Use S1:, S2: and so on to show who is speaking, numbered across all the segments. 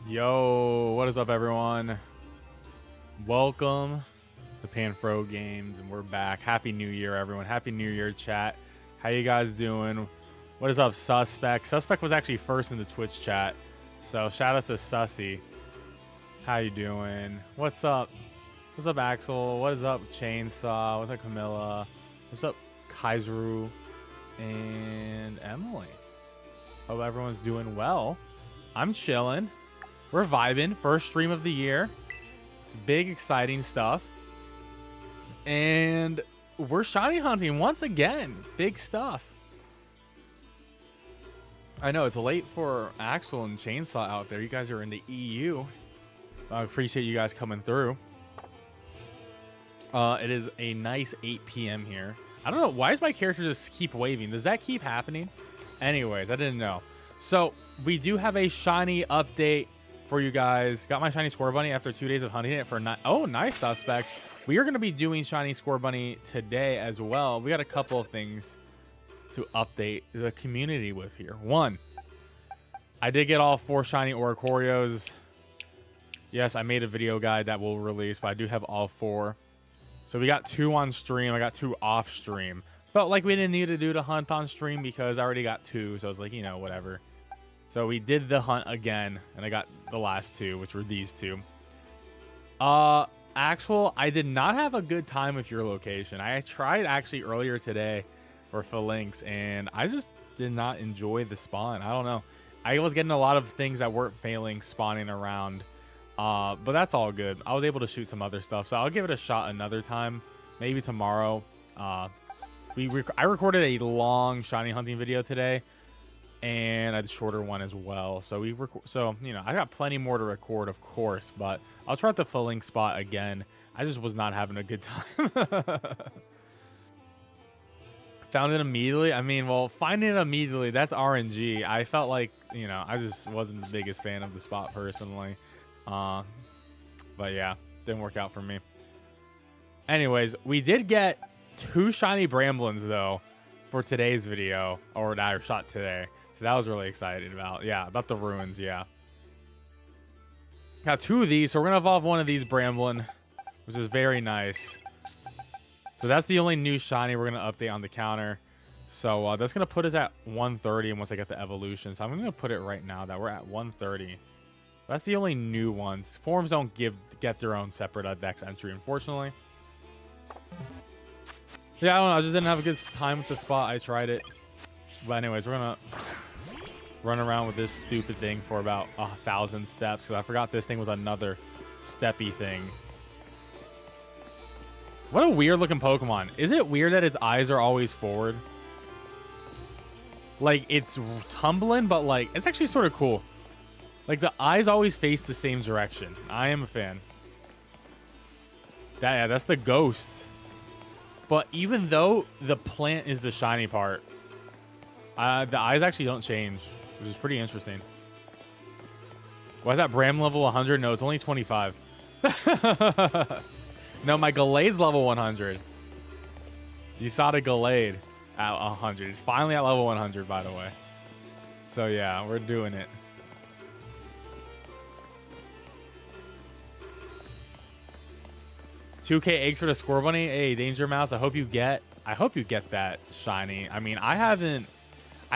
S1: Yo, what is up, everyone? Welcome to PanFro Games, and we're back. Happy New Year, everyone. Happy New Year, chat. How you guys doing? What is up, Suspect? Suspect was actually first in the Twitch chat, so shout out to Sussy. How you doing? What's up? What's up, Axel? What is up, Chainsaw? What's up, Camilla? What's up, Kaiseru? And Emily. Hope everyone's doing well. I'm chilling. We're vibing. First stream of the year. It's big, exciting stuff. And we're shiny hunting once again. Big stuff. I know it's late for Axel and Chainsaw out there. You guys are in the EU. I appreciate you guys coming through. It is a nice 8 p.m. here. I don't know. Why does my character just keep waving? Does that keep happening? Anyways, I didn't know. So we do have a shiny update for you guys. Got my shiny score bunny after 2 days of hunting it for oh, nice, Suspect. We are going to be doing shiny score bunny today as well. We got a couple of things to update the community with here. One, I did get all 4 shiny Oricorios. Yes, I made a video guide that will release, but I do have all 4. So we got 2 on stream. I got 2 off stream. Felt like we didn't need to do the hunt on stream because I already got 2. So I was like, you know, whatever. So we did the hunt again, and I got the last 2, which were these 2. Actual, I did not have a good time with your location. I tried actually earlier today for Phalanx, and I just did not enjoy the spawn. I don't know. I was getting a lot of things that weren't failing spawning around. But that's all good. I was able to shoot some other stuff, so I'll give it a shot another time. Maybe tomorrow. I recorded a long shiny hunting video today, and a shorter one as well. So you know, I got plenty more to record, of course, but I'll try out the Phalanx spot again. I just was not having a good time. Found it immediately. I mean, well, finding it immediately, that's RNG. I felt like, you know, I just wasn't the biggest fan of the spot personally. But yeah, didn't work out for me. Anyways, we did get 2 shiny Bramblins though for today's video, or that I shot today. So that was really excited about. Yeah, about the ruins, yeah. Got 2 of these, so we're gonna evolve one of these Bramblin, which is very nice. So that's the only new shiny we're gonna update on the counter. So that's gonna put us at 130 once I get the evolution. So I'm gonna put it right now that we're at 130. That's the only new ones. Forms don't get their own separate dex entry, unfortunately. Yeah, I don't know. I just didn't have a good time with the spot. I tried it. But anyways, we're going to run around with this stupid thing for about 1,000 steps. Because I forgot this thing was another steppy thing. What a weird looking Pokemon. Isn't it weird that its eyes are always forward? Like, it's tumbling, but like, it's actually sort of cool. Like, the eyes always face the same direction. I am a fan. Yeah, that's the ghost. But even though the plant is the shiny part, the eyes actually don't change, which is pretty interesting. Why is that Bram level 100? No, it's only 25. No, my Gallade's level 100. You saw the Gallade at 100. It's finally at level 100, by the way. So yeah, we're doing it. $2K eggs for the score bunny. Hey, Danger Mouse, I hope you get that shiny. I mean, I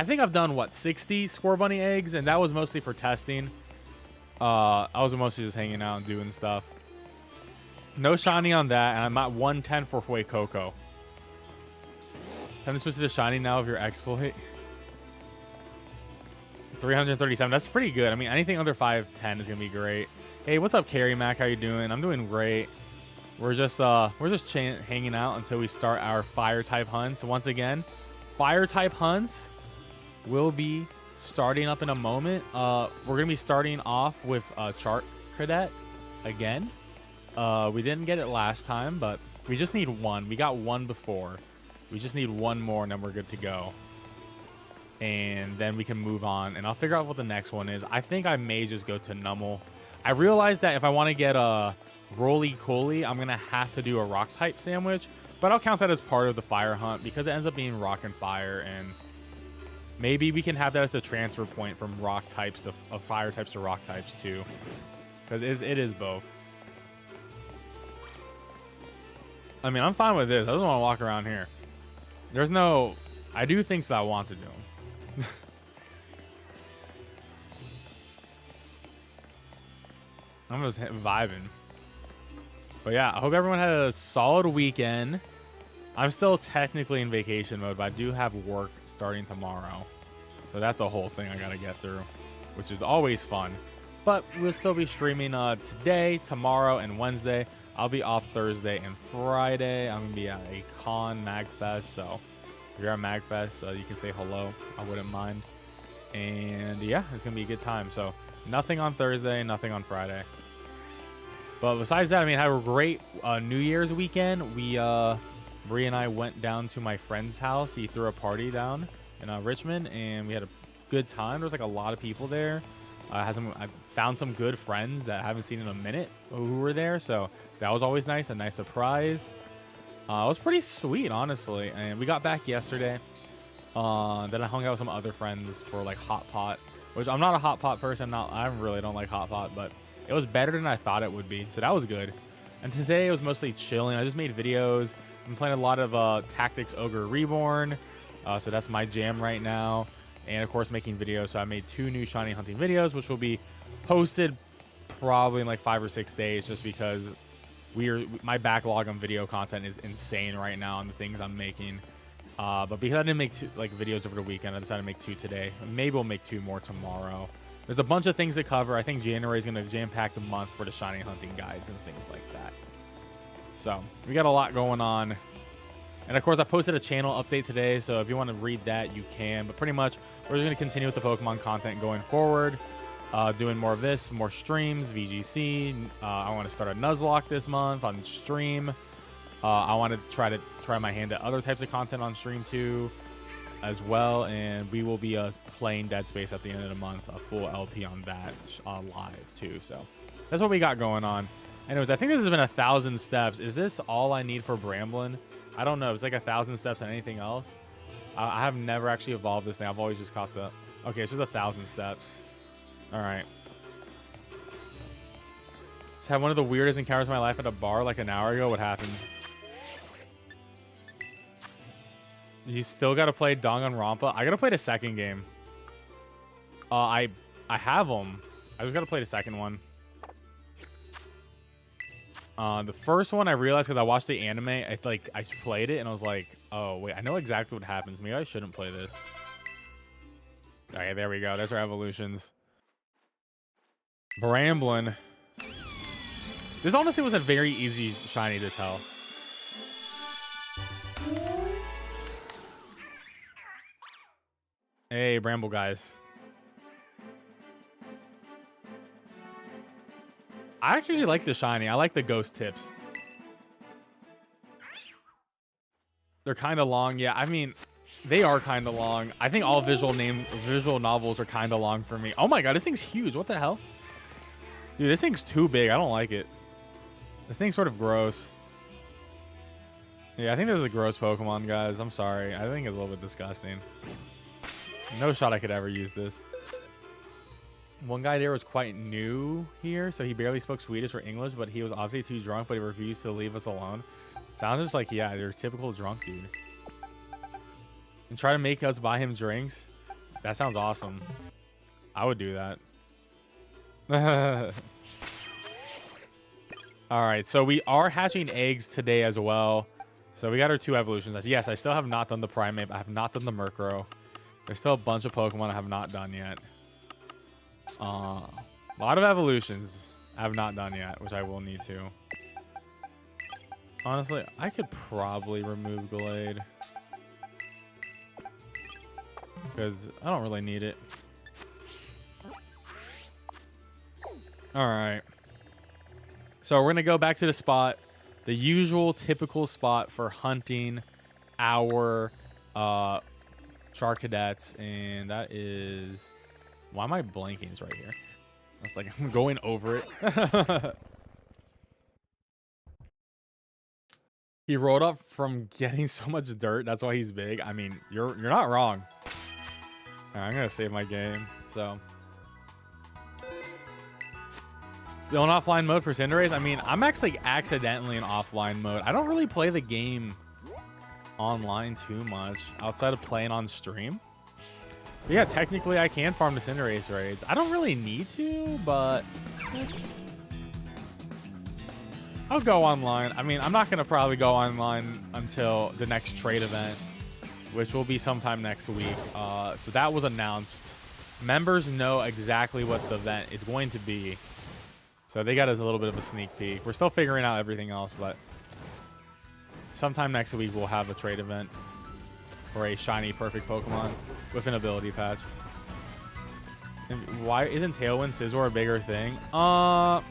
S1: think I've done what, 60 score bunny eggs, and that was mostly for testing. I was mostly just hanging out and doing stuff. No shiny on that, and I'm at 110 for Hue Coco. Time to switch to the shiny now of your exploit. 337. That's pretty good. I mean, anything under 510 is gonna be great. Hey, what's up, Carrie Mac? How you doing? I'm doing great. We're just hanging out until we start our fire type hunts. Once again, fire type hunts will be starting up in a moment. We're gonna be starting off with Chart Cadet again. We didn't get it last time, but we just need 1. We got 1 before. We just need 1 more, and then we're good to go. And then we can move on, and I'll figure out what the next one is. I think I may just go to Nummel. I realized that if I want to get a Roly-Coly, I'm going to have to do a rock-type sandwich, but I'll count that as part of the fire hunt because it ends up being rock and fire, and Maybe we can have that as the transfer point from rock types to fire types to rock types too, because it is both. I mean, I'm fine with this. I don't want to walk around here. There's no... I do things that I want to do. I'm just vibing. But yeah, I hope everyone had a solid weekend. I'm still technically in vacation mode, but I do have work starting tomorrow. So that's a whole thing I got to get through, which is always fun. But we'll still be streaming today, tomorrow, and Wednesday. I'll be off Thursday and Friday. I'm going to be at a con MagFest. So if you're at MagFest, you can say hello. I wouldn't mind. And yeah, it's going to be a good time. So nothing on Thursday, nothing on Friday. But besides that, I mean, I had a great New Year's weekend. Bree and I went down to my friend's house. He threw a party down in Richmond, and we had a good time. There was like a lot of people there. I found some good friends that I haven't seen in a minute who were there, so that was always nice. A nice surprise. It was pretty sweet, honestly. And we got back yesterday. Then I hung out with some other friends for like hot pot, which I'm not a hot pot person. I really don't like hot pot, but it was better than I thought it would be, so that was good. And today it was mostly chilling. I just made videos. I'm playing a lot of Tactics Ogre Reborn, so that's my jam right now. And of course, making videos. So I made 2 new shiny hunting videos, which will be posted probably in like 5 or 6 days, just because my backlog on video content is insane right now on the things I'm making. But because I didn't make videos over the weekend, I decided to make 2 today. Maybe we'll make 2 more tomorrow. There's a bunch of things to cover. I think January is going to jam-pack the month for the shiny hunting guides and things like that. So we got a lot going on. And of course, I posted a channel update today, so if you want to read that, you can. But pretty much, we're just going to continue with the Pokemon content going forward. Doing more of this, more streams, VGC. I want to start a Nuzlocke this month on stream. I want to try my hand at other types of content on stream too, as well. And we will be playing Dead Space at the end of the month, a full LP on that live too. So that's what we got going on. Anyways, I think this has been 1,000 steps. Is this all I need for Bramblin? I don't know. It's like 1,000 steps and anything else. I have never actually evolved this thing. I've always just caught the... Okay, it's just 1,000 steps. All right. Just had one of the weirdest encounters of my life at a bar like an hour ago. What happened? You still got to play Danganronpa? I got to play the second game. I have them. I just got to play the second one. The first one I realized because I watched the anime. I played it and I was like, oh wait, I know exactly what happens. Maybe I shouldn't play this. Okay, there we go. There's our evolutions. Bramblin. This honestly was a very easy shiny to tell. Hey, Bramble guys. I actually like the shiny. I like the ghost tips. They're kind of long. Yeah, I mean, they are kind of long. I think all visual novels are kind of long for me. Oh my god, this thing's huge. What the hell? Dude, this thing's too big. I don't like it. This thing's sort of gross. Yeah, I think this is a gross Pokemon, guys. I'm sorry. I think it's a little bit disgusting. No shot I could ever use this. One guy there was quite new here, so he barely spoke Swedish or English, but he was obviously too drunk, but he refused to leave us alone. Sounds just like, yeah, you're a typical drunk dude. And try to make us buy him drinks? That sounds awesome. I would do that. Alright, so we are hatching eggs today as well. So we got our 2 evolutions. Yes, I still have not done the Primate. I have not done the Murkrow. There's still a bunch of Pokemon I have not done yet. A lot of evolutions I have not done yet, which I will need to. Honestly, I could probably remove Glade, because I don't really need it. Alright. So we're going to go back to the spot. The usual, typical spot for hunting our Charcadets. And that is... Why am I blanking? It's right here. It's like I'm going over it. He rolled up from getting so much dirt. That's why he's big. I mean, you're not wrong. All right, I'm gonna save my game. So still in offline mode for Cinderace. I mean, I'm actually accidentally in offline mode. I don't really play the game online too much outside of playing on stream. But yeah, technically I can farm the Cinderace raids. I don't really need to, but I'll go online. I mean, I'm not gonna probably go online until the next trade event, which will be sometime next week. So that was announced. Members know exactly what the event is going to be. So they got us a little bit of a sneak peek. We're still figuring out everything else, but sometime next week we'll have a trade event for a shiny perfect Pokemon with an ability patch. And why isn't Tailwind Scizor a bigger thing? I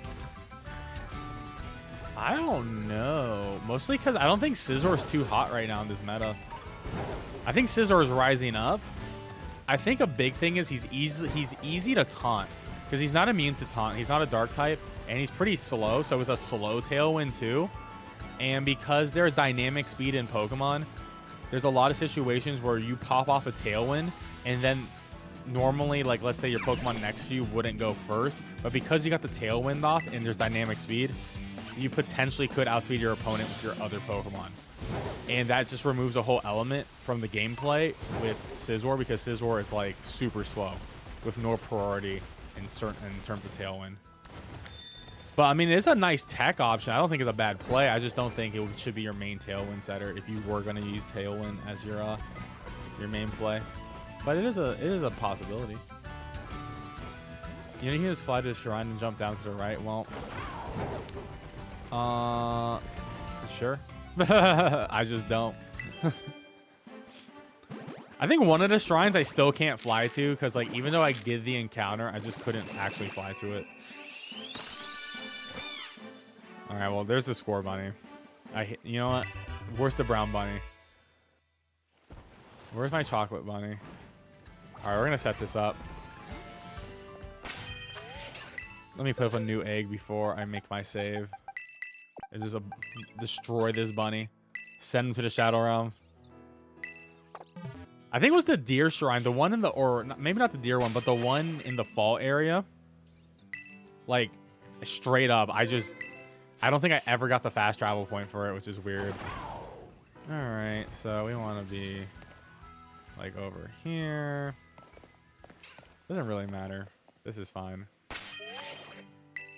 S1: don't know. Mostly because I don't think Scizor is too hot right now in this meta. I think Scizor is rising up. I think a big thing is he's easy to taunt because he's not immune to taunt. He's not a dark type and he's pretty slow. So it's a slow Tailwind too. And because there's dynamic speed in Pokemon, there's a lot of situations where you pop off a Tailwind and then normally, like, let's say your Pokemon next to you wouldn't go first. But because you got the Tailwind off and there's dynamic speed, you potentially could outspeed your opponent with your other Pokemon. And that just removes a whole element from the gameplay with Scizor because Scizor is, like, super slow with no priority in terms of Tailwind. But, I mean, it's a nice tech option. I don't think it's a bad play. I just don't think it should be your main Tailwind setter if you were going to use Tailwind as your main play. But it is a possibility. You know, you can just fly to the shrine and jump down to the right. Well, sure. I just don't. I think one of the shrines I still can't fly to because, like, even though I did the encounter, I just couldn't actually fly to it. All right, well, there's the score bunny. You know what? Where's the brown bunny? Where's my chocolate bunny? All right, we're gonna set this up. Let me put up a new egg before I make my save. And just destroy this bunny. Send him to the Shadow Realm. I think it was the deer shrine, the one in the, or maybe not the deer one, but the one in the fall area. Like, straight up, I don't think I ever got the fast travel point for it, which is weird. All right, so we want to be like over here. Doesn't really matter. This is fine.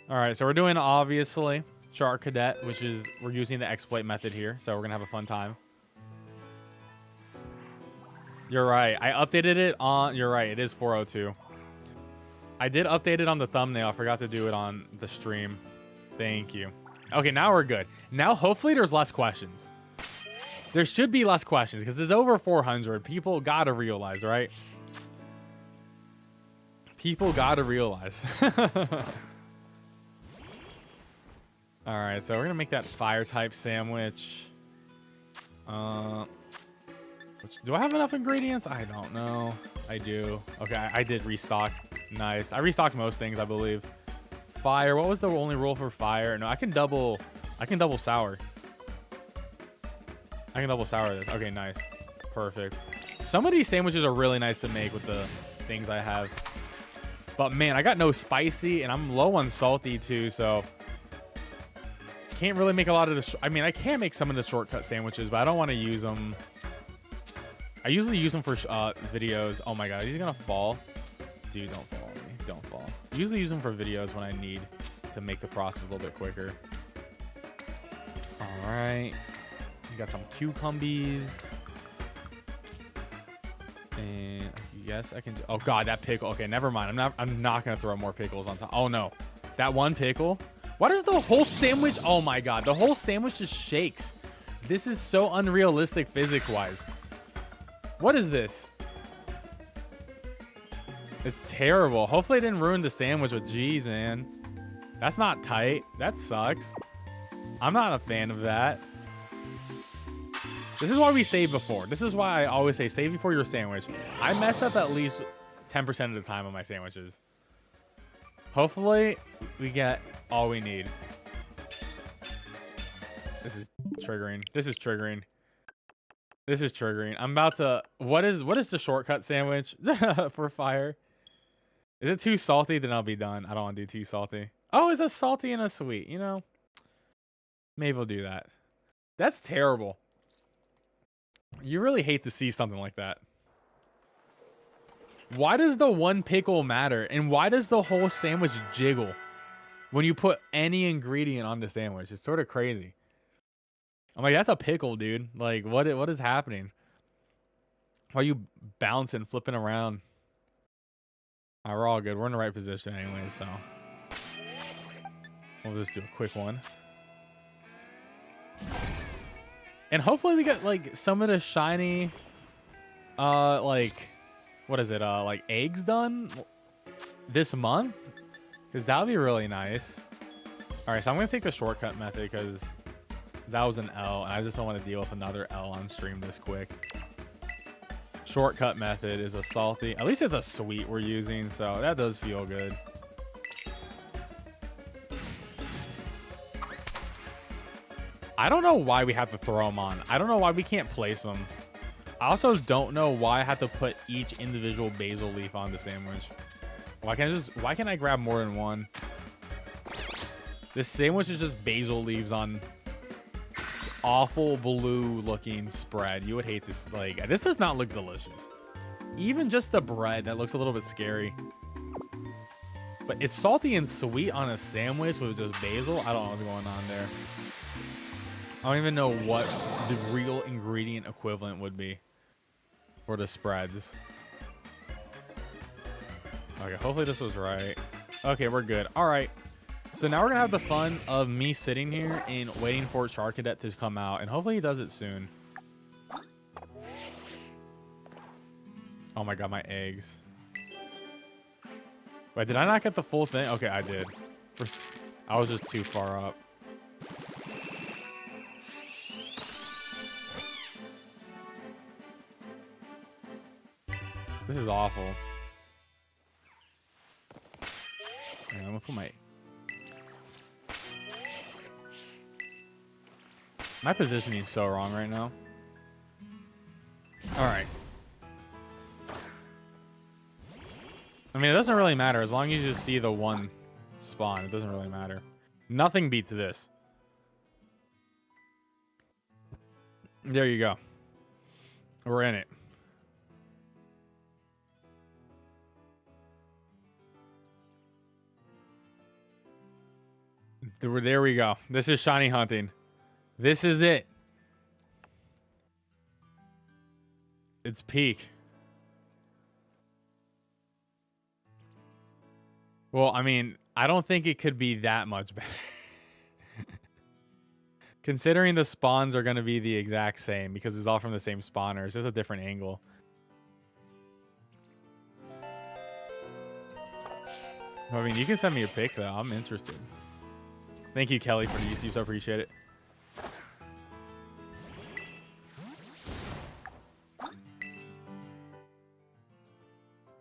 S1: All right, so we're doing obviously Shark Cadet, which is we're using the exploit method here, so we're gonna have a fun time. You're right. I updated it on. You're right. It is 402. I did update it on the thumbnail. I forgot to do it on the stream. Thank you. Okay, now we're good. Now, hopefully, there's less questions. There should be less questions because there's over 400. People gotta realize, right? People gotta realize. All right, so we're gonna make that fire type sandwich. Do I have enough ingredients? I don't know. I do. Okay, I did restock. Nice. I restocked most things, I believe. Fire. What was the only rule for fire? No, I can double sour. I can double sour this. Okay, nice. Perfect. Some of these sandwiches are really nice to make with the things I have. But man, I got no spicy and I'm low on salty too, so can't really make a lot of the. I mean, I can make some of the shortcut sandwiches, but I don't want to use them. I usually use them for videos. Oh my god, he's gonna fall. Dude, don't fall on me. Don't fall. I usually use them for videos when I need to make the process a little bit quicker. All right. We got some cucumbers. And yes, I can. Oh god, that pickle. Okay, never mind. I'm not gonna throw more pickles on top. Oh no, that one pickle. Why does the whole sandwich? Oh my god, the whole sandwich just shakes. This is so unrealistic physics-wise. What is this? It's terrible. Hopefully it didn't ruin the sandwich with cheese, man. That's not tight. That sucks. I'm not a fan of that. This is why we save before. This is why I always say save before your sandwich. I mess up at least 10% of the time on my sandwiches. Hopefully we get all we need. This is triggering. This is triggering. This is triggering. I'm about to. What is the shortcut sandwich for fire? Is it too salty? Then I'll be done. I don't want to do too salty. Oh, it's a salty and a sweet. You know, maybe we'll do that. That's terrible. You really hate to see something like that. Why does the one pickle matter? And why does the whole sandwich jiggle when you put any ingredient on the sandwich? It's sort of crazy. I'm like, that's a pickle, dude. Like, what is happening? Why are you bouncing, flipping around? All right, we're all good. We're in the right position anyway, so we'll just do a quick one. And hopefully we get like some of the shiny, like, what is it? Like eggs done this month, because that would be really nice. All right, so I'm gonna take the shortcut method because that was an L, and I just don't want to deal with another L on stream this quick. Shortcut method is a salty. At least it's a sweet we're using, so that does feel good. I don't know why we have to throw them on. I don't know why we can't place them. I also don't know why I have to put each individual basil leaf on the sandwich. Why can't I grab more than one? This sandwich is just basil leaves on awful blue looking spread. You would hate this. Like, this does not look delicious. Even just the bread, that looks a little bit scary. But it's salty and sweet on a sandwich with just basil. I don't know what's going on there. I don't even know what the real ingredient equivalent would be for the spreads. Okay, hopefully this was right. Okay, we're good. All right. So now we're going to have the fun of me sitting here and waiting for Char Cadet to come out. And hopefully he does it soon. Oh my god, my eggs. Wait, did I not get the full thing? Okay, I did. I was just too far up. This is awful. Yeah, I'm gonna put my positioning is so wrong right now. All right. I mean, it doesn't really matter as long as you just see the one spawn. It doesn't really matter. Nothing beats this. There you go. We're in it. There we go. This is shiny hunting. This is it. It's peak. Well, I mean, I don't think it could be that much better. Considering the spawns are going to be the exact same because it's all from the same spawner. It's just a different angle. I mean, you can send me a pic, though. I'm interested. Thank you, Kelly, for the YouTube. So appreciate it.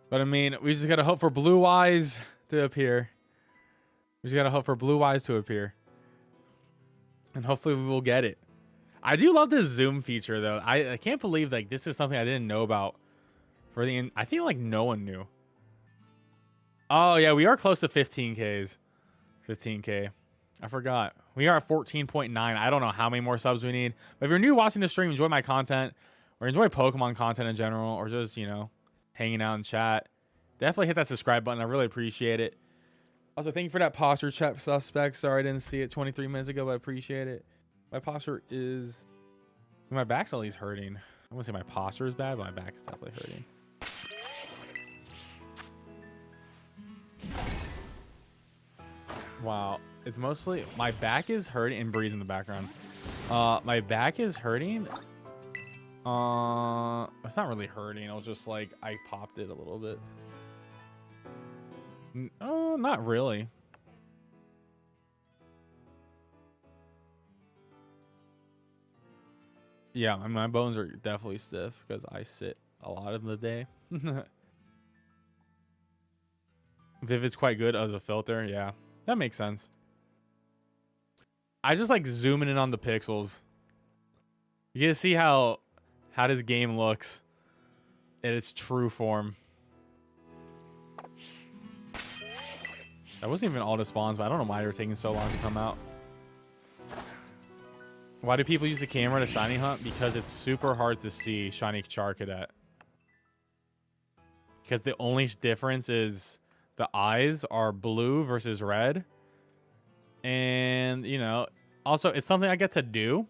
S1: But I mean, we just gotta hope for blue eyes to appear. We just gotta hope for blue eyes to appear. And hopefully we will get it. I do love this zoom feature, though. I can't believe like this is something I didn't know about. I think like no one knew. Oh, yeah, we are close to 15Ks. 15K. I forgot. We are at 14.9. I don't know how many more subs we need. But if you're new watching the stream, enjoy my content, or enjoy Pokemon content in general, or just, you know, hanging out in chat, definitely hit that subscribe button. I really appreciate it. Also, thank you for that posture check, suspect. Sorry I didn't see it 23 minutes ago, but I appreciate it. My posture is... My back's at least hurting. I wouldn't say my posture is bad, but my back is definitely hurting. Wow. It's mostly... My back is hurting... And Breeze in the background. My back is hurting. It's not really hurting. It was just like... I popped it a little bit. Oh, not really. Yeah, my bones are definitely stiff because I sit a lot of the day. Vivid's quite good as a filter. Yeah, that makes sense. I just like zooming in on the pixels. You get to see how how this game looks in its true form. That wasn't even all the spawns, but I don't know why they're taking so long to come out. Why do people use the camera to shiny hunt? Because it's super hard to see shiny Char Cadet. Because the only difference is the eyes are blue versus red. And, you know, also it's something I get to do.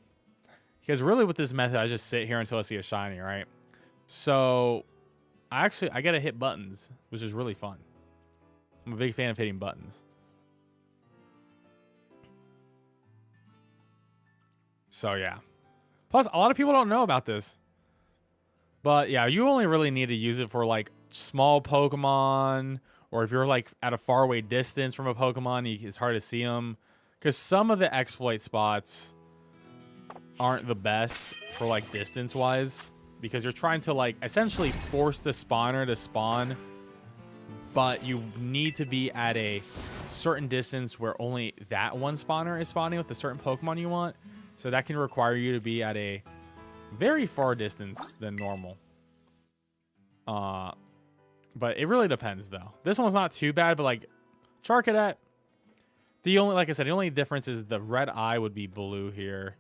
S1: Because really with this method, I just sit here until I see a shiny, right? So, I get to hit buttons, which is really fun. I'm a big fan of hitting buttons. So, yeah. Plus, a lot of people don't know about this. But, yeah, you only really need to use it for, like, small Pokemon. Or if you're, like, at a faraway distance from a Pokemon, it's hard to see them. Because some of the exploit spots aren't the best for, like, distance-wise. Because you're trying to, like, essentially force the spawner to spawn. But you need to be at a certain distance where only that one spawner is spawning with a certain Pokemon you want. So that can require you to be at a very far distance than normal. But it really depends, though. This one's not too bad, but, like, Char Cadet, like I said, the only difference is the red eye would be blue here.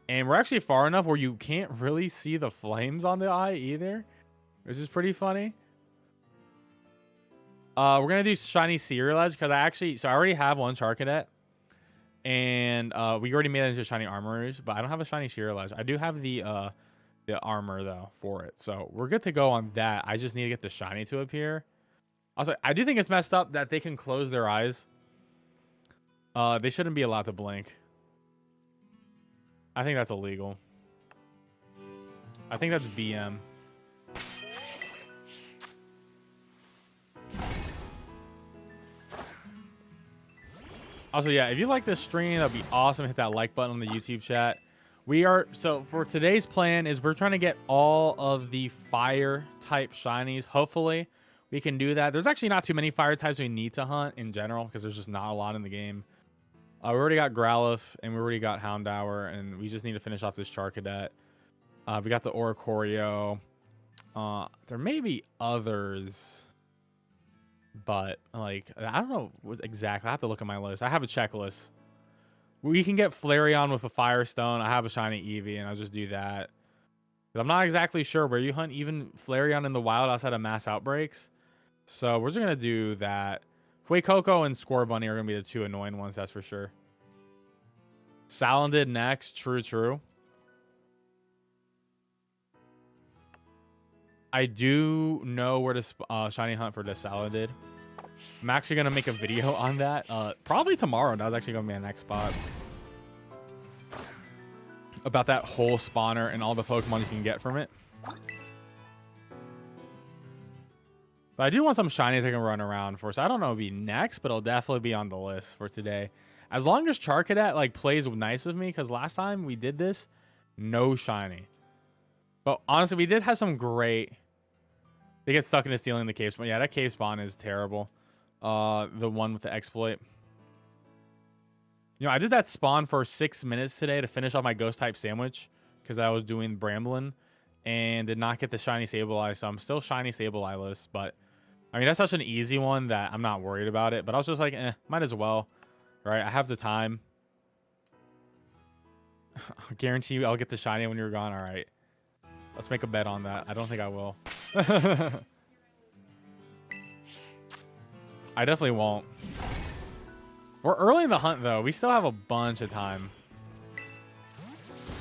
S1: And we're actually far enough where you can't really see the flames on the eye either, which is pretty funny. We're going to do shiny serialized because I already have one Char Cadet. And we already made it into shiny armors, but I don't have a shiny serialized. I do have the armor, though, for it. So we're good to go on that. I just need to get the shiny to appear. Also, I do think it's messed up that they can close their eyes. They shouldn't be allowed to blink. I think that's illegal. I think that's BM. Also, yeah, if you like this stream, that'd be awesome. Hit that like button on the YouTube chat. So for today's plan is we're trying to get all of the fire type shinies. Hopefully we can do that. There's actually not too many fire types we need to hunt in general because there's just not a lot in the game. We already got Growlithe and we already got Houndour, and we just need to finish off this Char Cadet. We got the Oricorio. There may be others, but like I don't know exactly. I have to look at my list. I have a checklist. We can get Flareon with a Firestone. I have a shiny Eevee, and I'll just do that. But I'm not exactly sure where you hunt even Flareon in the wild outside of mass outbreaks. So we're just gonna do that. Fuecoco and Scorbunny are gonna be the two annoying ones, that's for sure. Salandit next. True. I do know where to shiny hunt for the Salandit. I'm actually going to make a video on that. Probably tomorrow. That was actually going to be my next spot. About that whole spawner and all the Pokemon you can get from it. But I do want some shinies I can run around for. So I don't know if it'll be next, but it'll definitely be on the list for today. As long as Char Cadet like plays nice with me, because last time we did this, no shiny. But honestly, we did have some great... They get stuck into stealing the cave spawn. Yeah, that cave spawn is terrible. The one with the exploit. You know, I did that spawn for 6 minutes today to finish off my ghost type sandwich because I was doing Bramblin and did not get the shiny Sableye, so I'm still shiny Sableye-less. But I mean, that's such an easy one that I'm not worried about it. But I was just like, might as well, right? I have the time. I guarantee you I'll get the shiny when you're gone. All right. Let's make a bet on that. I don't think I will. I definitely won't. We're early in the hunt, though. We still have a bunch of time.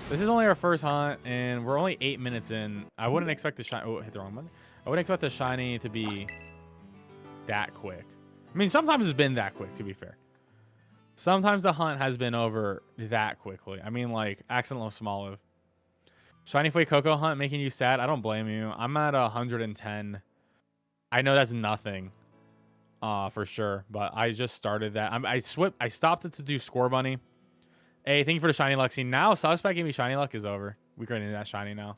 S1: This is only our first hunt, and we're only 8 minutes in. I wouldn't expect the shiny... Oh, hit the wrong button. I wouldn't expect the shiny to be that quick. I mean, sometimes it's been that quick, to be fair. Sometimes the hunt has been over that quickly. I mean, like, Accidental Smoliv. Shiny Fuecoco hunt making you sad? I don't blame you. I'm at 110. I know that's nothing, for sure. But I just started that. I stopped it to do Scorbunny. Hey, thank you for the shiny luck. See, now Suspect gave me shiny luck is over. We can into that shiny now.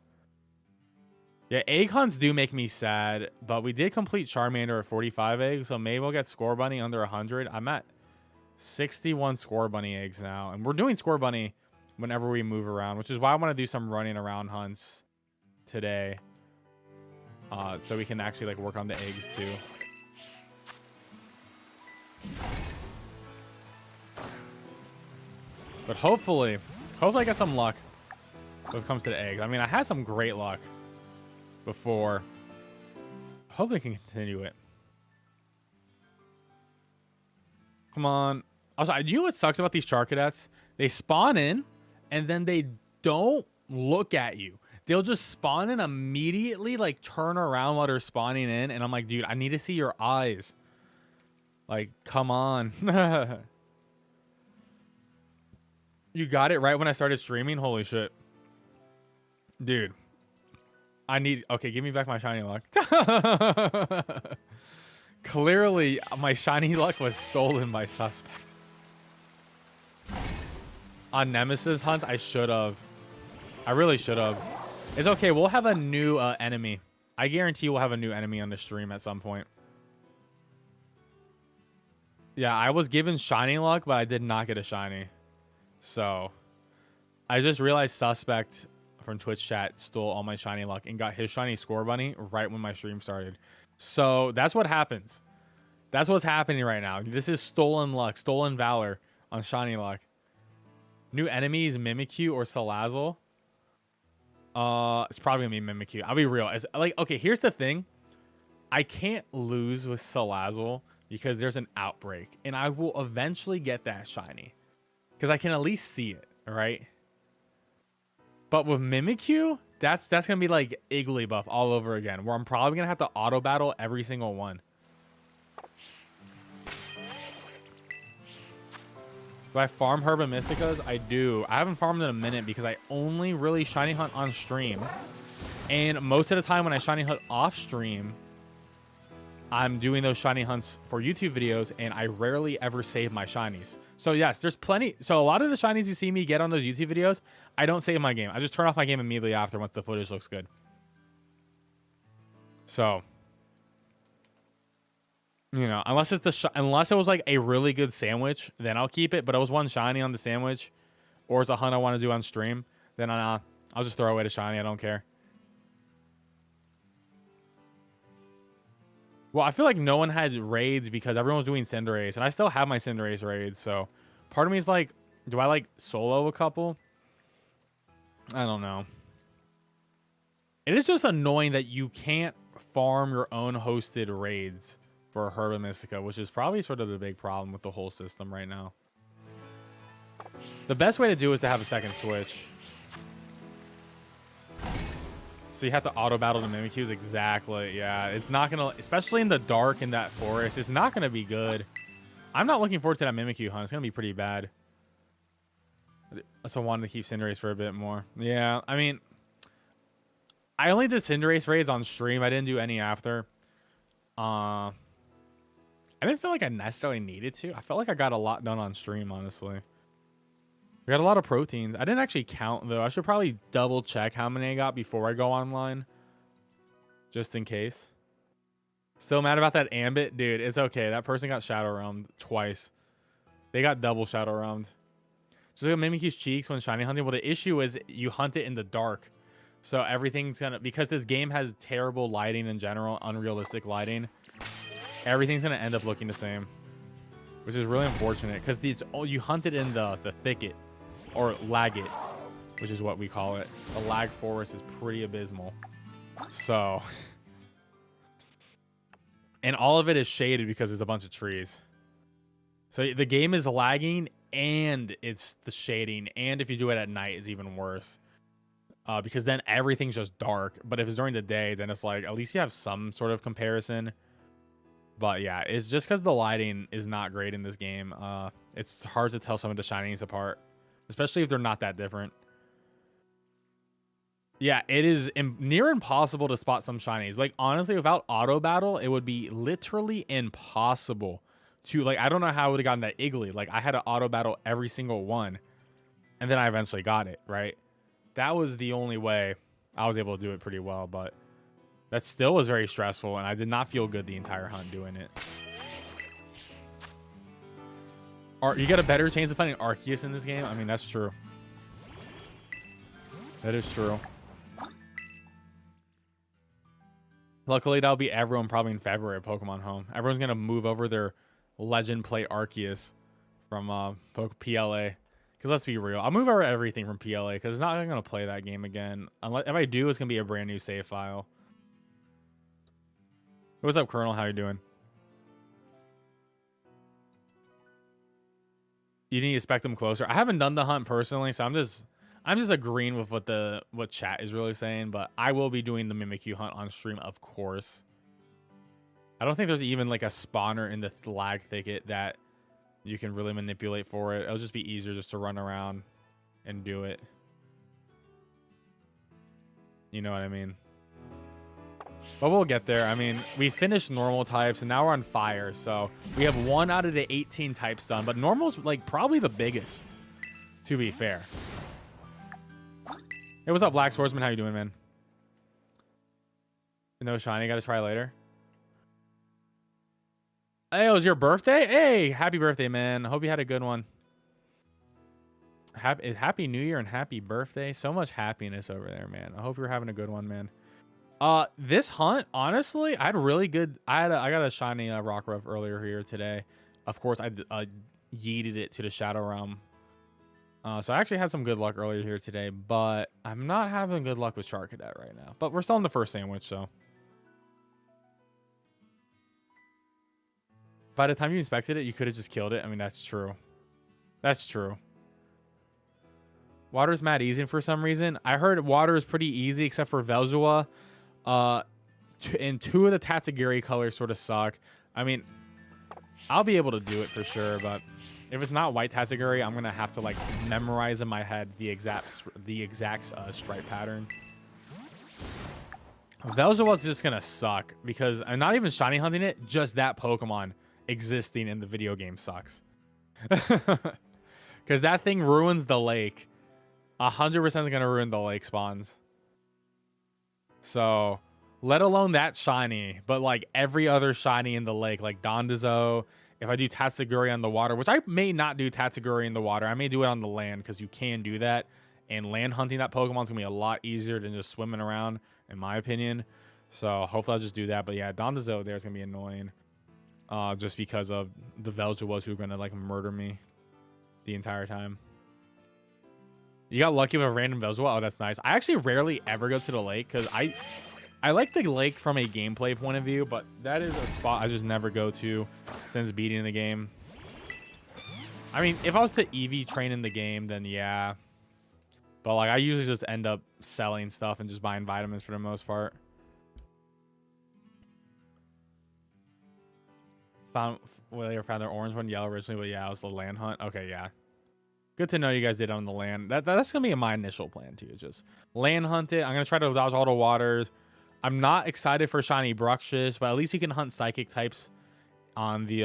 S1: Yeah, egg hunts do make me sad, but we did complete Charmander at 45 eggs, so maybe we'll get Scorbunny under 100. I'm at 61 Scorbunny eggs now, and we're doing Scorbunny whenever we move around, which is why I want to do some running around hunts today. So we can actually like work on the eggs too. But hopefully I get some luck when it comes to the eggs. I mean, I had some great luck before. Hopefully I can continue it. Come on. Also, you know what sucks about these char cadets? They spawn in and then they don't look at you. They'll just spawn in immediately, like turn around while they're spawning in. And I'm like, dude, I need to see your eyes. Like, come on. You got it right when I started streaming? Holy shit. Dude. Okay, give me back my shiny luck. Clearly, my shiny luck was stolen by Suspect. On Nemesis hunts, I should have. I really should have. It's okay. We'll have a new enemy. I guarantee we'll have a new enemy on the stream at some point. Yeah, I was given shiny luck, but I did not get a shiny. So, I just realized Suspect from Twitch chat stole all my shiny luck and got his shiny score bunny right when my stream started. So, that's what happens. That's what's happening right now. This is stolen luck, stolen valor on shiny luck. New enemies, Mimikyu or Salazzle. It's probably gonna be Mimikyu. I'll be real. Okay, here's the thing. I can't lose with Salazzle because there's an outbreak, and I will eventually get that shiny because I can at least see it, right? But with Mimikyu, that's gonna be like Igglybuff all over again, where I'm probably gonna have to auto battle every single one. Do I farm Herba Mysticas? I do. I haven't farmed in a minute because I only really shiny hunt on stream. And most of the time when I shiny hunt off stream, I'm doing those shiny hunts for YouTube videos, and I rarely ever save my shinies. So yes, there's plenty. So a lot of the shinies you see me get on those YouTube videos, I don't save my game. I just turn off my game immediately after once the footage looks good. So, you know, unless it was like a really good sandwich, then I'll keep it. But it was one shiny on the sandwich, or it's a hunt I want to do on stream, then I'll just throw away the shiny. I don't care. Well, I feel like no one had raids because everyone was doing Cinderace, and I still have my Cinderace raids. So, part of me is like, do I like solo a couple? I don't know. It is just annoying that you can't farm your own hosted raids for Herba Mystica, which is probably sort of the big problem with the whole system right now. The best way to do it is to have a second switch. So you have to auto battle the Mimikyus. Exactly. Yeah, it's not gonna, especially in the dark in that forest, it's not gonna be good. I'm not looking forward to that Mimikyu hunt. It's gonna be pretty bad. So I wanted to keep Cinderace for a bit more. Yeah, I mean, I only did Cinderace raids on stream. I didn't do any after. I didn't feel like I necessarily needed to. I felt like I got a lot done on stream, honestly. We got a lot of proteins. I didn't actually count, though. I should probably double check how many I got before I go online. Just in case. Still mad about that Ambit? Dude, it's okay. That person got Shadow Realmed twice. They got double Shadow Realmed. Just like Mimikyu's cheeks when shiny hunting. Well, the issue is you hunt it in the dark. So everything's gonna... Because this game has terrible lighting in general, unrealistic lighting, everything's gonna end up looking the same. Which is really unfortunate. Because you hunt it in the thicket. Or lag it, which is what we call it. The lag forest is pretty abysmal. So, and all of it is shaded because there's a bunch of trees. So the game is lagging, and it's the shading, and if you do it at night, it's even worse. Because then everything's just dark. But if it's during the day, then it's like, at least you have some sort of comparison. But yeah, it's just because the lighting is not great in this game. It's hard to tell some of the shinies apart. Especially if they're not that different. Yeah, it is near impossible to spot some shinies. Like, honestly, without auto battle, it would be literally impossible to, like, I don't know how I would have gotten that Iggly. Like, I had to auto battle every single one. And then I eventually got it, right? That was the only way I was able to do it pretty well. But that still was very stressful. And I did not feel good the entire hunt doing it. You got a better chance of finding Arceus in this game? I mean, that's true. That is true. Luckily, that'll be everyone probably in February at Pokemon Home. Everyone's going to move over their Legend Play Arceus from PLA. Because let's be real, I'll move over everything from PLA because it's not going to play that game again. Unless, if I do, it's going to be a brand new save file. What's up, Colonel? How you doing? You need to spec them closer. I haven't done the hunt personally, so I'm just agreeing with what chat is really saying, but I will be doing the Mimikyu hunt on stream, of course. I don't think there's even like a spawner in the lag thicket that you can really manipulate for it. It'll just be easier just to run around and do it. You know what I mean? But we'll get there. I mean, we finished normal types and now we're on fire. So we have 1 out of the 18 types done, but normal's like probably the biggest, to be fair. Hey, what's up, Black Swordsman? How you doing, man? No shiny. Got to try later. Hey, it was your birthday? Hey, happy birthday, man. I hope you had a good one. Happy New Year and happy birthday. So much happiness over there, man. I hope you're having a good one, man. This hunt, honestly, I got a shiny Rockruff earlier here today. Of course, I yeeted it to the Shadow Realm. So I actually had some good luck earlier here today, but I'm not having good luck with Shark Cadet right now. But we're still in the first sandwich, so. By the time you inspected it, you could have just killed it. I mean, that's true. That's true. Water's mad easy for some reason. I heard water is pretty easy except for Velzua. And 2 of the Tatsugiri colors sort of suck. I mean, I'll be able to do it for sure, but if it's not white Tatsugiri, I'm gonna have to like memorize in my head the exact stripe pattern. Velzua's just gonna suck because I'm not even shiny hunting it. Just that Pokemon existing in the video game sucks. Because that thing ruins the lake. 100% is gonna ruin the lake spawns. So, let alone that shiny, but like every other shiny in the lake, like Dondozo. If I do Tatsugiri on the water, which I may not do Tatsugiri in the water, I may do it on the land because you can do that. And land hunting that Pokemon's gonna be a lot easier than just swimming around, in my opinion. So hopefully I'll just do that. But yeah, Dondozo there is gonna be annoying, just because of the Velzuas who are gonna like murder me the entire time. You got lucky with a random Velzua. Oh, that's nice. I actually rarely ever go to the lake because I like the lake from a gameplay point of view, but that is a spot I just never go to since beating the game. I mean, if I was to EV train in the game, then yeah. But like, I usually just end up selling stuff and just buying vitamins for the most part. Found their orange one, yellow originally, but yeah, it was the land hunt. Okay, yeah. Good to know you guys did on the land. That's gonna be my initial plan too. Just land hunt it. I'm gonna try to dodge all the waters. I'm not excited for shiny Bruxish, but at least you can hunt psychic types on the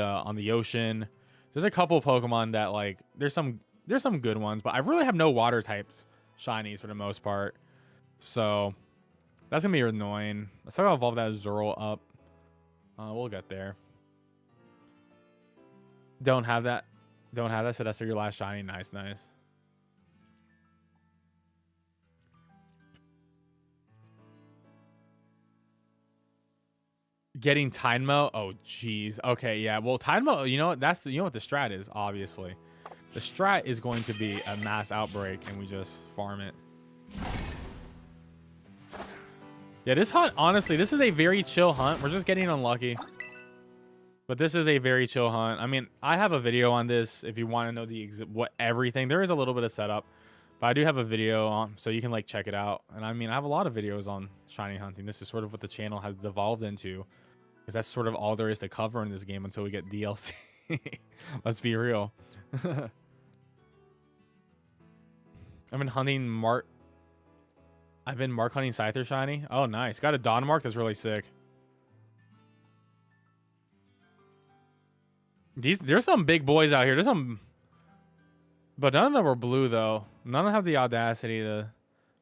S1: ocean. There's a couple Pokemon that like there's some good ones, but I really have no water types shinies for the most part. So that's gonna be annoying. Let's talk about evolve that Zoro up. We'll get there. Don't have that. So that's your last shiny. Nice. Getting Tynamo. Oh, jeez. Okay, yeah. Well, Tynamo, you know what? That's what the strat is, obviously. The strat is going to be a mass outbreak, and we just farm it. Yeah, this hunt, honestly, this is a very chill hunt. We're just getting unlucky. But this is a very chill hunt. I mean, I have a video on this if you want to know everything. There is a little bit of setup, but I do have a video on, so you can like check it out. And I mean, I have a lot of videos on shiny hunting. This is sort of what the channel has devolved into, because that's sort of all there is to cover in this game until we get DLC. Let's be real. I've been hunting Mark hunting Scyther shiny. Oh, nice. Got a Donmark that's really sick. There's some big boys out here. There's some, but none of them are blue though. None of them have the audacity to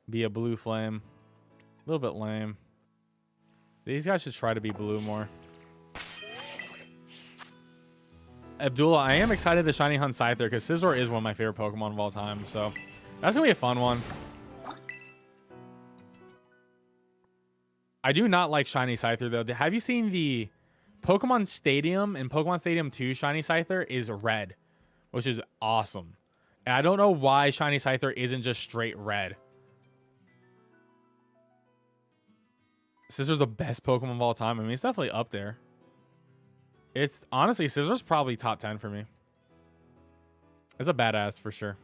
S1: be a blue flame. A little bit lame. These guys should try to be blue more. Abdullah, I am excited to shiny hunt Scyther because Scizor is one of my favorite Pokemon of all time. So that's gonna be a fun one. I do not like Shiny Scyther, though. Have you seen the Pokemon Stadium and Pokemon Stadium 2 Shiny Scyther is red, which is awesome. And I don't know why Shiny Scyther isn't just straight red. Scissor's the best Pokemon of all time. I mean, it's definitely up there. It's honestly, Scissor's probably top 10 for me. It's a badass for sure.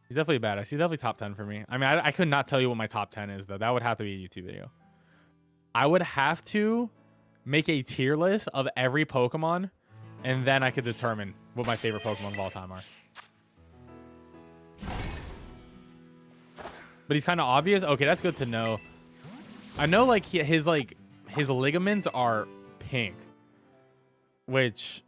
S1: He's definitely a badass. He's definitely top 10 for me. I mean, I could not tell you what my top 10 is, though. That would have to be a YouTube video. I would have to make a tier list of every Pokemon, and then I could determine what my favorite Pokemon of all time are. But he's kind of obvious. Okay, that's good to know. I know, like, his ligaments are pink, which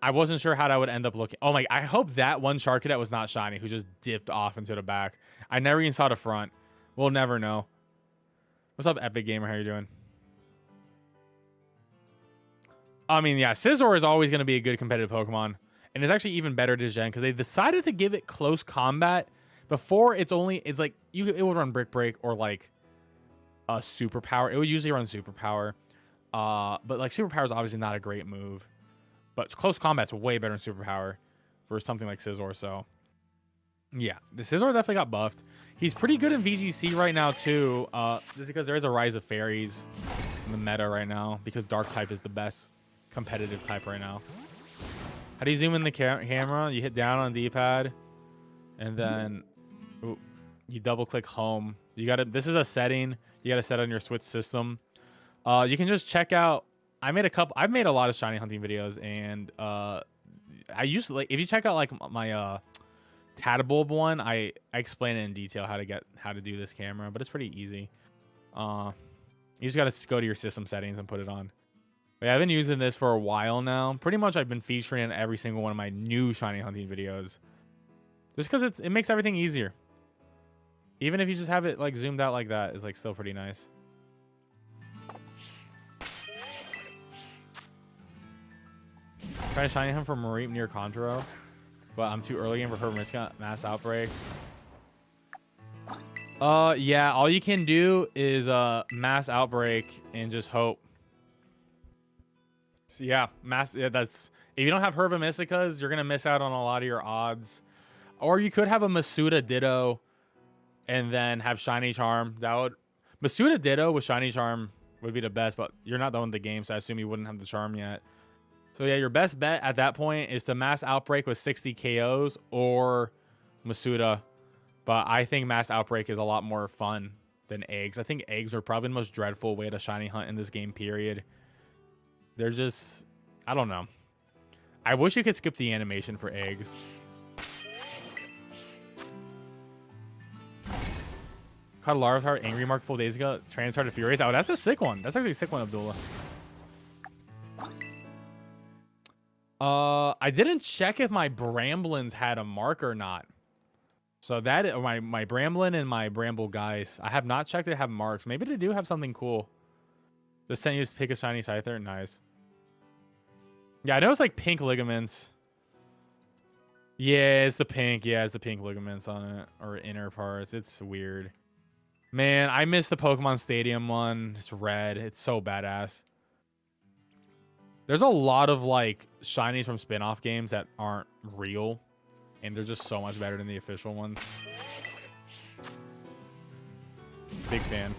S1: I wasn't sure how that would end up looking. Oh my, I hope that one Charcadet was not shiny, who just dipped off into the back. I never even saw the front. We'll never know. What's up, Epic Gamer? How you doing? I mean, yeah, Scizor is always going to be a good competitive Pokemon. And it's actually even better this gen because they decided to give it close combat. Before, it's like, it would run Brick Break or like a Superpower. It would usually run Superpower. But like Superpower is obviously not a great move. But close combat's way better than Superpower for something like Scizor. So, yeah, the Scizor definitely got buffed. He's pretty good in VGC right now, too. Just because there is a Rise of Fairies in the meta right now. Because Dark type is the best competitive type right now. How do you zoom in the camera? You hit down on the D-pad. And then you double-click home. You gotta. This is a setting you gotta set on your Switch system. You can just check out. I've made a lot of shiny hunting videos, and I used to, like, if you check out like my Tadbulb one, I explain it in detail how to do this camera, but it's pretty easy. You just gotta go to your system settings and put it on. But yeah, I've been using this for a while now. Pretty much I've been featuring in every single one of my new shiny hunting videos, just because it makes everything easier. Even if you just have it like zoomed out like that, it's like still pretty nice. Try to shiny him from Mareep near Contro, but I'm too early in for her mass outbreak. Yeah, all you can do is mass outbreak and just hope. So yeah, that's if you don't have Herba Mysticas, you're gonna miss out on a lot of your odds. Or you could have a Masuda Ditto and then have Shiny Charm. Masuda Ditto with Shiny Charm would be the best, but you're not done with the game, so I assume you wouldn't have the charm yet. So yeah, your best bet at that point is to mass outbreak with 60 KOs or Masuda. But I think mass outbreak is a lot more fun than eggs. I think eggs are probably the most dreadful way to shiny hunt in this game, period. They're just, I don't know. I wish you could skip the animation for eggs. Caught a Larvitar Angry Mark 4 days ago. Trainer started Furious. Oh, that's a sick one. That's actually a sick one, Abdullah. I didn't check if my Bramblins had a mark or not. So that my Bramblin and my Bramble guys, I have not checked if they have marks. Maybe they do have something cool. Just sent you to pick a shiny Scyther. Nice. Yeah, I know it's like pink ligaments. Yeah, it's the pink. Yeah, it's the pink ligaments on it, or inner parts. It's weird. Man, I missed the Pokemon Stadium one. It's red. It's so badass. There's a lot of like shinies from spin-off games that aren't real, and they're just so much better than the official ones. Big fan.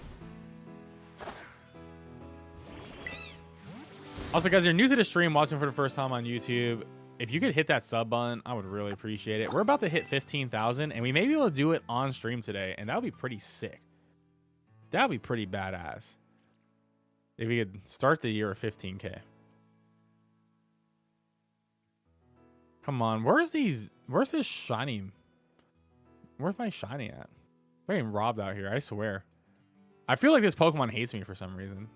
S1: Also, guys, you're new to the stream, watching for the first time on YouTube. If you could hit that sub button, I would really appreciate it. We're about to hit 15,000, and we may be able to do it on stream today, and that would be pretty sick. That would be pretty badass if we could start the year at 15K. Come on, where's this shiny? Where's my shiny at? I'm getting robbed out here, I swear. I feel like this Pokemon hates me for some reason.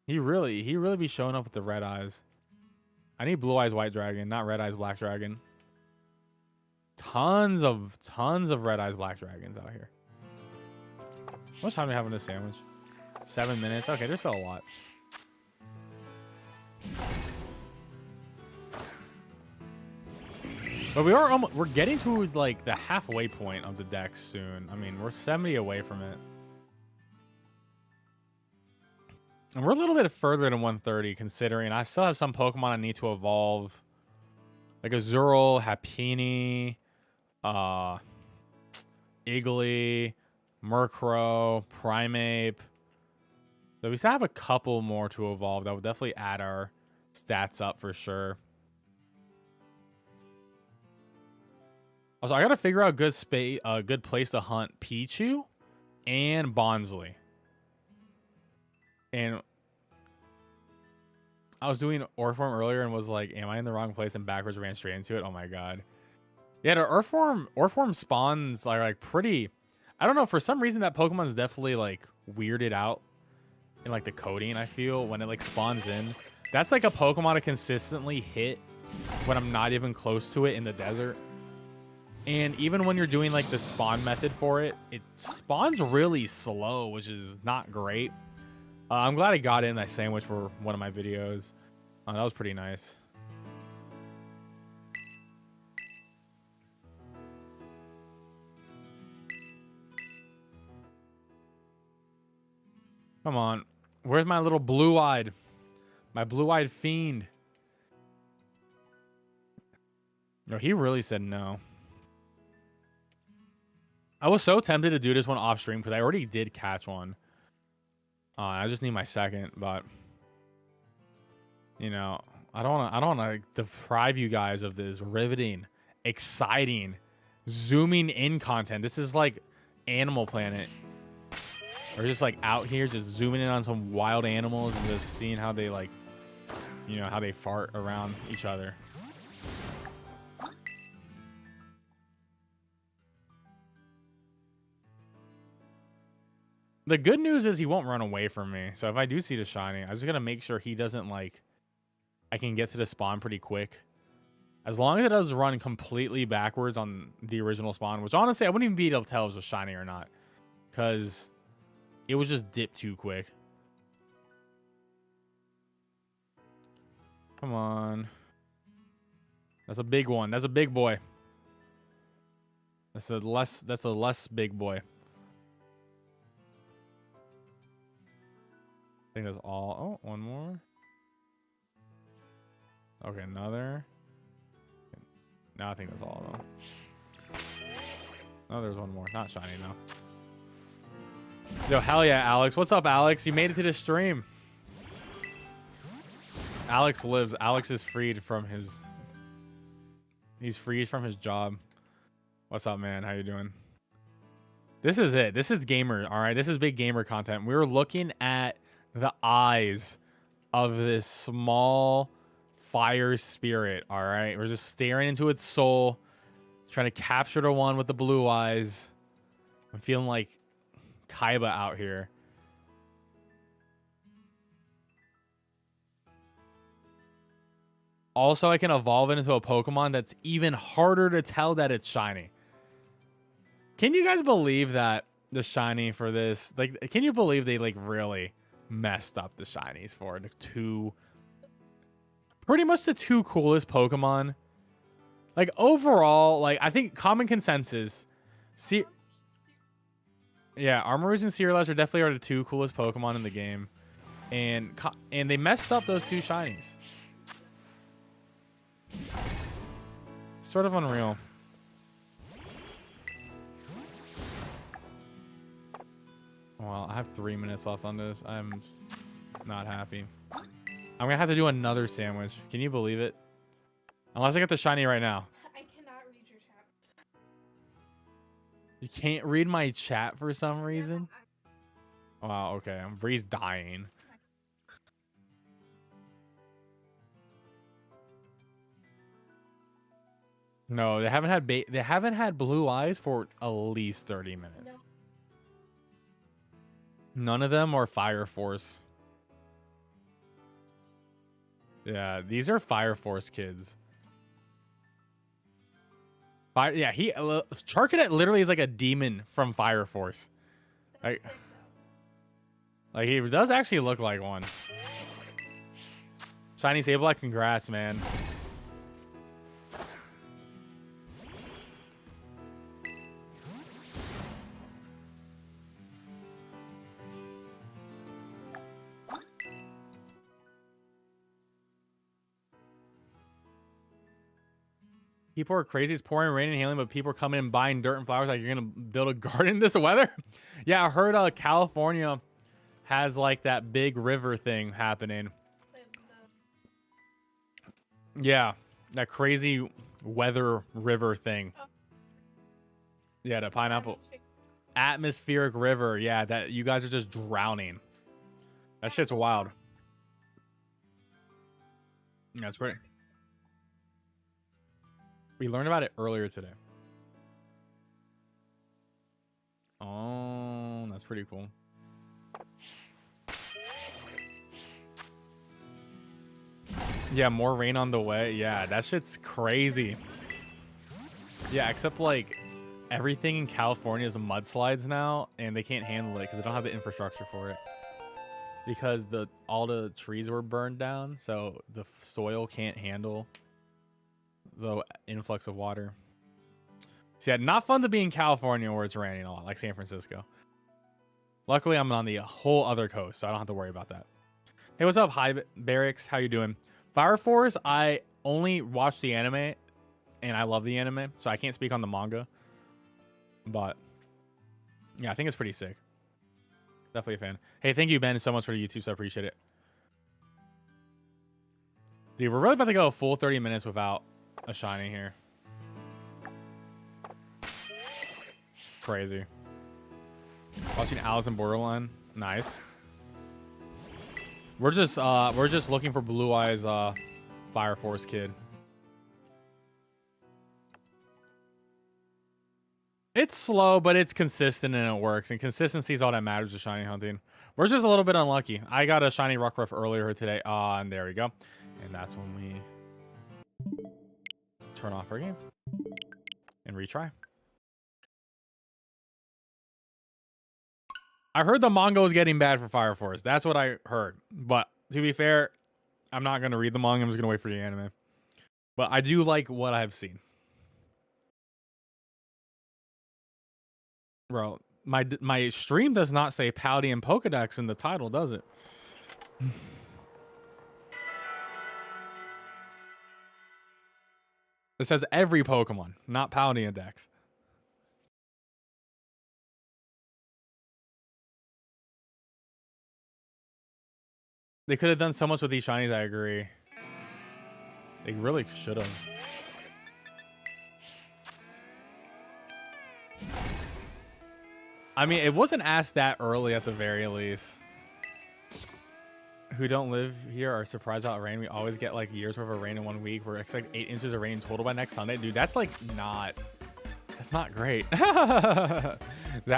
S1: He really be showing up with the red eyes. I need Blue Eyes White Dragon, not Red Eyes Black Dragon. Tons of Red Eyes Black Dragons out here. How much time do we have on this sandwich? 7 minutes. Okay, there's still a lot. But we are almost, we're getting to like the halfway point of the deck soon. I mean, we're 70 away from it. And we're a little bit further than 130 considering I still have some Pokemon I need to evolve. Like Azurill, Happiny, Iggly, Murkrow, Primeape. So we still have a couple more to evolve that would definitely add our stats up for sure. Also, I gotta figure out a good place to hunt Pichu and Bonsly. And I was doing Orform earlier and was like, am I in the wrong place? And backwards ran straight into it. Oh my god. Yeah, the Orform spawns are like pretty. I don't know, for some reason that Pokemon's definitely like weirded out in like the coding, I feel, when it like spawns in. That's like a Pokemon to consistently hit when I'm not even close to it in the desert. And even when you're doing like the spawn method for it, it spawns really slow, which is not great. I'm glad I got in that sandwich for one of my videos. That was pretty nice. Come on. Where's my little blue-eyed? My blue-eyed fiend. No, he really said no. I was so tempted to do this one off stream because I already did catch one. I just need my second, but you know, I don't want to deprive you guys of this riveting, exciting, zooming in content. This is like Animal Planet. Or just like out here just zooming in on some wild animals and just seeing how they like, you know, how they fart around each other. The good news is he won't run away from me. So if I do see the shiny, I just gotta make sure he doesn't like, I can get to the spawn pretty quick. As long as it does run completely backwards on the original spawn, which honestly I wouldn't even be able to tell if it was shiny or not. Because it was just dipped too quick. Come on. That's a big one. That's a big boy. That's a less big boy. I think that's all. Oh, one more. Okay, another. No, I think that's all though. Oh, there's one more. Not shiny though. Yo, hell yeah, Alex. What's up, Alex? You made it to the stream. Alex lives. Alex is freed from his... He's freed from his job. What's up, man? How you doing? This is it. This is gamer, all right? This is big gamer content. We were looking at the eyes of this small fire spirit, all right? We're just staring into its soul, trying to capture the one with the blue eyes. I'm feeling like Kaiba out here. Also, I can evolve it into a Pokemon that's even harder to tell that it's shiny. Can you guys believe that the shiny for this? Like, can you believe they like really messed up the shinies for the two, pretty much the two coolest Pokemon? Like overall, like I think common consensus. See, yeah, Armarouge and Cerealize are definitely the two coolest Pokemon in the game, and they messed up those two shinies. Sort of unreal. Well, I have 3 minutes left on this. I'm not happy. I'm gonna have to do another sandwich. Can you believe it? Unless I get the shiny right now.
S2: I cannot read your chat.
S1: You can't read my chat for some reason? Wow, okay. Bree's dying. No, they haven't had blue eyes for at least 30 minutes.
S2: No.
S1: None of them are Fire Force. Yeah, these are Fire Force kids. Yeah, Charcadet literally is like a demon from Fire Force. Like he does actually look like one. Shiny Sableye, congrats, man. People are crazy. It's pouring rain and hailing, but people are coming and buying dirt and flowers like you're going to build a garden in this weather. Yeah, I heard California has like that big river thing happening. Yeah, that crazy weather river thing. Yeah, the pineapple. Atmospheric river. Yeah, that you guys are just drowning. That shit's wild. That's great. We learned about it earlier today. Oh, that's pretty cool. Yeah, more rain on the way. Yeah, that shit's crazy. Yeah, except like everything in California is mudslides now, and they can't handle it because they don't have the infrastructure for it. Because all the trees were burned down, so the soil can't handle the influx of water. So yeah, not fun to be in California where it's raining a lot, like San Francisco. Luckily, I'm on the whole other coast, so I don't have to worry about that. Hey, what's up, Hi Barracks? How you doing? Fire Force, I only watch the anime, and I love the anime, so I can't speak on the manga. But yeah, I think it's pretty sick. Definitely a fan. Hey, thank you, Ben, so much for the YouTube, so I appreciate it. Dude, we're really about to go a full 30 minutes without a shiny here. Crazy. Watching Alice in Borderline. Nice. We're just looking for Blue Eyes Fire Force kid. It's slow, but it's consistent and it works. And consistency is all that matters with shiny hunting. We're just a little bit unlucky. I got a shiny Rockruff earlier today. And there we go. And that's when we turn off our game and retry. I heard the manga was getting bad for Fire Force. That's what I heard. But to be fair, I'm not going to read the manga. I'm just going to wait for the anime. But I do like what I've seen. Bro, my stream does not say Paldean Pokedex in the title, does it? It says every Pokemon, not Paldean Dex. They could have done so much with these shinies, I agree. They really should have. I mean, it wasn't asked that early at the very least. Who don't live here are surprised about rain. We always get like years worth of rain in 1 week. We're expecting 8 inches of rain total by next Sunday. Dude, that's like that's not great. That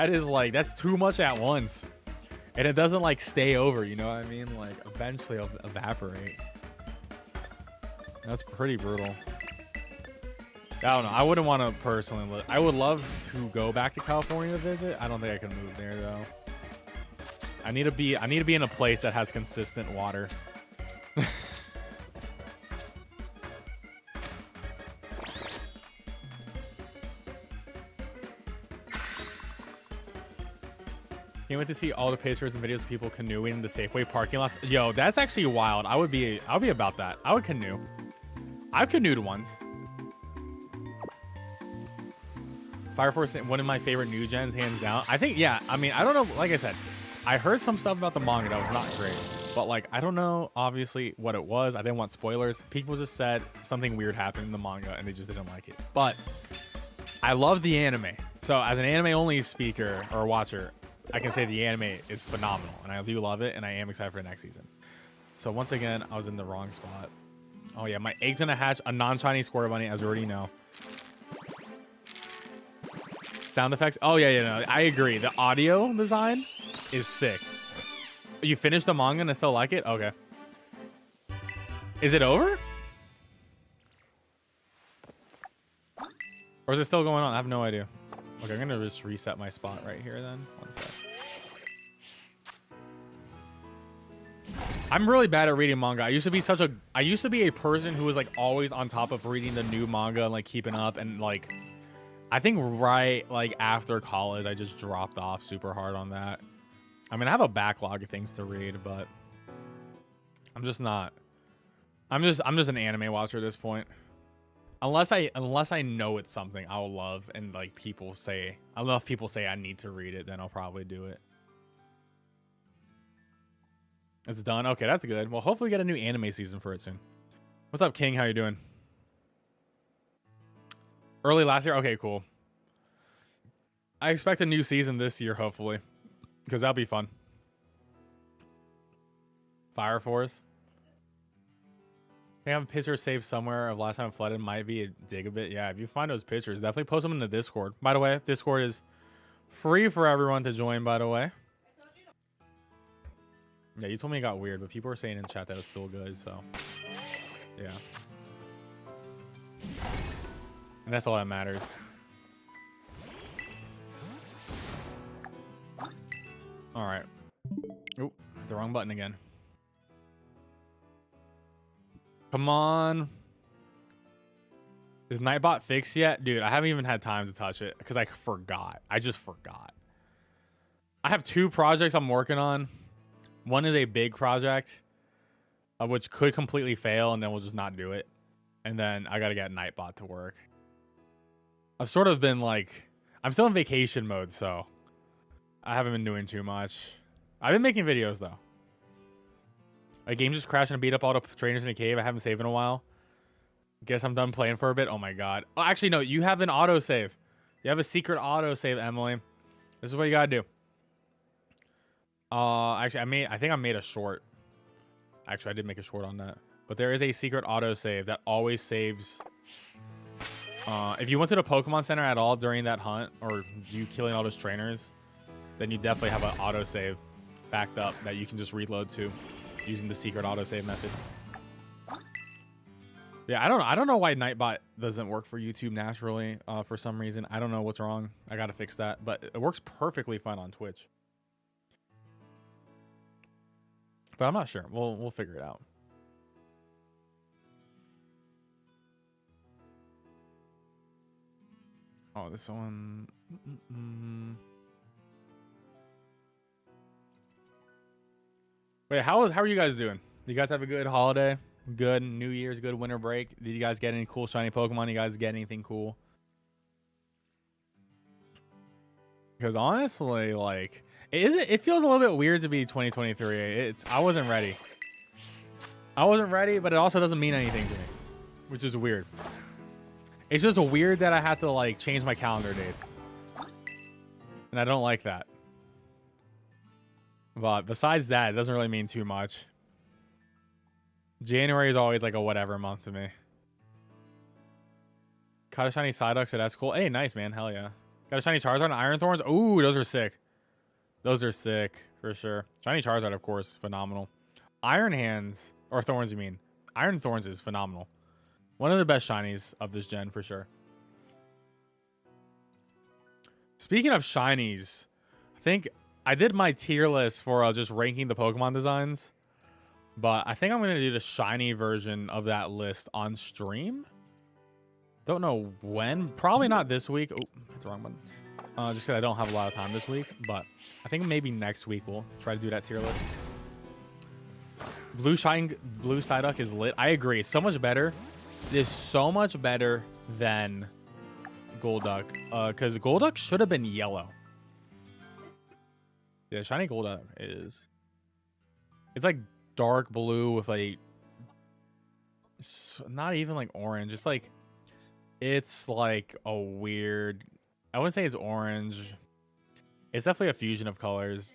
S1: is like, that's too much at once. And it doesn't like stay over, you know what I mean? Like eventually it'll evaporate. That's pretty brutal. I don't know. I wouldn't want to personally live. I would love to go back to California to visit. I don't think I can move there though. I need to be in a place that has consistent water. Can't wait to see all the pictures and videos of people canoeing in the Safeway parking lots. Yo, that's actually wild. I would be about that. I would canoe. I've canoed once. Fire Force, one of my favorite new gens, hands down. I think, yeah, I mean, I don't know. Like I said, I heard some stuff about the manga that was not great. But, like, I don't know, obviously, what it was. I didn't want spoilers. People just said something weird happened in the manga, and they just didn't like it. But I love the anime. So, as an anime-only speaker or watcher, I can say the anime is phenomenal. And I do love it, and I am excited for the next season. So, once again, I was in the wrong spot. Oh, yeah, my egg's gonna hatch a non-shiny square bunny, as we already know. Sound effects. Oh, yeah, no, I agree. The audio design is sick. You finished the manga and I still like it? Okay. Is it over? Or is it still going on? I have no idea. Okay, I'm gonna just reset my spot right here then. One sec. I'm really bad at reading manga. I used to be a person who was like always on top of reading the new manga and like keeping up, and like I think right like after college I just dropped off super hard on that. I mean, I have a backlog of things to read, but I'm just not. I'm just an anime watcher at this point. Unless I know it's something I'll love and like people say, I don't know if people say I need to read it, then I'll probably do it. It's done. Okay, that's good. Well, hopefully we get a new anime season for it soon. What's up, King? How you doing? Early last year? Okay, cool. I expect a new season this year, hopefully, because that'll be fun. Fire Force. I have a picture saved somewhere of last time it flooded. Might be a dig a bit. Yeah, if you find those pictures, definitely post them in the Discord. By the way, Discord is free for everyone to join, by the way. Yeah, you told me it got weird, but people were saying in chat that it's still good, so yeah. And that's all that matters. All right. Oop, hit the wrong button again. Come on. Is Nightbot fixed yet? Dude, I haven't even had time to touch it because I forgot. I just forgot. I have 2 projects I'm working on. One is a big project, which could completely fail, and then we'll just not do it. And then I got to get Nightbot to work. I've sort of been like, I'm still in vacation mode, so I haven't been doing too much. I've been making videos, though. A game just crashed and beat up all the trainers in a cave. I haven't saved in a while. Guess I'm done playing for a bit. Oh my god. Oh, actually, no. You have an autosave. You have a secret autosave, Emily. This is what you gotta do. Actually, I think I made a short. Actually, I did make a short on that. But there is a secret autosave that always saves. If you went to the Pokemon Center at all during that hunt, or you killing all those trainers, then you definitely have an autosave backed up that you can just reload to, using the secret autosave method. Yeah, I don't know why Nightbot doesn't work for YouTube naturally for some reason. I don't know what's wrong. I gotta fix that, but it works perfectly fine on Twitch. But I'm not sure. We'll figure it out. Oh, this one. Wait, how are you guys doing? You guys have a good holiday? Good New Year's, good winter break? Did you guys get any cool shiny Pokemon? You guys get anything cool? Because honestly, like, it feels a little bit weird to be 2023. I wasn't ready. I wasn't ready, but it also doesn't mean anything to me, which is weird. It's just weird that I have to like change my calendar dates, and I don't like that. But besides that, it doesn't really mean too much. January is always like a whatever month to me. Caught a shiny Psyduck, so that's cool. Hey, nice, man. Hell yeah. Got a shiny Charizard and Iron Thorns. Ooh, those are sick. Those are sick, for sure. Shiny Charizard, of course, phenomenal. Iron Hands, or Thorns, you mean. Iron Thorns is phenomenal. One of the best shinies of this gen, for sure. Speaking of shinies, I think I did my tier list for just ranking the Pokemon designs. But I think I'm going to do the shiny version of that list on stream. Don't know when. Probably not this week. Oh, that's the wrong one. Just because I don't have a lot of time this week. But I think maybe next week we'll try to do that tier list. Blue Psyduck is lit. I agree. It's so much better. It is so much better than Golduck. Because Golduck should have been yellow. Yeah, shiny Golduck is. It's like dark blue with like not even like orange. It's like a weird, I wouldn't say it's orange. It's definitely a fusion of colors.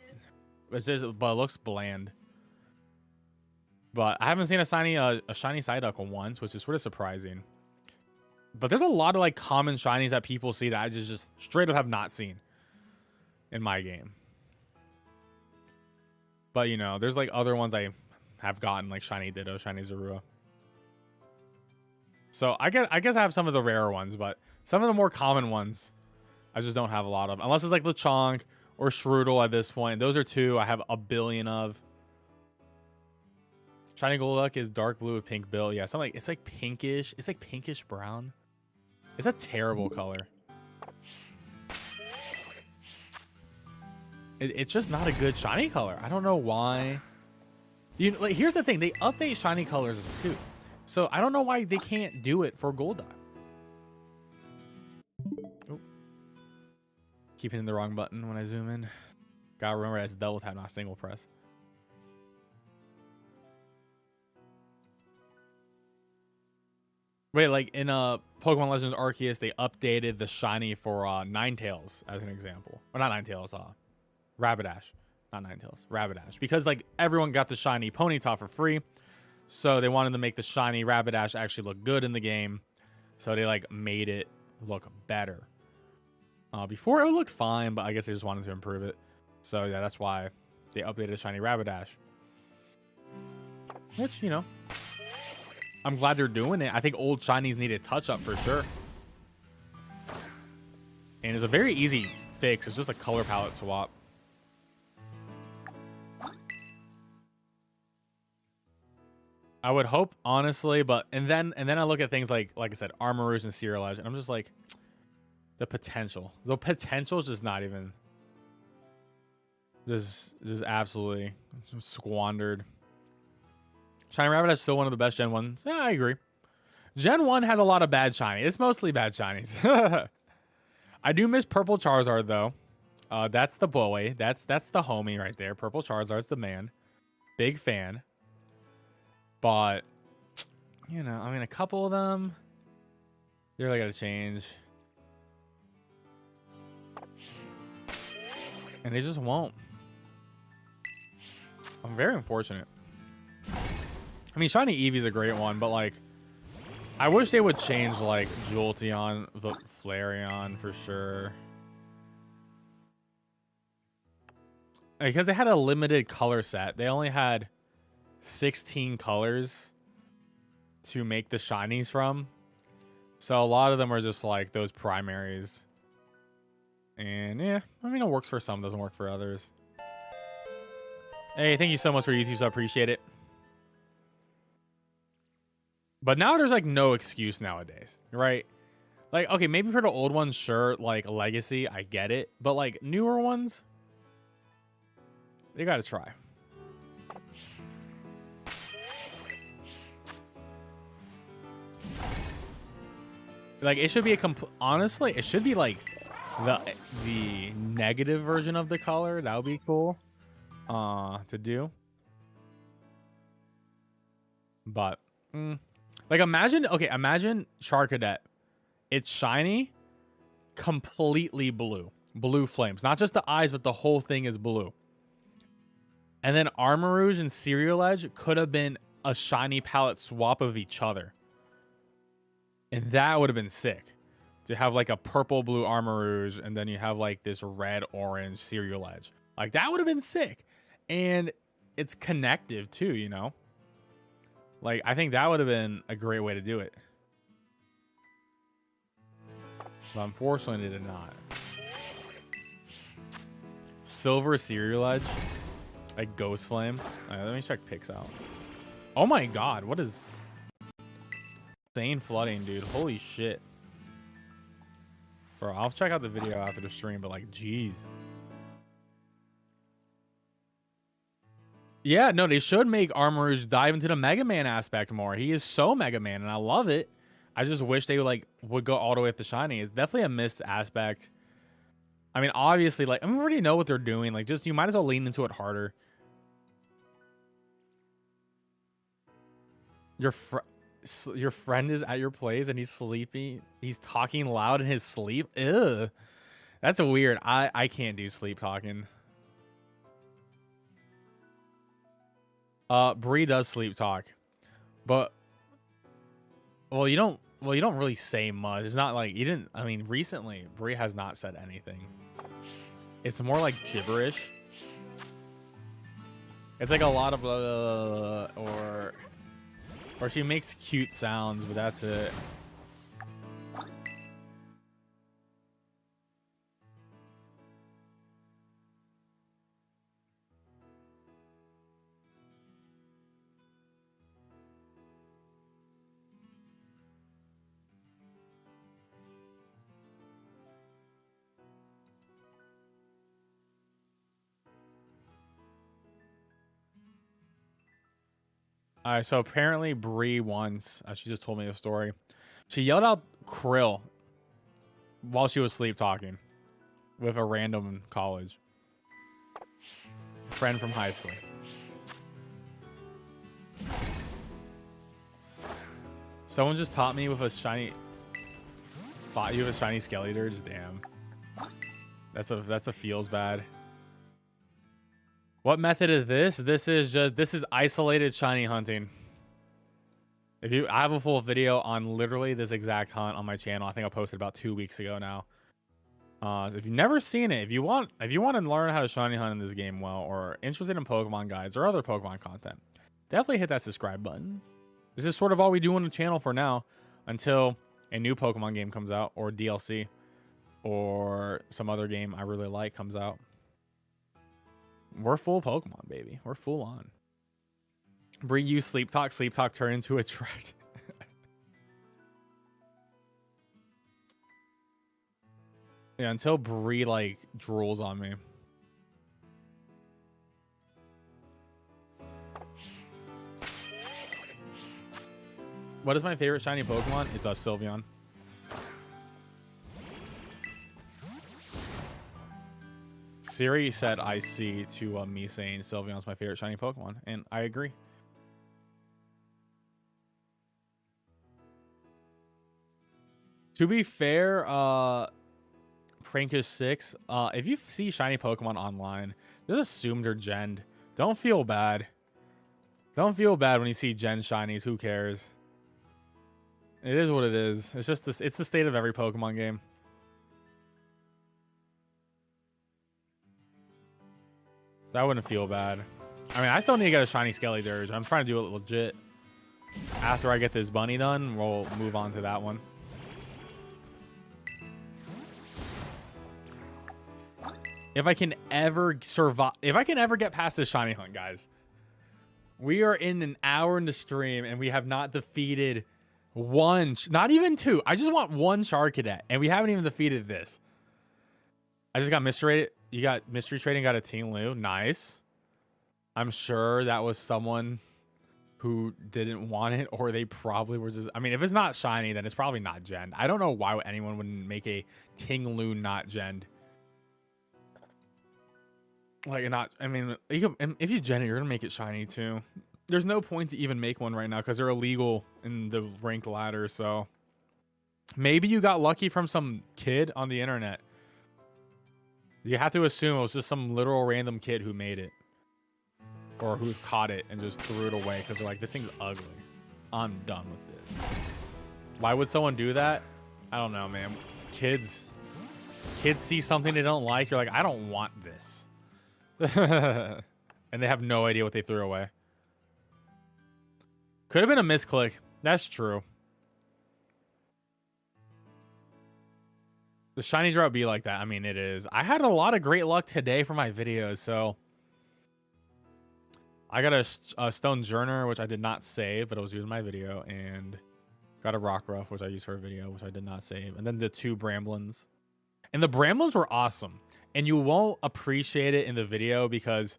S1: But it looks bland. But I haven't seen a shiny Psyduck once, which is sort of surprising. But there's a lot of like common shinies that people see that I just straight up have not seen in my game. But you know, there's like other ones I have gotten, like shiny Ditto, shiny Zorua. So I guess I have some of the rare ones, but some of the more common ones I just don't have a lot of, unless it's like Lechonk or Shroodle at this point. Those are 2 I have a billion of. Shiny Golduck is dark blue with pink bill. Yeah, something like, it's like pinkish. It's like pinkish brown. It's a terrible color. It's just not a good shiny color. I don't know why. Like, here's the thing. They update shiny colors too. So I don't know why they can't do it for Golduck. Keep hitting the wrong button when I zoom in. Gotta remember that's double tap, not single press. Wait, like in Pokemon Legends Arceus, they updated the shiny for Ninetales as an example. Or not Ninetales, Rapidash. Not Ninetales, Rapidash. Because like everyone got the shiny Ponyta for free. So they wanted to make the shiny Rapidash actually look good in the game. So they like made it look better. Before it looked fine, but I guess they just wanted to improve it. So yeah, that's why they updated shiny Rapidash. Which, you know, I'm glad they're doing it. I think old shinies need a touch up for sure. And it's a very easy fix. It's just a color palette swap. I would hope, honestly, but and then I look at things like I said, Armarouge and Serial Edge, and I'm just like, the potential is just not even, just absolutely squandered. Shiny Rapidash is still one of the best Gen 1s. Yeah, I agree. Gen 1 has a lot of bad shiny. It's mostly bad shinies. I do miss Purple Charizard though. That's the boy. That's the homie right there. Purple Charizard's the man. Big fan. But, you know, I mean, a couple of them, they really got to change. And they just won't. I'm very unfortunate. I mean, Shiny Eevee's a great one, but, like, I wish they would change, like, Jolteon, Flareon for sure. Because they had a limited color set. They only had 16 colors to make the shinies from. So a lot of them are just like those primaries. And yeah, I mean, it works for some, doesn't work for others. Hey, thank you so much for YouTube, so I appreciate it. But now there's like no excuse nowadays, right? Like, okay, maybe for the old ones, sure, like Legacy, I get it. But like newer ones, they gotta try. Like, it should be honestly, it should be like the negative version of the color. That would be cool to do. But like, imagine Charcadet. It's shiny, completely blue flames. Not just the eyes, but the whole thing is blue. And then Armarouge and Serial Edge could have been a shiny palette swap of each other. And that would have been sick. To have like a purple blue Armarouge and then you have like this red orange Serial Edge. Like, that would have been sick. And it's connective too, you know? Like, I think that would have been a great way to do it. But unfortunately, they did not. Silver Serial Edge. Like Ghost Flame. Right, let me check pics out. Oh my god, what is... Insane flooding, dude. Holy shit. Bro, I'll check out the video after the stream, but like, jeez. Yeah, no, they should make Armarouge dive into the Mega Man aspect more. He is so Mega Man, and I love it. I just wish they would go all the way with the shiny. It's definitely a missed aspect. I mean, obviously, like, I mean, we already know what they're doing. Like, just, you might as well lean into it harder. Your friend is at your place and he's sleepy. He's talking loud in his sleep. Ew. That's weird. I can't do sleep talking. Bree does sleep talk. But you don't really say much. It's not like you didn't, I mean, recently Bree has not said anything. It's more like gibberish. It's like a lot of or she makes cute sounds, but that's it. All right, so apparently Bree once, she just told me the story. She yelled out Krill while she was sleep talking. with a random college friend from high school. Someone just taught me with a shiny. Fought you with a shiny Skeletor. Damn. That's a feels bad. What method is this? This is isolated shiny hunting. I have a full video on literally this exact hunt on my channel. I think I posted about 2 weeks ago now. So if you've never seen it, if you want to learn how to shiny hunt in this game well, or interested in Pokemon guides or other Pokemon content, definitely hit that subscribe button. This is sort of all we do on the channel for now until a new Pokemon game comes out, or DLC, or some other game I really like comes out. We're full Pokemon, baby. We're full on. Bree use Sleep Talk. Sleep Talk turn into a tract. Yeah, until Bree like drools on me. What is my favorite shiny Pokemon? It's a Sylveon. Siri said I see to me saying Sylveon's my favorite shiny Pokemon, and I agree. To be fair, Prankish6, if you see shiny Pokemon online, just assume they're genned. Don't feel bad. Don't feel bad when you see gen shinies. Who cares? It is what it is. It's just this. It's the state of every Pokemon game. That wouldn't feel bad. I mean, I still need to get a shiny Skeletor. I'm trying to do it legit. After I get this bunny done, we'll move on to that one. If I can ever survive, if I can ever get past this shiny hunt, guys. We are in an hour in the stream and we have not defeated one, not even two. I just want one Charcadet, and we haven't even defeated this. I just got mystery. You got mystery trading, got a Teen Lu. Nice. I'm sure that was someone who didn't want it, or they probably were just. I mean, if it's not shiny, then it's probably not gen. I don't know why anyone wouldn't make a Ting Lu not gen. Like, not. I mean, if you gen it, you're gonna make it shiny too. There's no point to even make one right now because they're illegal in the ranked ladder. So maybe you got lucky from some kid on the internet. You have to assume it was just some literal random kid who made it, or who caught it and just threw it away because they're like, this thing's ugly. I'm done with this. Why would someone do that? I don't know, man. Kids see something they don't like. You're like, I don't want this. And they have no idea what they threw away. Could have been a misclick. That's true. The shiny drop be like that. I mean, it is. I had a lot of great luck today for my videos, so I got a Stone Journer, which I did not save, but it was used in my video, and got a Rockruff, which I used for a video, which I did not save, and then the 2 Bramblins. And the Bramblins were awesome, and you won't appreciate it in the video because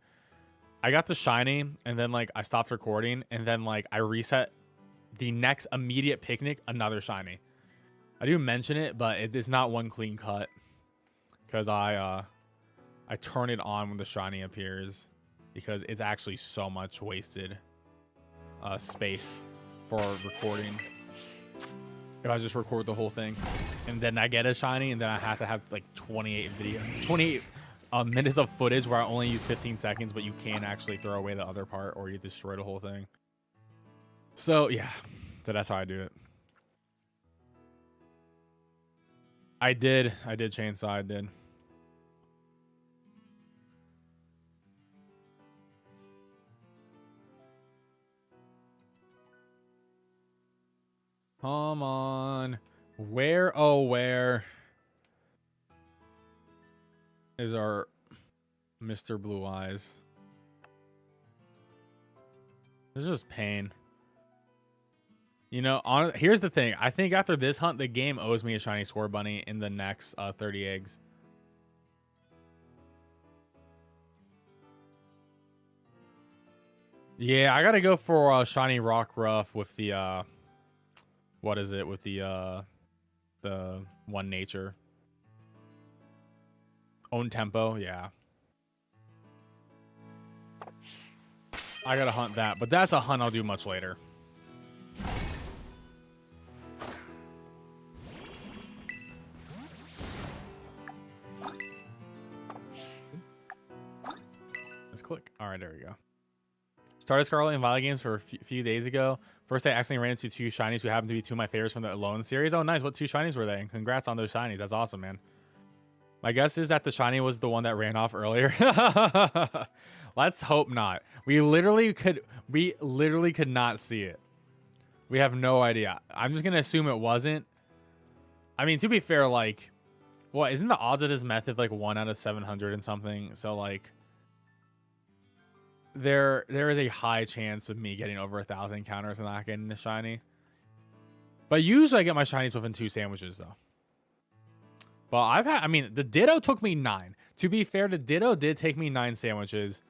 S1: I got the shiny, and then like I stopped recording, and then like I reset the next immediate picnic, another shiny. I do mention it, but it is not one clean cut because I turn it on when the shiny appears because it's actually so much wasted space for recording. If I just record the whole thing and then I get a shiny and then I have to have like 28 minutes of footage where I only use 15 seconds, but you can actually throw away the other part or you destroy the whole thing. So yeah, so that's how I do it. I did chainsaw. I did. Come on. Where, oh, where is our Mr. Blue Eyes? It's just pain. You know, here's the thing. I think after this hunt, the game owes me a shiny Score Bunny in the next 30 eggs. Yeah, I gotta go for shiny Rockruff with the what is it, with the one nature. Own tempo, yeah. I gotta hunt that, but that's a hunt I'll do much later. Let's click. All right, there we go. Started Scarlet and Violet games for a few days ago. First, I accidentally ran into 2 shinies who happened to be 2 of my favorites from the Alone series. Oh, nice. What 2 shinies were they? And congrats on those shinies. That's awesome, man. My guess is that the shiny was the one that ran off earlier. Let's hope not. We literally could not see it. We have no idea. I'm just gonna assume it wasn't. I mean, to be fair, like, what isn't the odds of this method like 1 out of 700 and something? So like, there is a high chance of me getting over 1,000 encounters and not getting the shiny. But usually I get my shinies within 2 sandwiches though. But I mean, the Ditto took me 9. To be fair, the Ditto did take me 9 sandwiches.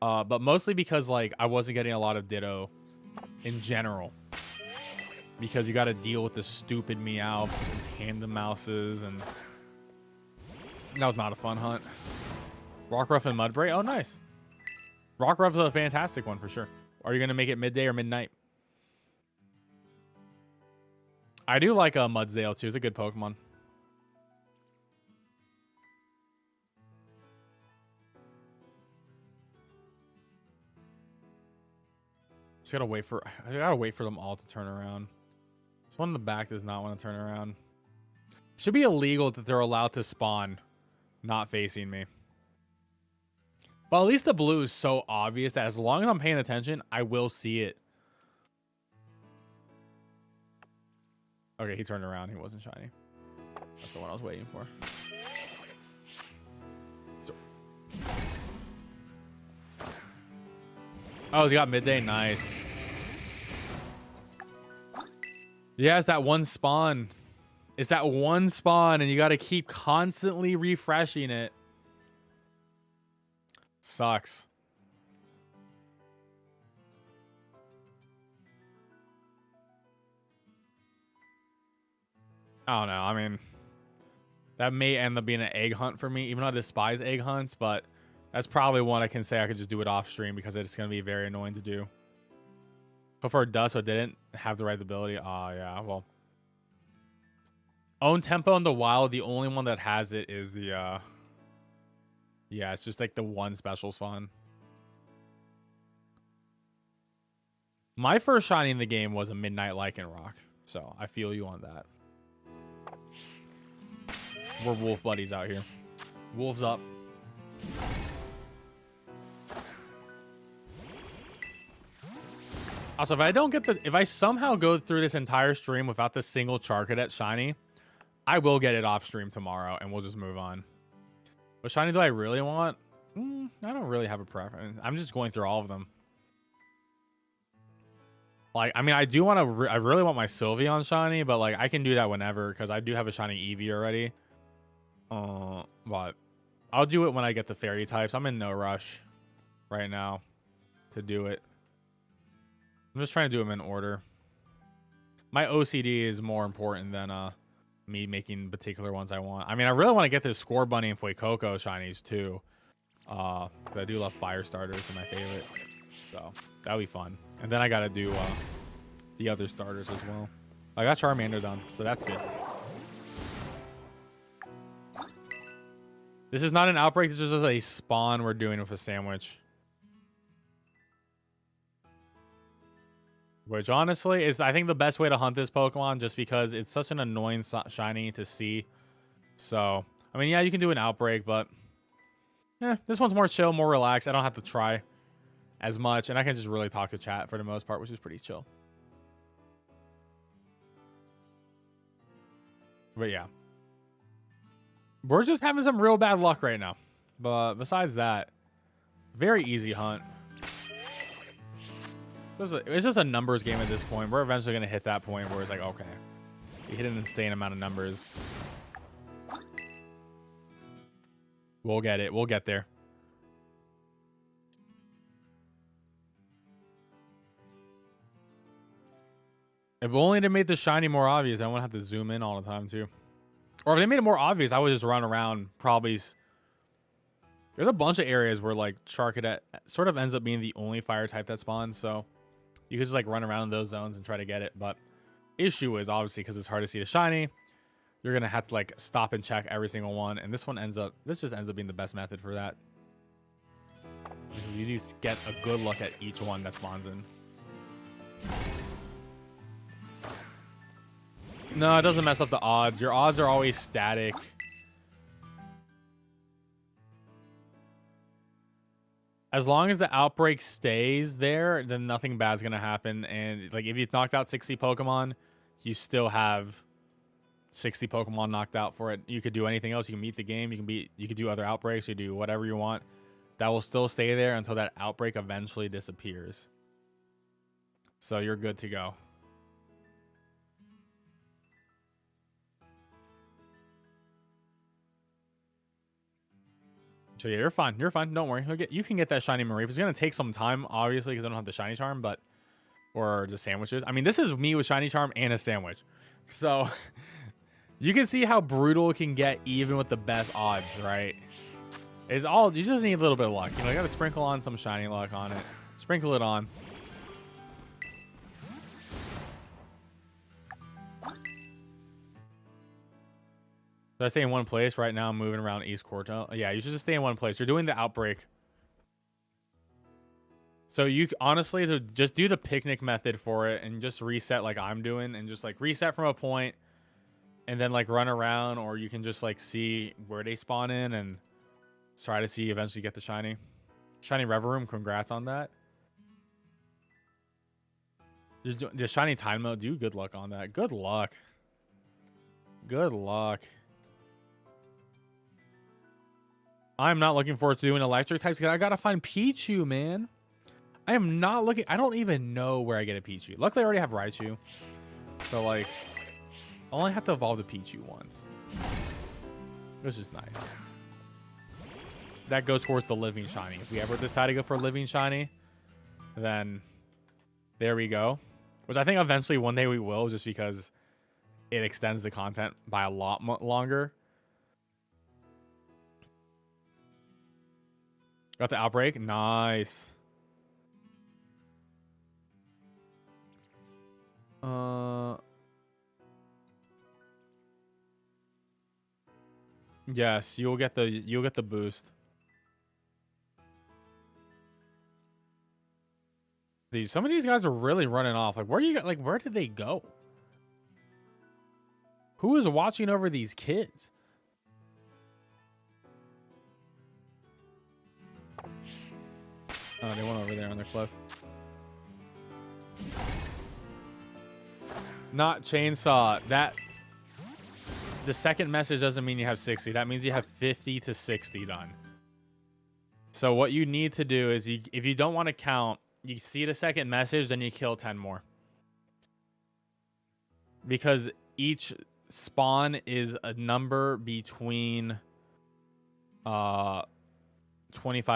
S1: But mostly because like I wasn't getting a lot of Ditto in general. Because you got to deal with the stupid Meowths and Tandem Mouses, and that was not a fun hunt. Rockruff and Mudbray. Oh, nice. Rockruff's a fantastic one for sure. Are you gonna make it midday or midnight? I do like Mudsdale too. It's a good Pokemon. I gotta wait for them all to turn around. This one in the back does not want to turn around. Should be illegal that they're allowed to spawn not facing me. But at least the blue is so obvious that as long as I'm paying attention, I will see it. Okay, he turned around. He wasn't shiny. That's the one I was waiting for. So. Oh, he got midday. Nice. Yeah, it's that one spawn. It's that one spawn, and you got to keep constantly refreshing it. Sucks. I don't know. I mean, that may end up being an egg hunt for me, even though I despise egg hunts, but that's probably one I can say I could just do it off stream because it's going to be very annoying to do. Prefer Dust, but didn't have the right ability. Oh, yeah. Well, Own Tempo in the wild, the only one that has it is the, yeah, it's just like the one special spawn. My first shiny in the game was a Midnight Lycanroc, so I feel you on that. We're wolf buddies out here. Wolves up. Also, if I somehow go through this entire stream without the single Charcadet shiny, I will get it off stream tomorrow and we'll just move on. What shiny do I really want? I don't really have a preference. I'm just going through all of them. Like, I mean, I really want my Sylveon shiny, but like I can do that whenever because I do have a shiny Eevee already. But I'll do it when I get the fairy types. I'm in no rush right now to do it. I'm just trying to do them in order. My OCD is more important than me making particular ones I want. I mean, I really want to get this Score Bunny and Fuecoco shinies too. But I do love fire starters, are my favorite. So that'll be fun. And then I gotta do the other starters as well. I got Charmander done, so that's good. This is not an outbreak, this is just a spawn we're doing with a sandwich. Which honestly is, I think, the best way to hunt this Pokemon just because it's such an annoying shiny to see. So, I mean, yeah, you can do an outbreak, but this one's more chill, more relaxed. I don't have to try as much, and I can just really talk to chat for the most part, which is pretty chill. But yeah. We're just having some real bad luck right now. But besides that, very easy hunt. It's just a numbers game at this point. We're eventually going to hit that point where it's like, okay, you hit an insane amount of numbers. We'll get it. We'll get there. If only they made the shiny more obvious, I wouldn't have to zoom in all the time too. Or if they made it more obvious, I would just run around probably There's a bunch of areas where like Charcadet sort of ends up being the only fire type that spawns, so you could just like run around in those zones and try to get it. But issue is obviously because it's hard to see the shiny, you're gonna have to like stop and check every single one, and this just ends up being the best method for that. Because you just get a good look at each one that spawns in. No, it doesn't mess up the odds. Your odds are always static. As long as the outbreak stays there, then nothing bad's gonna happen. And like if you knocked out 60 Pokemon, you still have 60 Pokemon knocked out for it. You could do anything else. You can beat the game. You could do other outbreaks. You do whatever you want. That will still stay there until that outbreak eventually disappears. So you're good to go. So yeah, you're fine. You're fine. Don't worry. You can get that shiny Mareep. It's gonna take some time, obviously, because I don't have the shiny charm, but or the sandwiches. I mean, this is me with shiny charm and a sandwich. So you can see how brutal it can get even with the best odds, right? It's all, you just need a little bit of luck. You know, you gotta sprinkle on some shiny luck on it. Sprinkle it on. Should I stay in one place right now? I'm moving around East Quarto. Yeah, you should just stay in one place. You're doing the outbreak. So you honestly just do the picnic method for it and just reset like I'm doing, and just like reset from a point and then like run around, or you can just like see where they spawn in and try to see eventually get the shiny. Shiny Reverum, congrats on that. The shiny time mode, do good luck on that. Good luck. Good luck. I'm not looking forward to doing electric types because I gotta find Pichu, man. I am not looking. I don't even know where I get a Pichu. Luckily, I already have Raichu. So, like, I only have to evolve the Pichu once. Which is nice. That goes towards the living shiny. If we ever decide to go for a living shiny, then there we go. Which I think eventually one day we will, just because it extends the content by a lot longer. Got the outbreak. Nice. Yes, you'll get the boost. Some of these guys are really running off. Like, where did they go? Who is watching over these kids? Oh, they went over there on the cliff. Not chainsaw. That the second message doesn't mean you have 60. That means you have 50 to 60 done. So what you need to do is if you don't want to count, you see the second message, then you kill 10 more. Because each spawn is a number between 25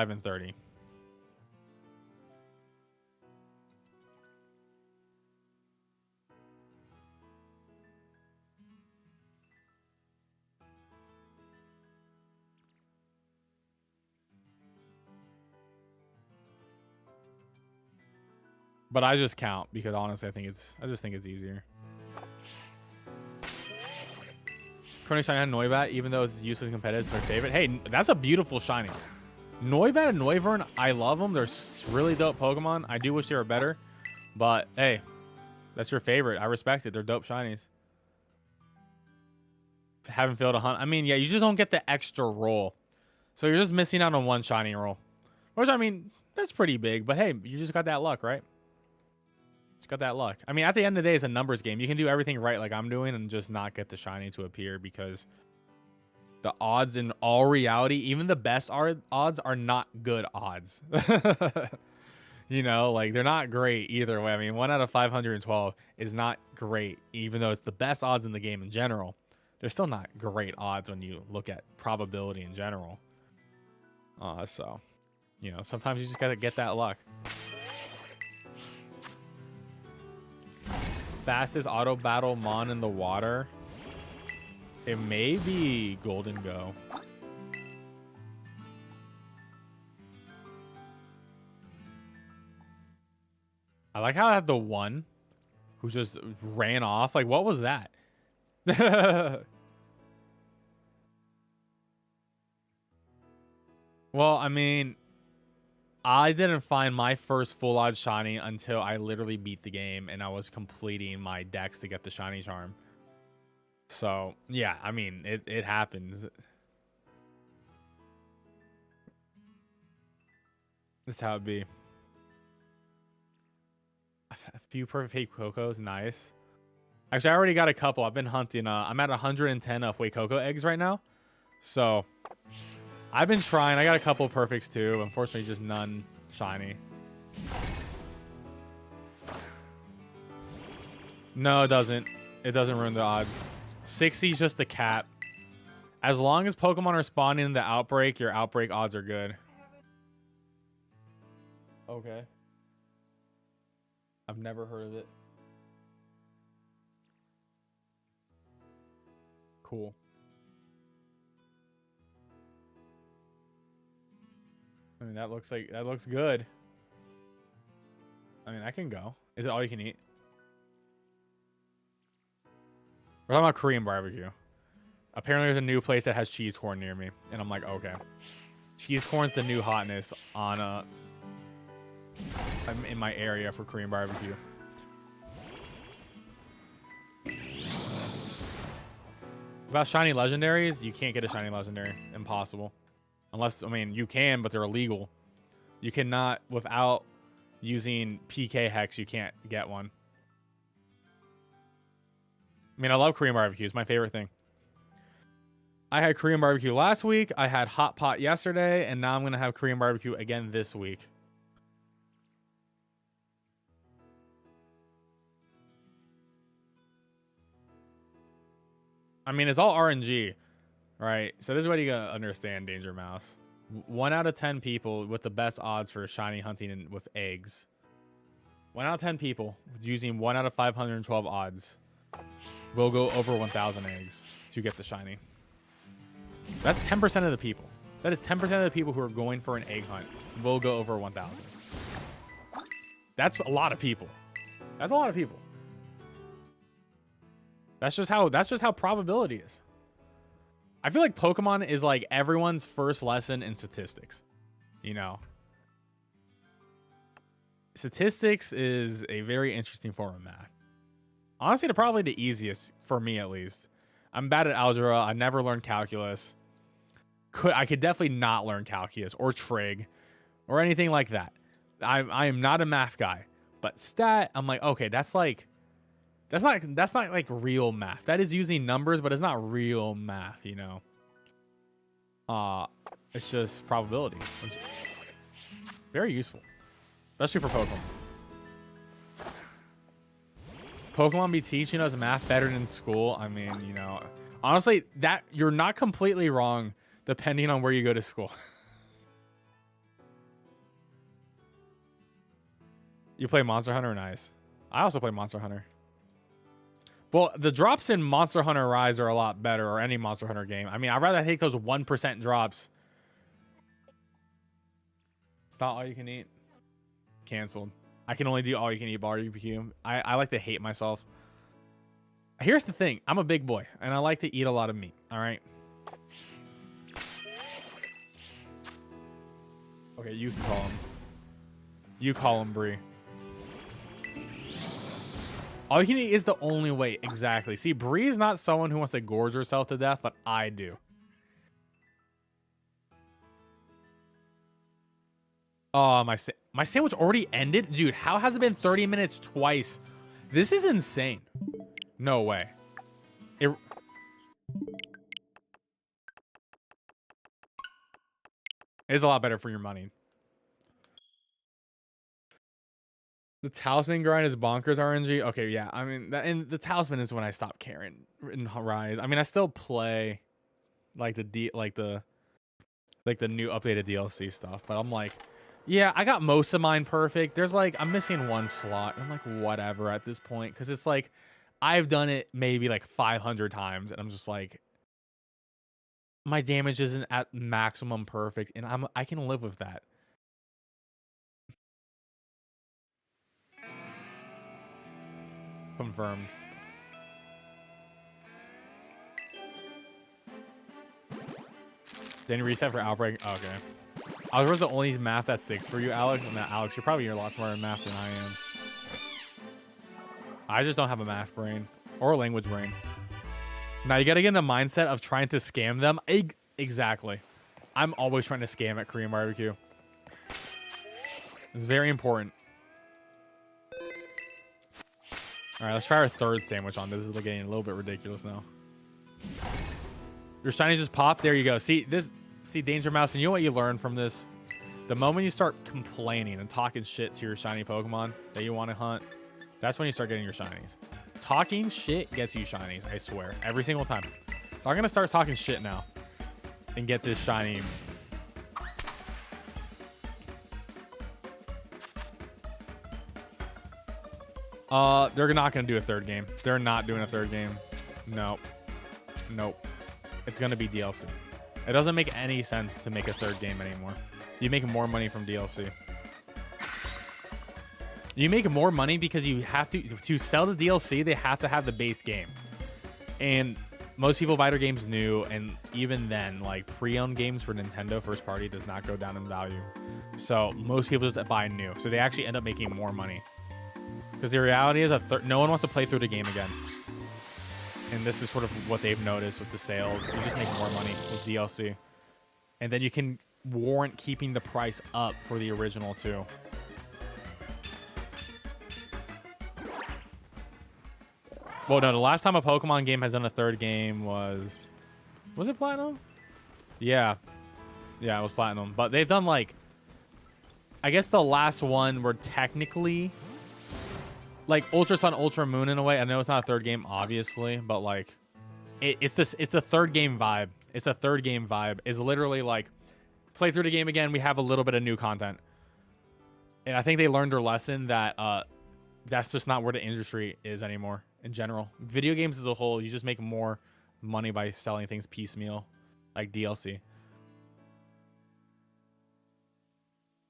S1: and 30. But I just count because honestly, I just think it's easier. Currently shiny on Noibat, even though it's useless competitive, it's my favorite. Hey, that's a beautiful shiny. Noibat and Noivern, I love them. They're really dope Pokemon. I do wish they were better, but hey, that's your favorite. I respect it. They're dope shinies. Haven't failed a hunt. I mean, yeah, you just don't get the extra roll, so you're just missing out on one shiny roll, which I mean, that's pretty big. But hey, you just got that luck, right? Just got that luck. I mean, at the end of the day, it's a numbers game. You can do everything right like I'm doing and just not get the shiny to appear because the odds in all reality, even the best odds are not good odds. You know, like they're not great either way. I mean, 1 out of 512 is not great, even though it's the best odds in the game in general. They're still not great odds when you look at probability in general. So, you know, sometimes you just got to get that luck. Fastest auto battle mon in the water. It may be Golden Go. I like how I had the one who just ran off. Like, what was that? Well, I mean, I didn't find my first full odd shiny until I literally beat the game and I was completing my decks to get the shiny charm. So, yeah, I mean, it happens. That's how it be. A few perfect fake Cocos, nice. Actually, I already got a couple. I've been hunting. I'm at 110 of Wake Coco eggs right now. So, I've been trying. I got a couple perfects too. Unfortunately, just none shiny. No, it doesn't. It doesn't ruin the odds. 60 is just the cap. As long as Pokemon are spawning in the outbreak, your outbreak odds are good. Okay. I've never heard of it. Cool. I mean, that looks good. I mean, I can go. Is it all you can eat? We're talking about Korean barbecue. Apparently, there's a new place that has cheese corn near me, and I'm like, okay. Cheese corn's the new hotness on I'm in my area for Korean barbecue. About shiny legendaries, you can't get a shiny legendary. Impossible. Unless, I mean, you can, but they're illegal. You cannot, without using PK Hex, you can't get one. I mean, I love Korean barbecue. It's my favorite thing. I had Korean barbecue last week. I had hot pot yesterday, and now I'm going to have Korean barbecue again this week. I mean, it's all RNG, right? So this is what you gotta understand, Danger Mouse. 1 out of 10 people with the best odds for shiny hunting with eggs. 1 out of 10 people using 1 out of 512 odds will go over 1,000 eggs to get the shiny. That's 10% of the people. That is 10% of the people who are going for an egg hunt will go over 1,000. That's a lot of people. That's a lot of people. That's just how probability is. I feel like Pokemon is like everyone's first lesson in statistics. You know, statistics is a very interesting form of math. Honestly, probably the easiest for me, at least. I'm bad at algebra. I never learned calculus. I could definitely not learn calculus or trig or anything like that. I am not a math guy, but stat, I'm like, okay, that's not like real math. That is using numbers, but it's not real math, you know. It's just probability, which is very useful, especially for Pokemon. Pokemon be teaching us math better than school. I mean, you know, honestly, that you're not completely wrong, depending on where you go to school. You play Monster Hunter? Nice. I also play Monster Hunter. Well, the drops in Monster Hunter Rise are a lot better, or any Monster Hunter game. I mean, I'd rather take those 1% drops. It's not all you can eat. Canceled. I can only do all you can eat barbecue. I like to hate myself. Here's the thing. I'm a big boy, and I like to eat a lot of meat. All right? Okay, you can call him. You call him, Bree. All you can eat is the only way. Exactly. See, Bree is not someone who wants to gorge herself to death, but I do. Oh, my sandwich already ended? Dude, how has it been 30 minutes twice? This is insane. No way. It is a lot better for your money. The talisman grind is bonkers RNG. Okay, yeah. I mean, and the talisman is when I stop caring in Rise. I mean, I still play like the new updated DLC stuff, but I'm like, yeah, I got most of mine perfect. There's like, I'm missing one slot. I'm like, whatever at this point, because it's like I've done it maybe like 500 times, and I'm just like, my damage isn't at maximum perfect, and I can live with that. Confirmed. Then reset for Outbreak. Oh, okay. Algebra's the only math that sticks for you, Alex. No, Alex, you're probably a lot smarter in math than I am. I just don't have a math brain or a language brain. Now you gotta get in the mindset of trying to scam them. Exactly. I'm always trying to scam at Korean barbecue. It's very important. All right, let's try our third sandwich on. This is getting a little bit ridiculous now. Your shiny just popped. There you go. See this? See, Danger Mouse, and you know what you learn from this? The moment you start complaining and talking shit to your shiny Pokemon that you want to hunt, that's when you start getting your shinies. Talking shit gets you shinies, I swear. Every single time. So I'm going to start talking shit now and get this shiny. They're not going to do a third game. They're not doing a third game. Nope. Nope. It's going to be DLC. It doesn't make any sense to make a third game anymore. You make more money from DLC. You make more money because you have to sell the DLC, they have to have the base game. And most people buy their games new, and even then, like pre-owned games for Nintendo first party does not go down in value. So most people just buy new. So they actually end up making more money. Because the reality is no one wants to play through the game again. And this is sort of what they've noticed with the sales. You just make more money with DLC. And then you can warrant keeping the price up for the original too. Well, no, the last time a Pokemon game has done a third game was it Platinum? Yeah. Yeah, it was Platinum. But they've done like, I guess the last one were technically like Ultra Sun, Ultra Moon in a way. I know it's not a third game, obviously, but like it's the third game vibe. It's a third game vibe. It's literally like play through the game again. We have a little bit of new content. And I think they learned their lesson that that's just not where the industry is anymore in general. Video games as a whole, you just make more money by selling things piecemeal, like DLC.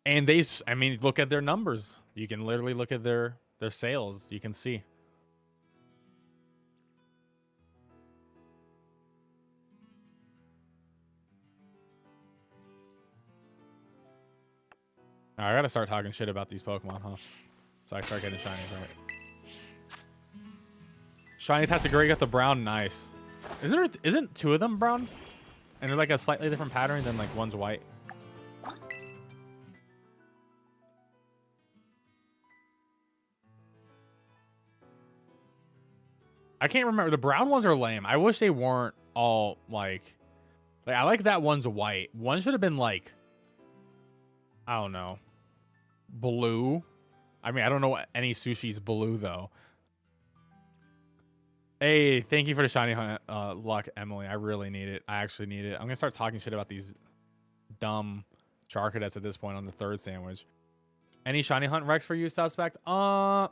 S1: And I mean, look at their numbers. You can literally look at their sales. You can see. All right, I gotta start talking shit about these Pokemon, huh? So I start getting shinies, right? Shiny Tatsuguri got the brown, nice. Isn't two of them brown? And they're like a slightly different pattern than like one's white. I can't remember. The brown ones are lame. I wish they weren't all like I like that one's white. One should have been like, I don't know, blue. I mean, I don't know any sushi's blue though. Hey, thank you for the shiny hunt, luck, Emily. I really need it. I actually need it. I'm gonna start talking shit about these dumb Charcadets at this point on the third sandwich. Any shiny hunt Rex for you, suspect? I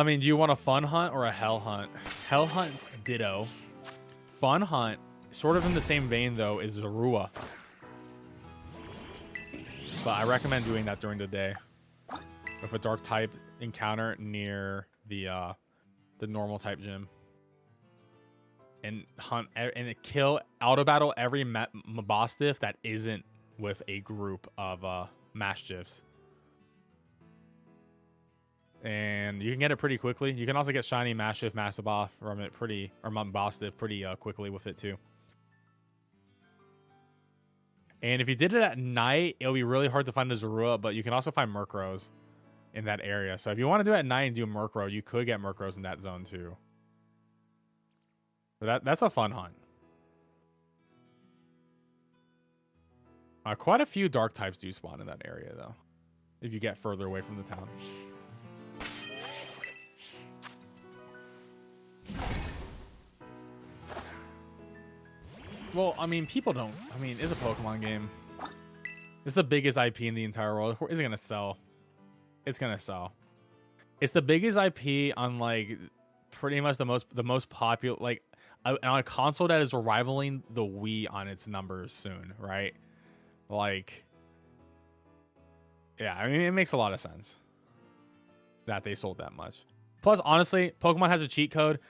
S1: mean, do you want a fun hunt or a hell hunt? Hell hunt's ditto. Fun hunt, sort of in the same vein though, is Zorua. But I recommend doing that during the day with a dark type encounter near the normal type gym. And hunt and kill auto battle every Mabostiff that isn't with a group of Mastiffs. And you can get it pretty quickly. You can also get shiny Mastiff, Mastiff from it or Mabostiff pretty quickly with it too. And if you did it at night, it'll be really hard to find the Zorua, but you can also find Murkrows in that area. So if you want to do it at night and do Murkrow, you could get Murkrows in that zone too. But that's a fun hunt. Quite a few dark types do spawn in that area though, if you get further away from the town. Well, I mean, people don't. I mean, it's a Pokemon game. It's the biggest IP in the entire world. Is it gonna sell? It's gonna sell. It's the biggest IP on like pretty much the most popular, like on a console that is rivaling the Wii on its numbers soon, right? Like, yeah, I mean, it makes a lot of sense that they sold that much. Plus, honestly, Pokemon has a cheat code.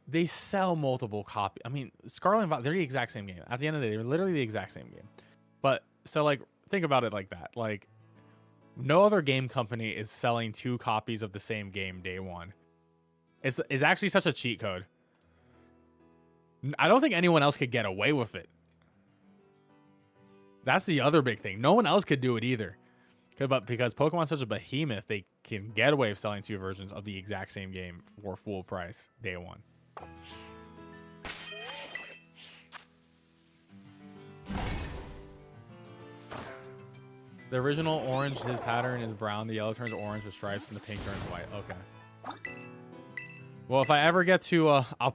S1: They sell multiple copies. I mean, Scarlet and Violet, they're the exact same game. At the end of the day, they're literally the exact same game. But so like, think about it like that. Like, no other game company is selling 2 copies of the same game day one. It's actually such a cheat code. I don't think anyone else could get away with it. That's the other big thing. No one else could do it either. But because Pokemon's such a behemoth, they can get away with selling 2 versions of the exact same game for full price day one. The original orange, his pattern is brown. The yellow turns orange with stripes, and the pink turns white. Okay. Well, if I ever get to, I'll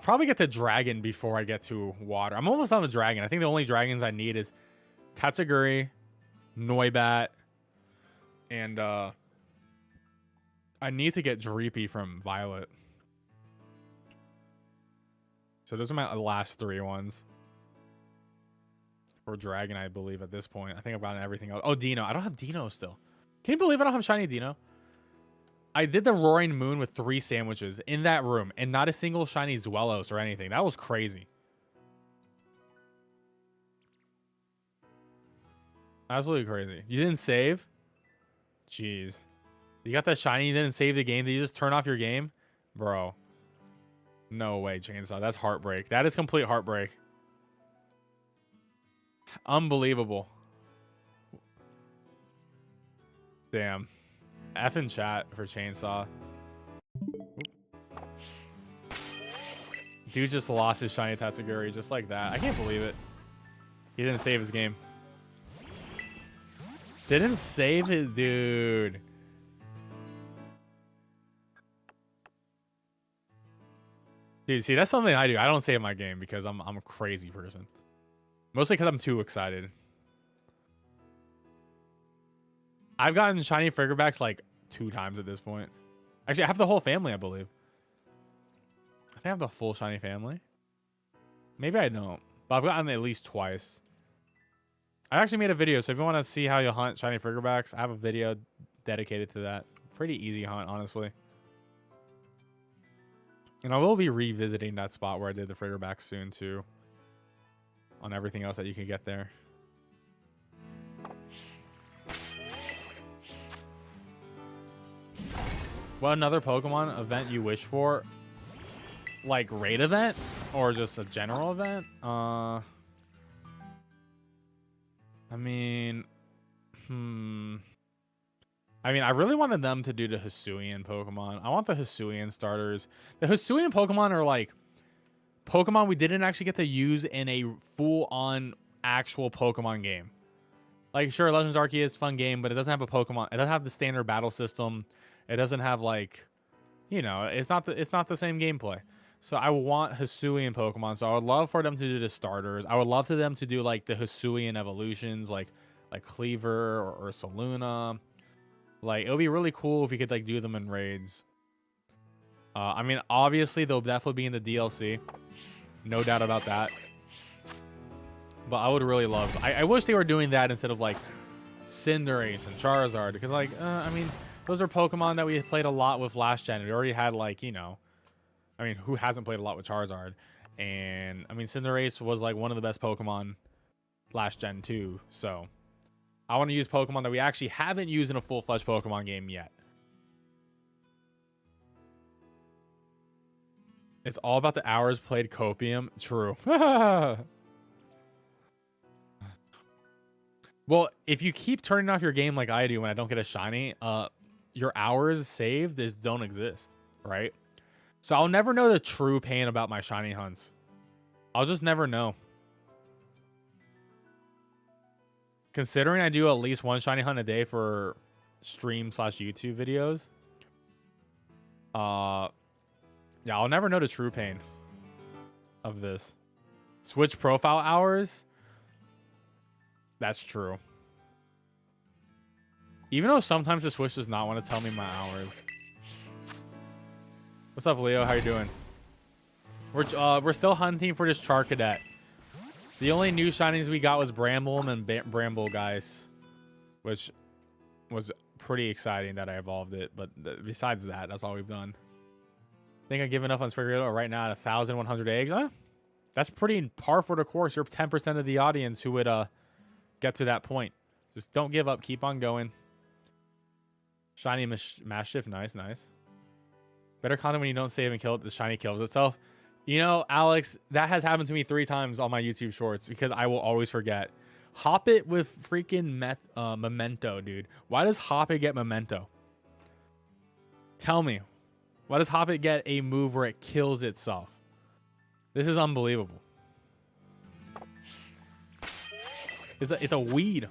S1: probably get to dragon before I get to water. I'm almost done with dragon. I think the only dragons I need is Tatsuguri, Noibat, and I need to get Dreepy from Violet. So those are my last 3 ones. For dragon, I believe, at this point. I think I've gotten everything else. Oh, Dino. I don't have Dino still. Can you believe I don't have shiny Dino? I did the Roaring Moon with 3 sandwiches in that room and not a single shiny Zuelos or anything. That was crazy. Absolutely crazy. You didn't save? Jeez. You got that shiny, you didn't save the game. Did you just turn off your game? Bro. No way, Chainsaw. That's heartbreak. That is complete heartbreak. Unbelievable. Damn. F in chat for Chainsaw. Dude just lost his shiny Tatsuguri just like that. I can't believe it. He didn't save his game. Didn't save his dude. Dude, see, that's something I do. I don't save my game because I'm a crazy person. Mostly because I'm too excited. I've gotten shiny Friggerbacks like 2 times at this point. Actually, I have the whole family, I believe. I think I have the full shiny family. Maybe I don't. But I've gotten it at least twice. I actually made a video, so if you want to see how you hunt shiny Friggerbacks, I have a video dedicated to that. Pretty easy hunt, honestly. And I will be revisiting that spot where I did the Friggerbacks soon, too. On everything else that you can get there. What another Pokemon event you wish for? Like raid event? Or just a general event? I mean, I really wanted them to do the Hisuian Pokemon. I want the Hisuian starters. The Hisuian Pokemon are like Pokemon we didn't actually get to use in a full-on actual Pokemon game. Like, sure, Legends Arceus is a fun game, but it doesn't have a Pokemon. It doesn't have the standard battle system. It doesn't have, like, you know, it's not the same gameplay. So I want Hisuian Pokemon. So I would love for them to do the starters. I would love for them to do, like, the Hisuian evolutions, like Cleaver or Saluna. Like, it would be really cool if you could, like, do them in raids. I mean, obviously, they'll definitely be in the DLC. No doubt about that. But I would really love... I wish they were doing that instead of, like, Cinderace and Charizard. Because, like, I mean, those are Pokemon that we played a lot with last gen. We already had, like, you know... I mean, who hasn't played a lot with Charizard? And, I mean, Cinderace was, like, one of the best Pokemon last gen, too. So, I want to use Pokemon that we actually haven't used in a full-fledged Pokemon game yet. It's all about the hours played copium. True. Well, if you keep turning off your game like I do when I don't get a shiny, your hours saved don't exist, right? So I'll never know the true pain about my shiny hunts. I'll just never know. Considering I do at least 1 shiny hunt a day for stream/YouTube videos, yeah, I'll never know the true pain of this. Switch profile hours? That's true. Even though sometimes the Switch does not want to tell me my hours. What's up, Leo? How you doing? We're still hunting for this Charcadet. The only new shinies we got was Bramble and Bramble, guys. Which was pretty exciting that I evolved it. But besides that, that's all we've done. I think I give enough on Spriggledo right now at 1,100 eggs. Huh? That's pretty par for the course. You're 10% of the audience who would get to that point. Just don't give up. Keep on going. Shiny Mastiff. Nice, nice. Better content when you don't save and kill it. The shiny kills itself. You know, Alex, that has happened to me 3 times on my YouTube shorts because I will always forget. Hop it with freaking Memento, dude. Why does Hop It get Memento? Tell me. Why does Hop It get a move where it kills itself? This is unbelievable. It's a weed.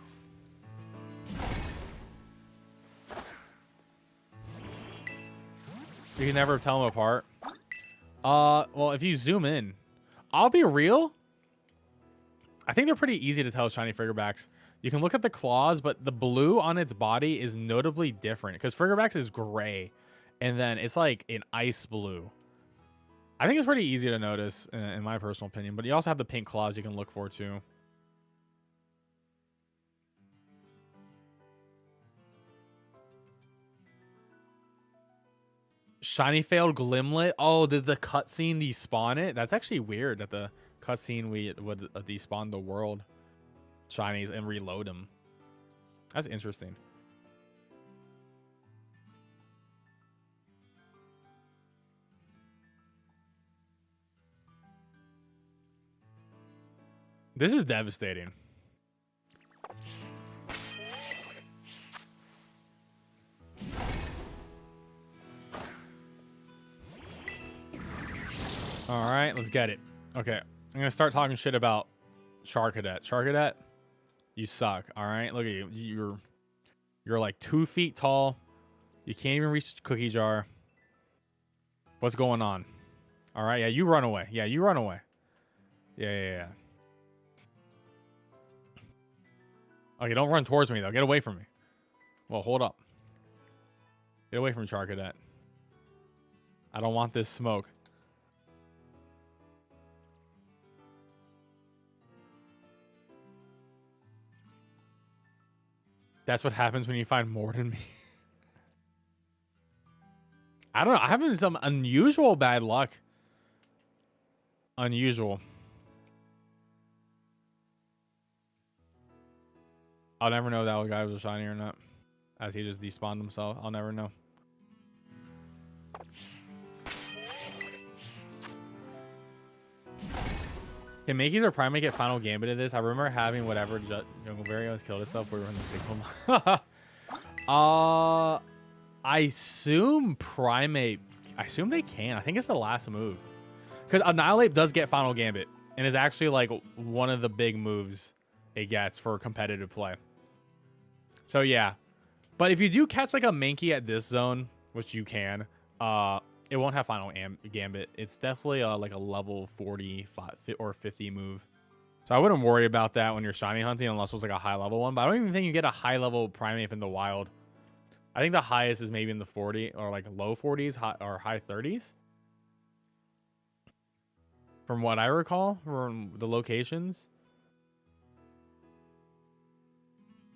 S1: You can never tell them apart. Well, if you zoom in, I'll be real. I think they're pretty easy to tell shiny Friggerbacks. You can look at the claws, but the blue on its body is notably different because Friggerbacks is gray, and then it's like an ice blue. I think it's pretty easy to notice, in my personal opinion. But you also have the pink claws you can look for too. Shiny failed Glimlet. Oh, did the cutscene despawn it? That's actually weird that the cutscene would despawn the world shinies and reload them. That's interesting. This is devastating. All right, let's get it. Okay, I'm gonna start talking shit about Charcadet. Charcadet, you suck. All right, look at you. You're like 2 feet tall. You can't even reach the cookie jar. What's going on? All right, yeah, you run away. Yeah, you run away. Yeah. Okay, don't run towards me though. Get away from me. Well, hold up. Get away from Charcadet. I don't want this smoke. That's what happens when you find more than me. I don't know. I'm having some unusual bad luck. Unusual. I'll never know that guy was a shiny or not. As he just despawned himself. I'll never know. Can Makeys or Primate get final gambit of this? I remember having whatever Jungleberry killed itself. We were in the big one. I assume Primate. I assume they can. I think it's the last move. Because Annihilate does get final gambit. And is actually like one of the big moves it gets for competitive play. So yeah. But if you do catch like a Mankey at this zone, which you can, it won't have final gambit. It's definitely like a level 45 or 50 move. So I wouldn't worry about that when you're shiny hunting unless it was like a high level one. But I don't even think you get a high level Primate in the wild. I think the highest is maybe in the 40 or like low 40s or high 30s. From what I recall from the locations.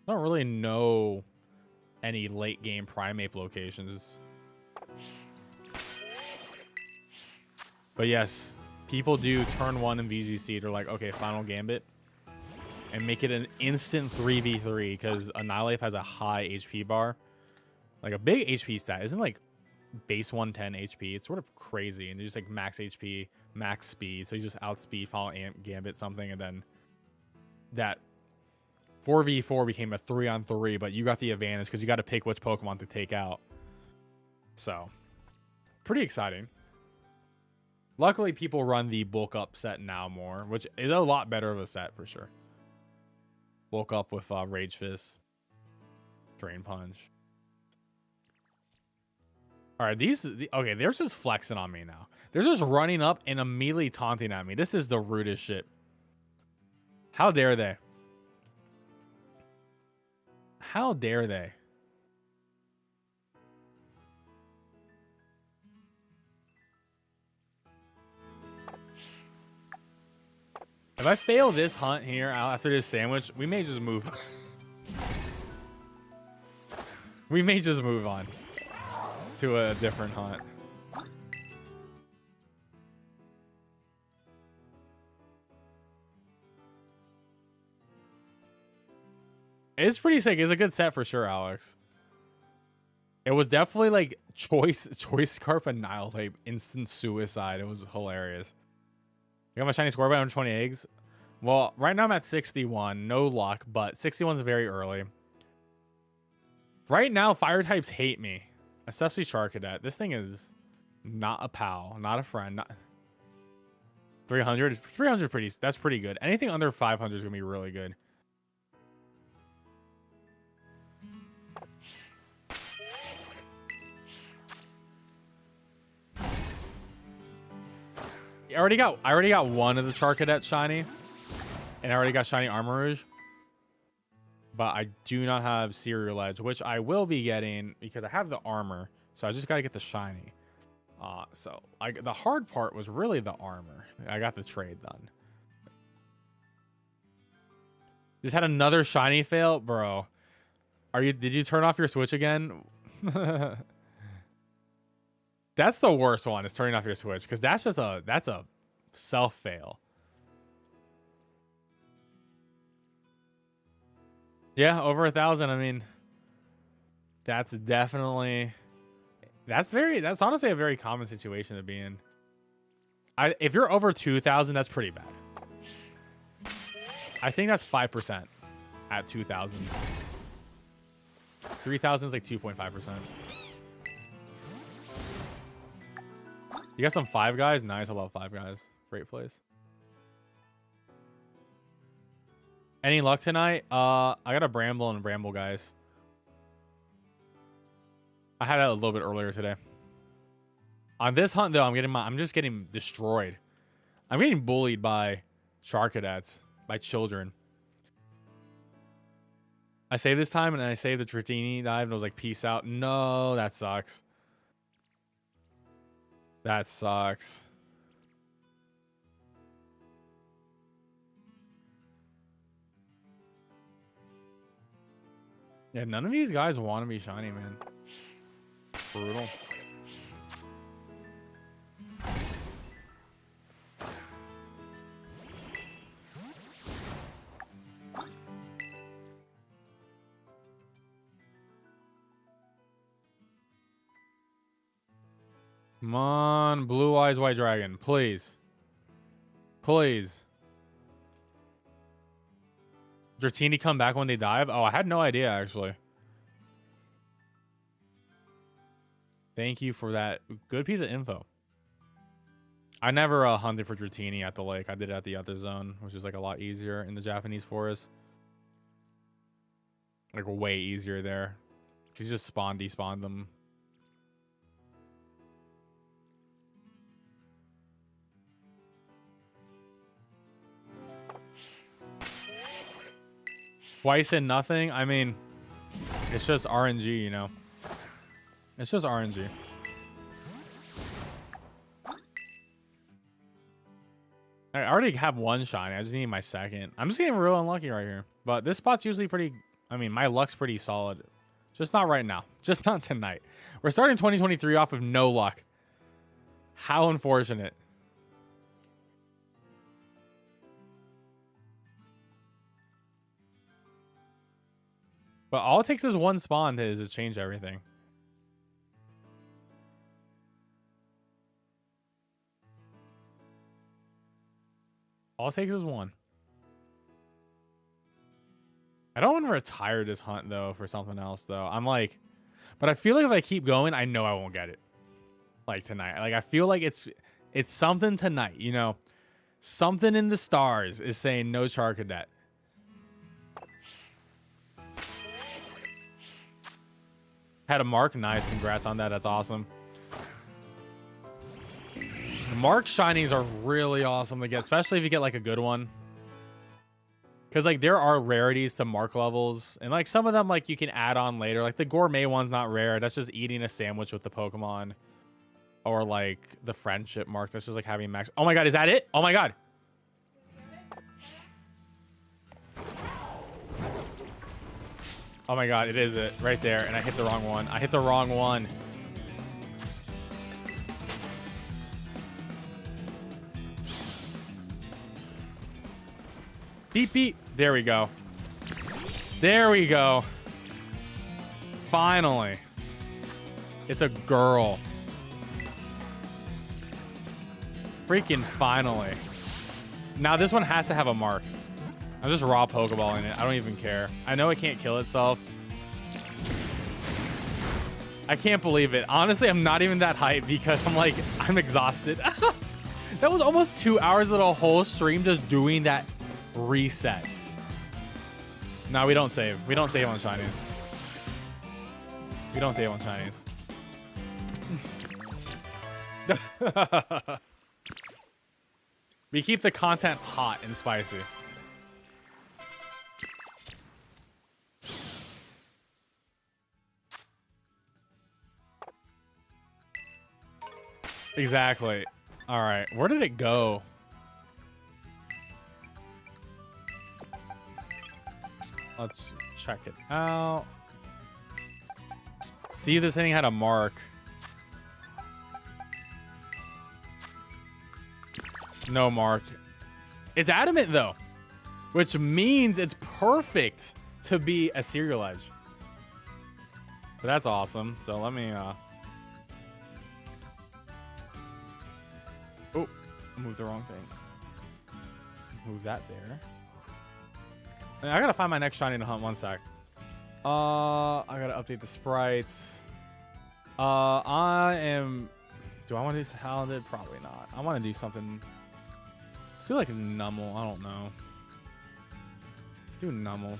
S1: I don't really know any late game Primate locations. But yes, people do turn 1 in VGC. They're like, okay, final gambit. And make it an instant 3v3 because Annihilate has a high HP bar. Like a big HP stat. Isn't like base 110 HP. It's sort of crazy. And just like max HP, max speed. So you just outspeed final gambit something. And then that 4v4 became a 3-on-3. But you got the advantage because you got to pick which Pokemon to take out. So, pretty exciting. Luckily, people run the bulk up set now more, which is a lot better of a set for sure. Bulk up with Rage Fist, Drain Punch. All right, okay, they're just flexing on me now. They're just running up and immediately taunting at me. This is the rudest shit. How dare they? How dare they? If I fail this hunt here after this sandwich, we may just move. We may just move on to a different hunt. It's pretty sick. It's a good set for sure, Alex. It was definitely like choice scarf annihilate instant suicide. It was hilarious. You got my shiny score by 120 eggs. Well, right now I'm at 61. No luck, but 61 is very early. Right now, fire types hate me, especially Charcadet. This thing is not a pal, not a friend. Not 300. 300 pretty. That's pretty good. Anything under 500 is gonna be really good. I already got one of the Charcadet shiny, and I already got shiny Armor Rouge. But I do not have Serial Edge, which I will be getting because I have the armor. So I just got to get the shiny. The hard part was really the armor. I got the trade done. Just had another shiny fail, bro. Did you turn off your Switch again? That's the worst one, is turning off your Switch, because that's a self fail. Yeah, over 1,000. I mean, that's honestly a very common situation to be in. If you're over 2,000, that's pretty bad. I think that's 5% at 2,000. 3,000 is like 2.5%. You got some Five Guys? Nice, I love Five Guys. Great place. Any luck tonight? I got a Bramble and Bramble, guys. I had it a little bit earlier today. On this hunt, though, I'm just getting destroyed. I'm getting bullied by Charcadets, by children. I saved this time, and I saved the Tritini dive, and I was like, peace out. No, that sucks. That sucks. Yeah, none of these guys want to be shiny, man. Brutal. Come on, Blue Eyes White Dragon, please. Please. Dratini come back when they dive? Oh, I had no idea, actually. Thank you for that good piece of info. I never hunted for Dratini at the lake. I did it at the other zone, which is like a lot easier in the Japanese forest. Like way easier there. You just despawn them. Twice and nothing? I mean, it's just RNG, you know. It's just RNG. I already have one shiny. I just need my second. I'm just getting real unlucky right here. But this spot's usually pretty... I mean, my luck's pretty solid. Just not right now. Just not tonight. We're starting 2023 off with no luck. How unfortunate. But all it takes is one spawn to change everything. All it takes is one. I don't want to retire this hunt, though, for something else, though. I'm like... But I feel like if I keep going, I know I won't get it. Like, tonight. Like, I feel like it's something tonight, you know? Something in the stars is saying no Charcadet. Had a mark. Nice. Congrats on that. That's awesome. Mark shinies are really awesome to get, especially if you get like a good one. Because like there are rarities to mark levels, and like some of them like you can add on later. Like the gourmet one's not rare. That's just eating a sandwich with the Pokemon. Or like the friendship mark. That's just like having max. Oh my god, is that it? Oh my god. Oh my god, it is it right there, and I hit the wrong one. I hit the wrong one. Beep beep. There we go. There we go. Finally. It's a girl. Freaking finally. Now this one has to have a mark. I'm just raw Pokeball in it. I don't even care. I know it can't kill itself. I can't believe it. Honestly, I'm not even that hyped because I'm like, I'm exhausted. That was almost 2 hours of the whole stream just doing that reset. No, we don't save. We don't save on shinies. We don't save on shinies. We keep the content hot and spicy. Exactly. All right. Where did it go? Let's check it out. See if this thing had a mark. No mark. It's adamant though, which means it's perfect to be a cereal edge. But that's awesome. So let me oh, move the wrong thing. Move that there. I gotta find my next shiny to hunt. One sec. I gotta update the sprites. I am. Do I want to do talented? Probably not. I want to do something. Let's do like Numel. I don't know. Let's do Numel.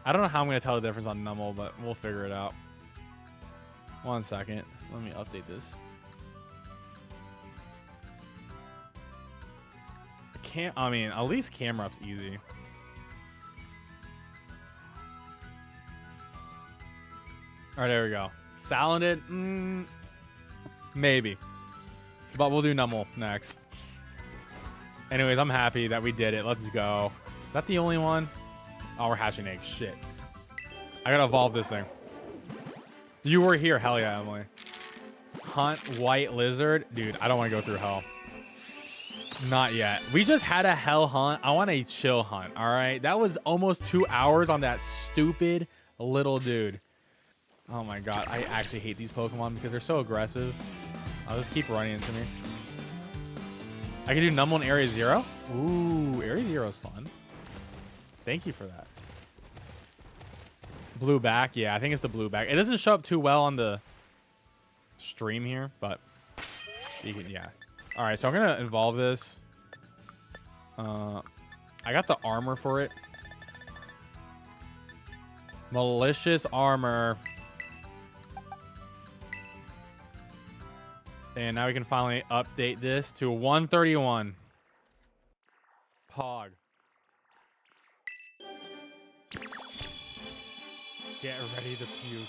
S1: I don't know how I'm gonna tell the difference on Numel, but we'll figure it out. 1 second. Let me update this. I mean, at least camera up's easy. All right, there we go. Salanded, maybe, but we'll do Numel next. Anyways, I'm happy that we did it. Let's go. Is that the only one? Oh, we're hatching eggs. Shit. I gotta evolve this thing. You were here. Hell yeah, Emily. Hunt white lizard. Dude, I don't want to go through hell. Not yet. We just had a hell hunt. I want a chill hunt. All right. That was almost 2 hours on that stupid little dude. Oh my god. I actually hate these Pokemon because they're so aggressive. I'll just keep running into me. I can do Numel in Area 0. Ooh, Area 0 is fun. Thank you for that. Blue back. Yeah, I think it's the blue back. It doesn't show up too well on the stream here, but you can, yeah. All right, so I'm gonna evolve this. I got the armor for it. Malicious armor. And now we can finally update this to 131. Pog. Get ready to puke.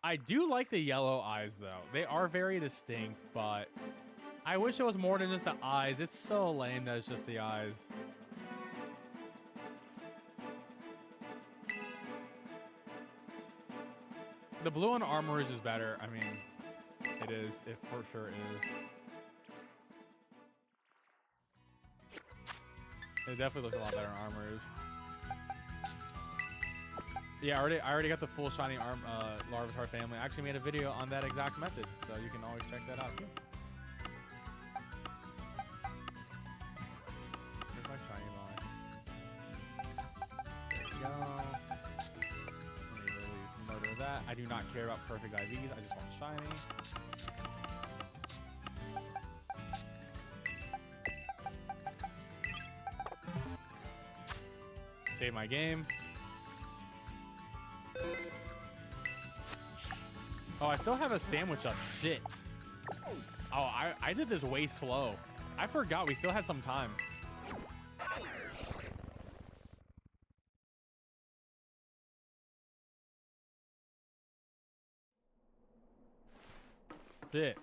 S1: I do like the yellow eyes, though. They are very distinct, but I wish it was more than just the eyes. It's so lame that it's just the eyes. The blue on armor is just better. I mean, it is. It for sure is. It definitely looks a lot better in armor. Yeah, I already got the full shiny Larvitar family. I actually made a video on that exact method, so you can always check that out too. Where's my shiny line? There we go. Let me release murder that. I do not care about perfect IVs. I just want shiny. Save my game. Oh, I still have a sandwich up. Shit. Oh, I did this way slow. I forgot we still had some time. Shit.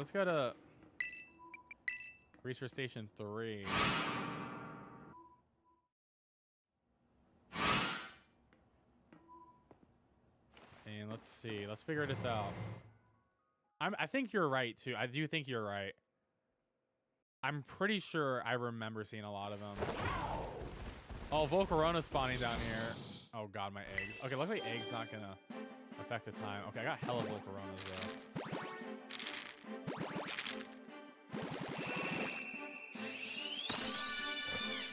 S1: let's go to research station 3. And let's see. Let's figure this out. I think you're right, too. I do think you're right. I'm pretty sure I remember seeing a lot of them. Oh, Volcarona spawning down here. Oh, God, my eggs. Okay, luckily eggs not going to affect the time. Okay, I got hella Volcaronas, though.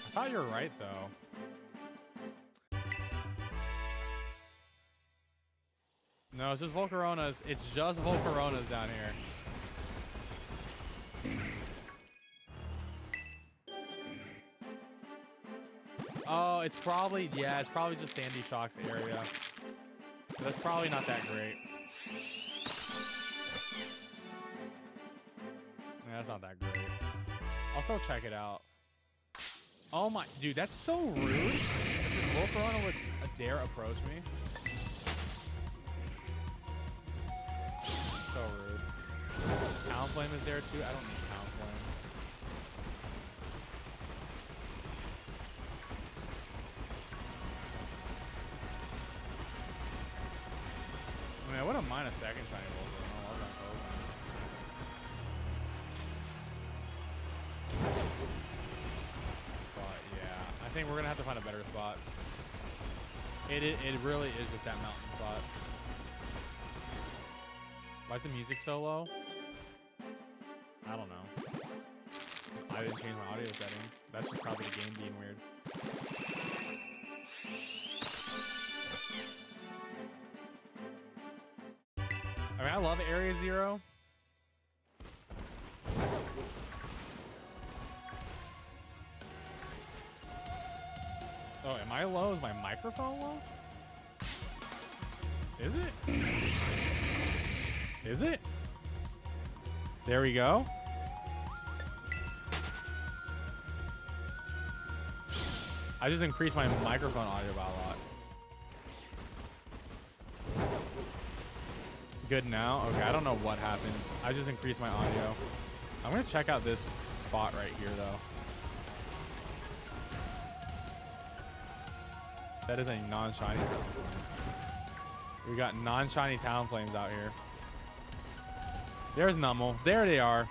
S1: I thought you were right, though. No, it's just Volcaronas. It's just Volcaronas down here. Oh, it's probably, yeah, it's probably just Sandy Shock's area. So that's probably not that great. Yeah, that's not that great. I'll still check it out. Oh my, dude, that's so rude. That this Volcarona would dare approach me. So rude. Talonflame is there too. I don't need Talonflame. I mean, I wouldn't mind a second shiny Volcarona. I love that Volcarona. But yeah, I think we're gonna have to find a better spot. It really is just that mountain spot. Why is the music so low? I don't know. I didn't change my audio settings. That's just probably the game being weird. I mean, I love Area Zero. Oh, am I low? Is my microphone low? Is it? Is it? There we go. I just increased my microphone audio by a lot. Good now? Okay, I don't know what happened. I just increased my audio. I'm gonna check out this spot right here, though. That is a non-shiny Talonflame. We got non-shiny Talonflames out here. There's Numel. There they are.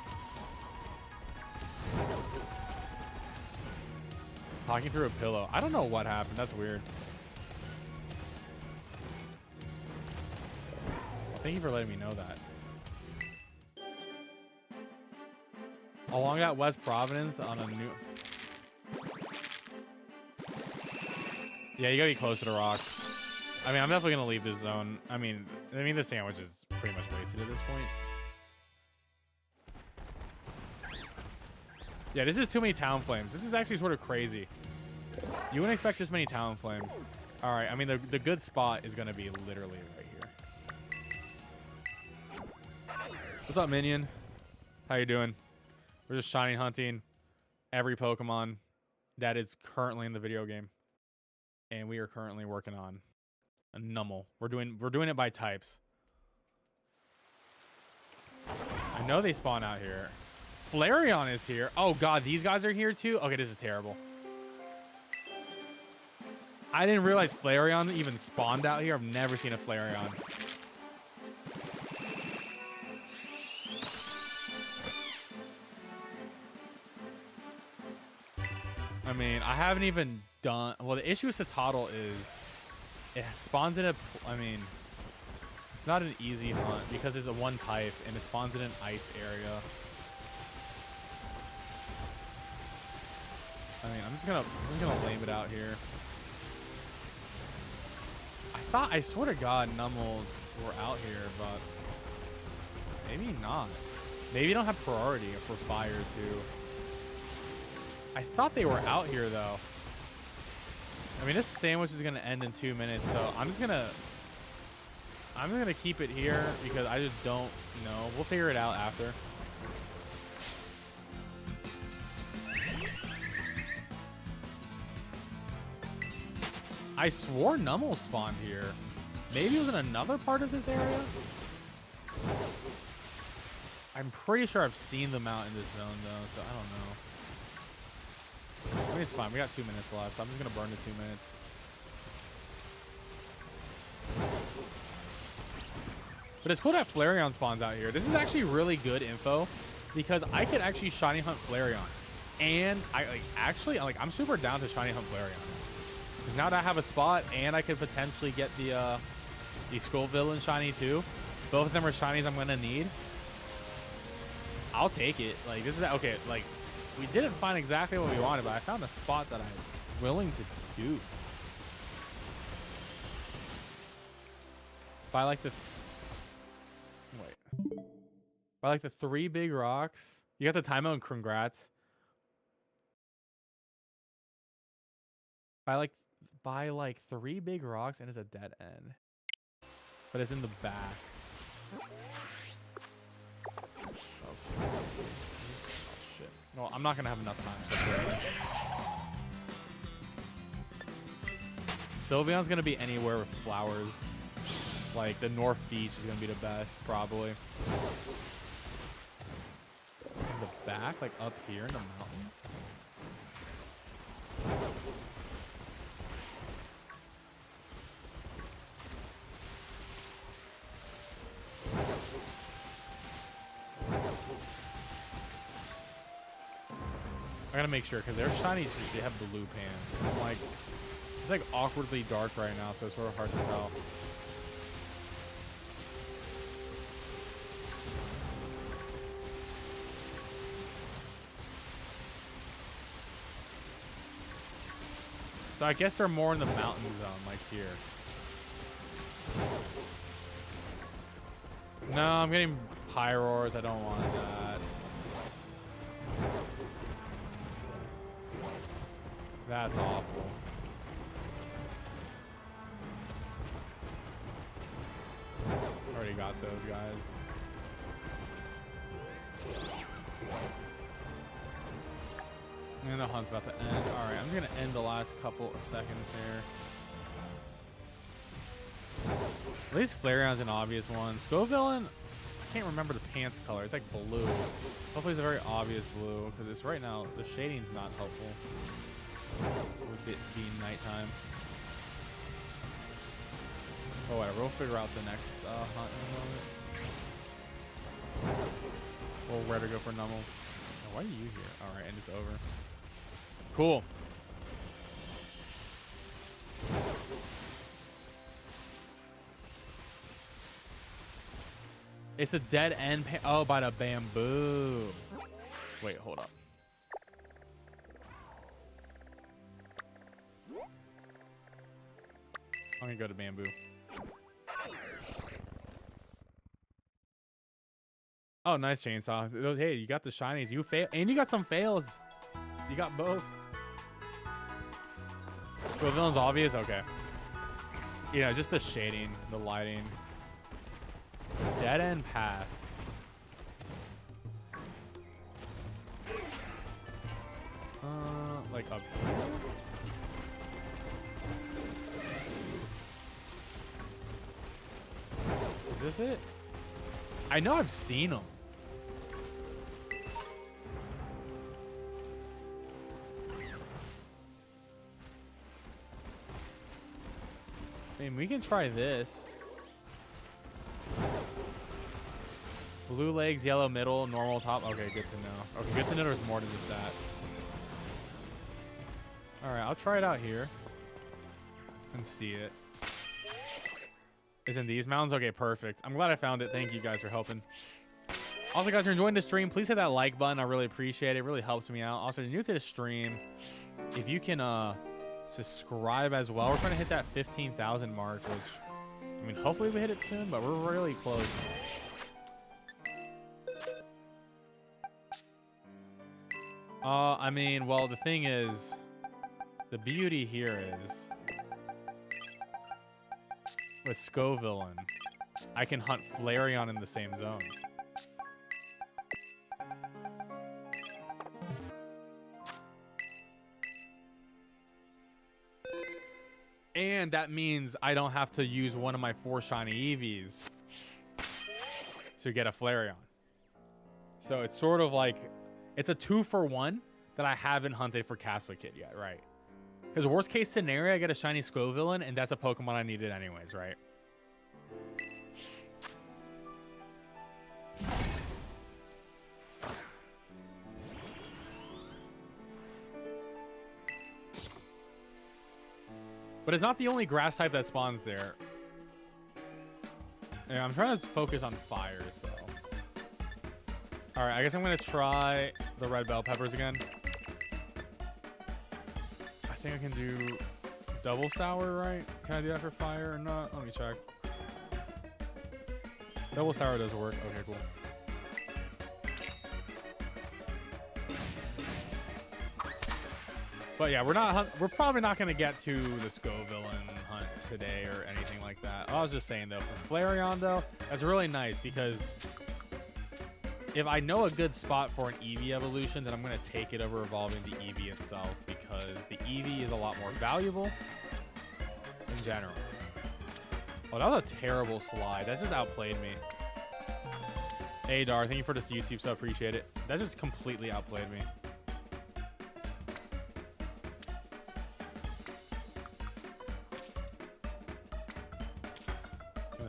S1: Talking through a pillow. I don't know what happened. That's weird. Thank you for letting me know that. Along that West Providence on a new... Yeah, you gotta be closer to rocks. I mean, I'm definitely gonna leave this zone. I mean, the sandwich is pretty much wasted at this point. Yeah, this is too many Talonflames. This is actually sort of crazy. You wouldn't expect this many Talonflames. All right, I mean, the good spot is gonna be literally right here. What's up, minion? How you doing? We're just shiny hunting every Pokemon that is currently in the video game. And we are currently working on a Numel. We're doing it by types. I know they spawn out here. Flareon is here. Oh god, these guys are here too? Okay, this is terrible. I didn't realize Flareon even spawned out here. I've never seen a Flareon. I mean, I haven't even done... Well, the issue with Citadel is it spawns in a... I mean, it's not an easy hunt because it's a one type and it spawns in an ice area. I mean, I'm just gonna lame it out here. I swear to God, Numels were out here, but maybe not. Maybe you don't have priority for fire too. I thought they were out here though. I mean, this sandwich is gonna end in 2 minutes, so I'm just gonna keep it here because I just don't know. We'll figure it out after. I swore Numel spawned here. Maybe it was in another part of this area? I'm pretty sure I've seen them out in this zone, though, so I don't know. I mean, it's fine. We got 2 minutes left, so I'm just going to burn the 2 minutes. But it's cool that Flareon spawns out here. This is actually really good info because I could actually shiny hunt Flareon. And I'm super down to shiny hunt Flareon. Because now that I have a spot and I could potentially get the Skull Villain shiny too. Both of them are shinies I'm going to need. I'll take it. Like, this is okay. Like, we didn't find exactly what we wanted, but I found a spot that I'm willing to do. By like the 3 big rocks. You got the timeout and congrats. By like 3 big rocks and it's a dead end. But it's in the back. Okay. Oh shit. Well, I'm not gonna have enough time. So Sylveon's gonna be anywhere with flowers. Like the North Beach is gonna be the best, probably. In the back, like up here in the mountains. I gotta make sure because their shinies they have blue pants. I'm like, it's like awkwardly dark right now, so it's sort of hard to tell. So I guess they're more in the mountain zone, like here. No, I'm getting Pyroars. I don't want that. That's awful. Already got those guys. And the hunt's about to end. Alright, I'm gonna end the last couple of seconds here. At least Flareon's an obvious one. Scovillain, I can't remember the pants color. It's like blue. Hopefully it's a very obvious blue, because it's right now, the shading's not helpful. With it being nighttime. Oh, whatever. We'll figure out the next hunt in a moment. Or where to go for Nummel. Oh, why are you here? Alright, and it's over. Cool. It's a dead end. Oh, by the bamboo. Wait, hold up. I'm gonna go to bamboo. Oh, nice chainsaw. Hey, you got the shinies. You fail, and you got some fails. You got both. So villain's obvious. Okay. Yeah, just the shading, the lighting. Dead end path. Like up here? Is this it? I know I've seen them. I mean, we can try this. Blue legs, yellow middle, normal top. Okay, good to know. Okay, good to know there's more to just that. Alright, I'll try it out here. And see it. Is in these mountains? Okay, perfect. I'm glad I found it. Thank you guys for helping. Also, guys, if you're enjoying the stream, please hit that like button. I really appreciate it. It really helps me out. Also, if you're new to the stream, if you can subscribe as well. We're trying to hit that 15,000 mark, which, I mean, hopefully we hit it soon, but we're really close. I mean, well, the thing is, the beauty here is, with Scovillain, I can hunt Flareon in the same zone. And that means I don't have to use one of my 4 shiny Eevees to get a Flareon. So it's sort of like, it's a 2-for-1 that I haven't hunted for Caspa Kid yet, right? Because worst case scenario, I get a shiny Scovillain, and that's a Pokemon I needed anyways, right? But it's not the only grass type that spawns there. Yeah, I'm trying to focus on fire, so. Alright, I guess I'm gonna try the red bell peppers again. I think I can do double sour, right? Can I do that for fire or not? Let me check. Double sour does work. Okay, cool. But yeah, we're probably not gonna get to the Scovillain hunt today or anything like that. I was just saying though, for Flareon though, that's really nice because if I know a good spot for an Eevee evolution, then I'm gonna take it over evolving the Eevee itself because the Eevee is a lot more valuable in general. Oh, that was a terrible slide. That just outplayed me. Hey Dar, thank you for this YouTube sub, appreciate it. That just completely outplayed me.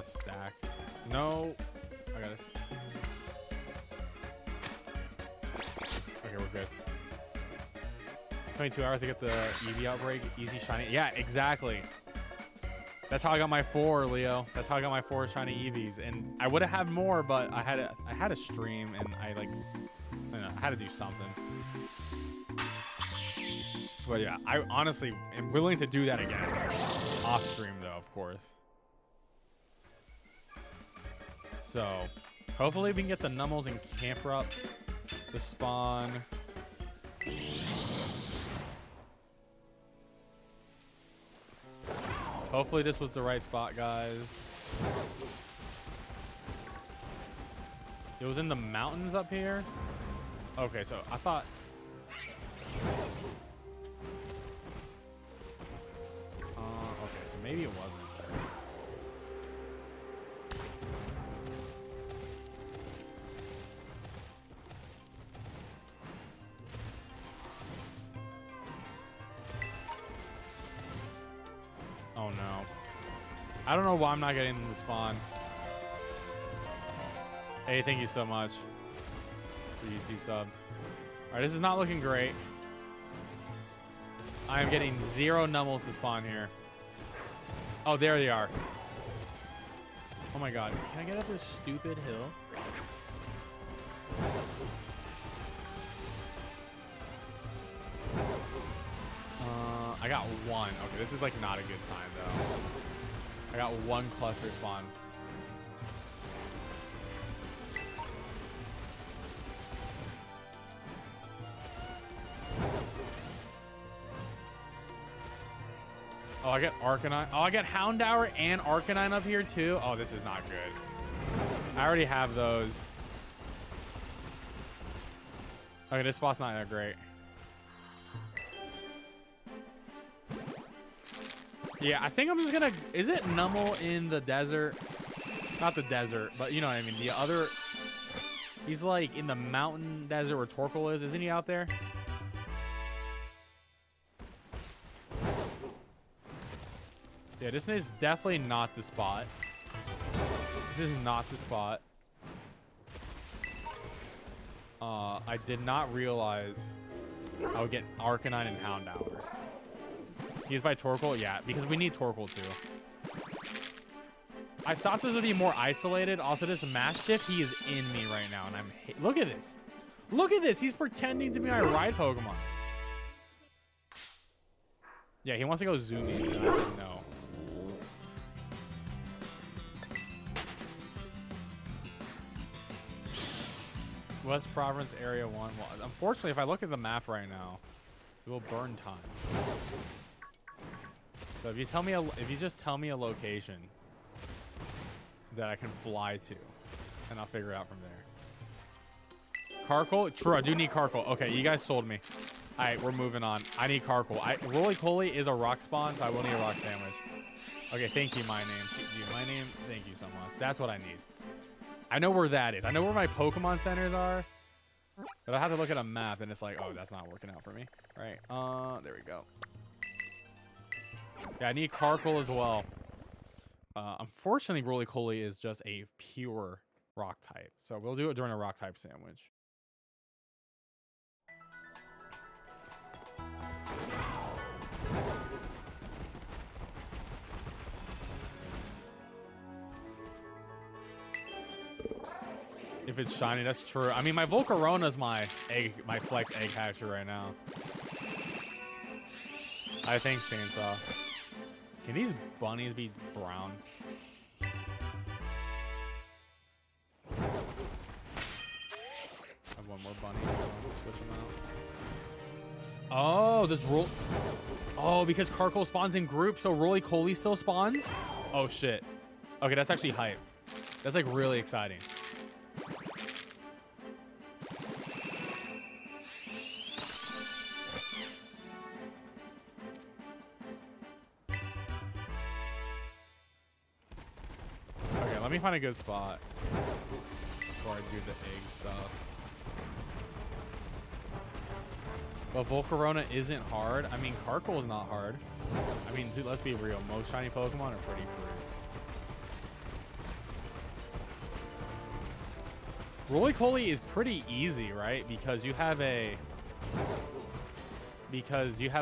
S1: Stack. No. I got this. Okay, we're good. 22 hours to get the Eevee outbreak. Easy shiny. Yeah, exactly. That's how I got my 4, Leo. That's how I got my 4 shiny Eevees. And I would have had more, but I had a stream and I had to do something. But yeah, I honestly am willing to do that again. Off stream though, of course. So, hopefully we can get the Nummels and Camper up the spawn. Hopefully this was the right spot, guys. It was in the mountains up here? Okay, so I thought... okay, so maybe it wasn't. Oh no. I don't know why I'm not getting the spawn. Hey, thank you so much for YouTube sub. Alright, this is not looking great. I am getting 0 Nummels to spawn here. Oh, there they are. Oh my god. Can I get up this stupid hill? I got 1. Okay, this is like not a good sign though. I got 1 cluster spawn. Oh, I get Arcanine. Oh, I get Houndour and Arcanine up here too. Oh, this is not good. I already have those. Okay, this spot's not that great. Yeah, I think I'm just gonna... Is it Nummel in the desert? Not the desert, but you know what I mean. The other... He's like in the mountain desert where Torkoal is. Isn't he out there? Yeah, this is definitely not the spot. This is not the spot. I did not realize I would get Arcanine and Houndour. He's by Torkoal? Yeah, because we need Torkoal too. I thought this would be more isolated. Also, this Mastiff, he is in me right now, and I'm... Look at this. Look at this. He's pretending to be my ride Pokemon. Yeah, he wants to go zoom in, and I said no. West Province Area 1. Well, unfortunately, if I look at the map right now, it will burn time. So if you tell me, if you just tell me a location that I can fly to, and I'll figure it out from there. Carkol? True, I do need Carkol. Okay, you guys sold me. All right, we're moving on. I need Carkol. Roly-Poly is a rock spawn, so I will need a rock sandwich. Okay, thank you, my name. My name, thank you so much. That's what I need. I know where that is. I know where my Pokemon centers are. But I have to look at a map, and it's like, oh, that's not working out for me. Right. There we go. Yeah, I need Carkle as well. Unfortunately, Roly-Poly is just a pure rock type. So we'll do it during a rock type sandwich. If it's shiny, that's true. I mean, my Volcarona's my flex egg hatcher right now. I think Chainsaw. Can these bunnies be brown? I have one more bunny. I'll switch them out. Oh, this roll. Oh, because Carkle spawns in groups, so Roly-Poly still spawns? Oh, shit. Okay, that's actually hype. That's like really exciting. Let me find a good spot before I do the egg stuff. But Volcarona isn't hard. I mean, Carkle is not hard. I mean, dude, let's be real. Most shiny Pokemon are pretty free. Roly-Poly is pretty easy, right? Because you have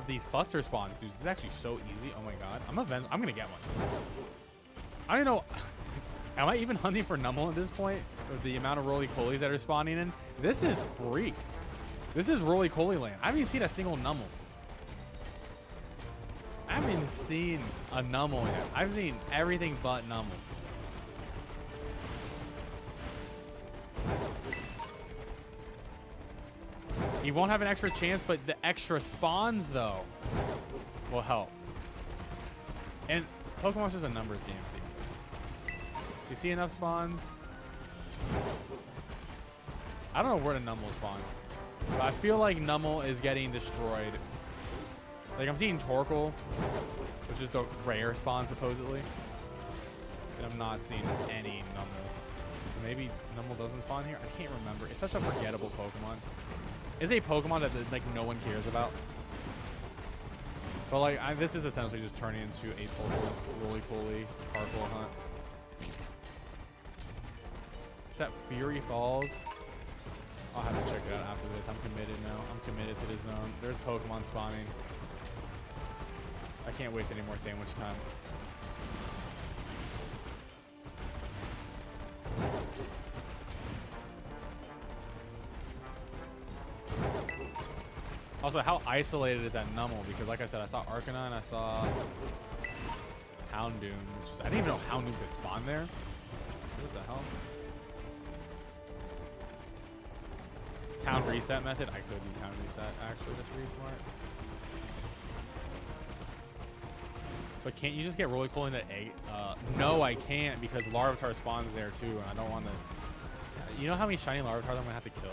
S1: these cluster spawns, dude. This is actually so easy. Oh my god. I'm gonna get one. I don't know. Am I even hunting for Numel at this point? With the amount of Roly-Polys that are spawning in? This is free. This is Roly-Poly land. I haven't even seen a single Numel. I haven't seen a Numel yet. I've seen everything but Numel. He won't have an extra chance, but the extra spawns, though, will help. And Pokemon's just a numbers game. You see enough spawns? I don't know where the Numel spawn, but I feel like Numel is getting destroyed. Like, I'm seeing Torkoal, which is the rare spawn, supposedly. And I'm not seeing any Numel. So maybe Numel doesn't spawn here? I can't remember. It's such a forgettable Pokemon. It's a Pokemon that, like, no one cares about. But, like, this is essentially just turning into a total Roly-Poly Carkle hunt. Is that Fury Falls? I'll have to check it out after this. I'm committed now. I'm committed to the zone. There's Pokemon spawning. I can't waste any more sandwich time. Also, how isolated is that Numel? Because like I said, I saw Arcanine, I saw Houndoom. I didn't even know Houndoom could spawn there. What the hell? Town reset method? I could do town reset, actually, just really smart. But can't you just get Roly-Poly into egg? No, I can't, because Larvitar spawns there too, and I don't want to... You know how many shiny Larvitars I'm going to have to kill?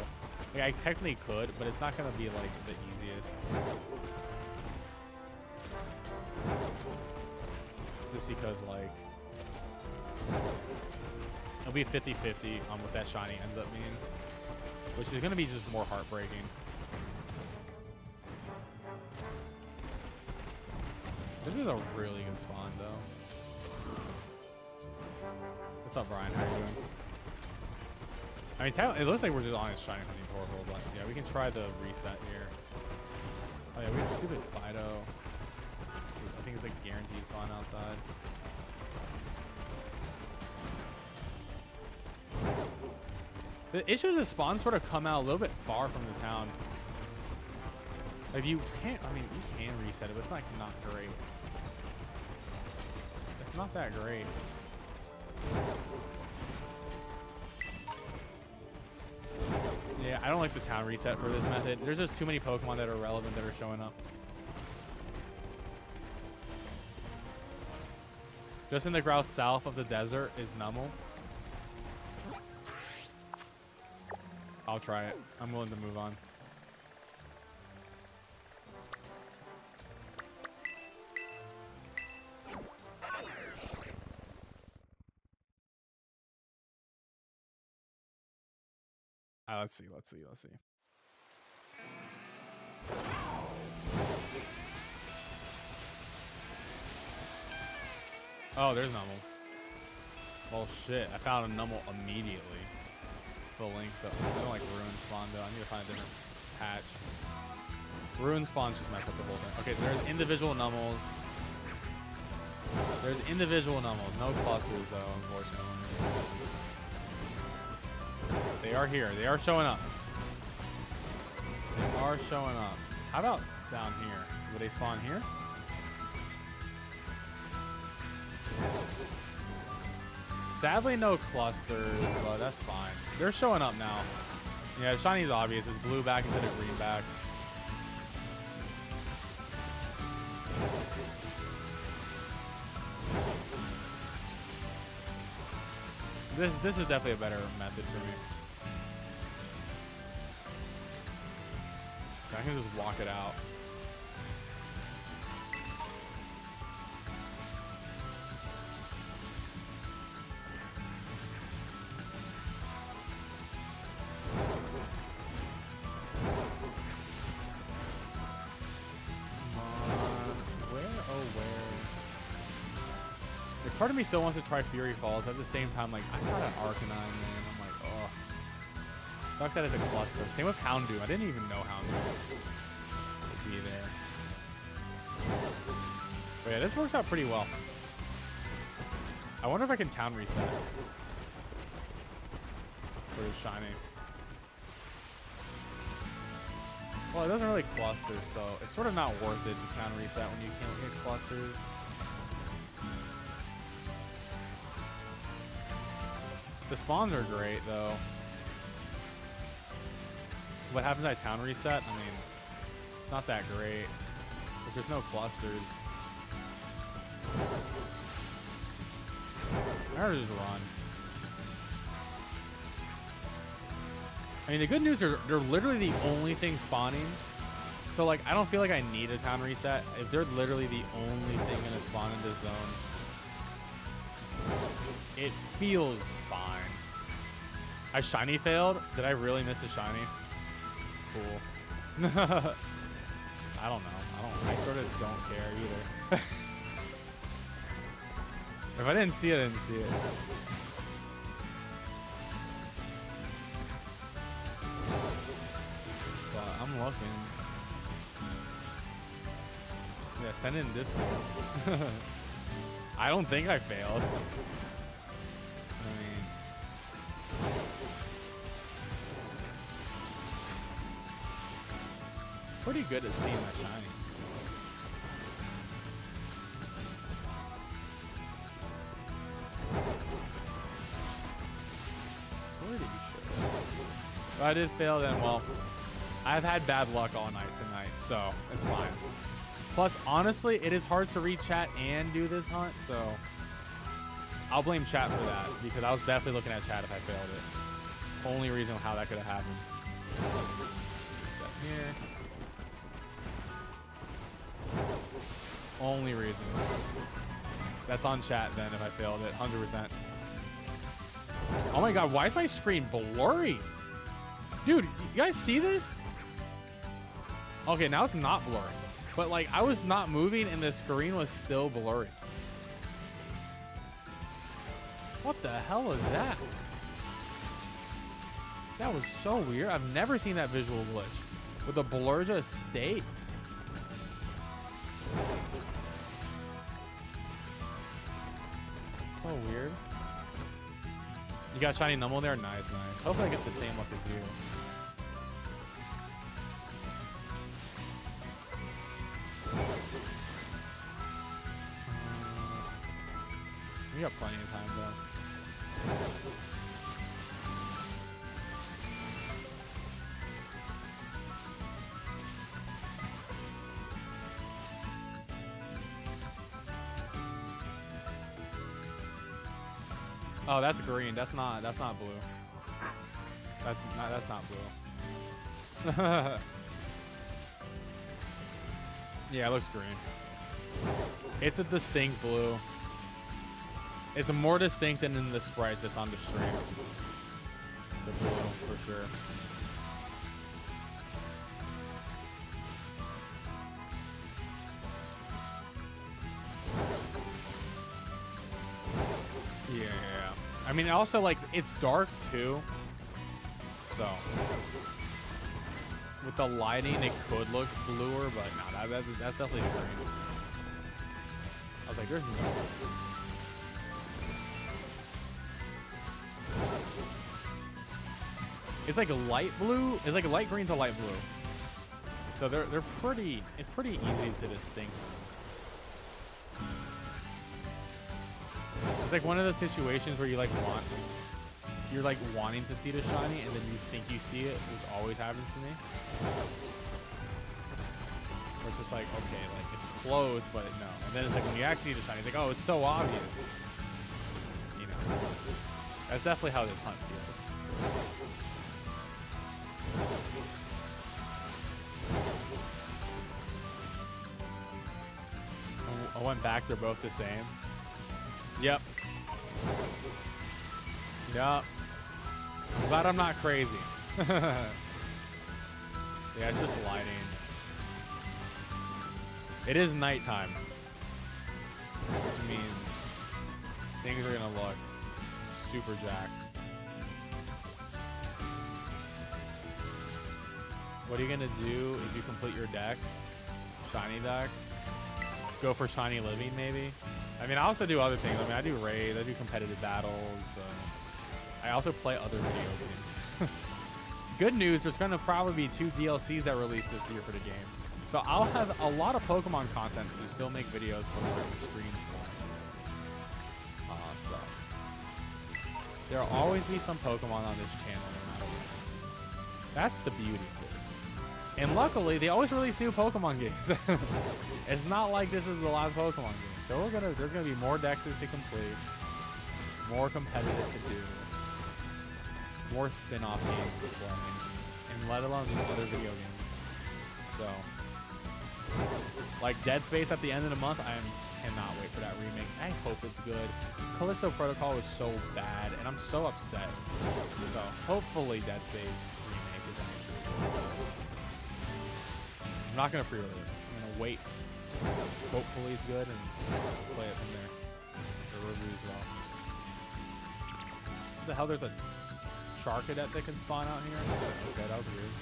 S1: Like, I technically could, but it's not going to be, like, the easiest. Just because, like... It'll be 50-50 on what that shiny ends up being. Which is going to be just more heartbreaking. This is a really good spawn, though. What's up, Brian? How are you doing? I mean, it looks like we're just on his shiny hunting Torkoal, but yeah, we can try the reset here. Oh yeah, we have stupid Fido. I think it's like guaranteed spawn outside. The issue is the spawns sort of come out a little bit far from the town. Like you can't, I mean, you can reset it, but it's like not great. It's not that great. Yeah, I don't like the town reset for this method. There's just too many Pokemon that are relevant that are showing up. Just in the ground south of the desert is Numel. I'll try it. I'm willing to move on. Let's see. Oh, there's Nummel. Well, shit. I found a Nummel immediately. Full link, so I don't like Ruin Spawn, though. I need to find a different patch. Ruin Spawns just mess up the whole thing. Okay, there's individual Nummels. There's individual Nummels. No clusters, though, unfortunately. They are here. They are showing up. They are showing up. How about down here? Would they spawn here? Sadly, no clusters, but that's fine. They're showing up now. Yeah, shiny's obvious. It's blue back instead of green back. This is definitely a better method for me. I can just walk it out. Part of me still wants to try Fury Falls, but at the same time, like, I saw that Arcanine, man. I'm like, oh. Sucks that it's a cluster. Same with Houndoom. I didn't even know Houndoom would be there. But yeah, this works out pretty well. I wonder if I can town reset for the shiny. Well, it doesn't really cluster, so it's sort of not worth it to town reset when you can't get clusters. The spawns are great, though. What happens at town reset? I mean, it's not that great. Because there's no clusters. I would just run. I mean, the good news is they're literally the only thing spawning. So, like, I don't feel like I need a town reset. If they're literally the only thing going to spawn in this zone, it feels fine. I shiny failed. Did I really miss a shiny? Cool. I don't know. I sort of don't care either. If I didn't see it, I didn't see it. But I'm looking. Yeah, send it in Discord. I don't think I failed. I mean, pretty good at seeing that shiny. Pretty sure. If I did fail, then well, I've had bad luck all night tonight, so it's fine. Plus, honestly, it is hard to read chat and do this hunt, so I'll blame chat for that because I was definitely looking at chat if I failed it. Only reason how that could have happened. Set here. Only reason. That's on chat then if I failed it, 100%. Oh my god, why is my screen blurry? Dude, you guys see this? Okay, now it's not blurry. But like, I was not moving and the screen was still blurry. What the hell is that? That was so weird. I've never seen that visual glitch. With the blur just stays. So weird. You got shiny Nummel there? Nice, nice. Hopefully I get the same luck as you. We got plenty of time though. Oh, that's green. That's not blue. That's not blue. Yeah, it looks green. It's a distinct blue. It's more distinct than in the sprite that's on the stream. The blue, for sure. Yeah. I mean, also, like, it's dark, too. So, with the lighting, it could look bluer, but no, that's definitely green. I was like, there's no... It's like a light blue. It's like a light green to light blue. So they're pretty. It's pretty easy to distinguish. It's like one of those situations where you like you're like wanting to see the shiny, and then you think you see it, which always happens to me. Where it's just like, okay, like it's close, but no. And then it's like when you actually see the shiny, it's like, oh, it's so obvious. You know, that's definitely how this hunt feels. I went back, they're both the same. Yep. Yep. I'm glad I'm not crazy. Yeah, it's just lighting. It is nighttime, which means things are gonna look super jacked. What are you gonna do if you complete your decks? Shiny decks? Go for shiny living, maybe? I mean, I also do other things. I mean, I do raids, I do competitive battles. I also play other video games. Good news, there's gonna probably be 2 DLCs that release this year for the game. So I'll have a lot of Pokemon content to still make videos for the streams. So there'll always be some Pokemon on this channel no matter what. That's the beauty of it. And luckily, they always release new Pokemon games. It's not like this is the last Pokemon game. So there's gonna be more dexes to complete, more competitive to do, more spin-off games to play, and let alone these other video games. So, like Dead Space at the end of the month, I cannot wait for that remake. I hope it's good. Callisto Protocol was so bad, and I'm so upset. So hopefully Dead Space remake is actually good. I'm not gonna pre-order it. I'm gonna wait. Hopefully it's good and play it from there. The review as well. What the hell? There's a Charcadet that can spawn out here? Okay, that was weird.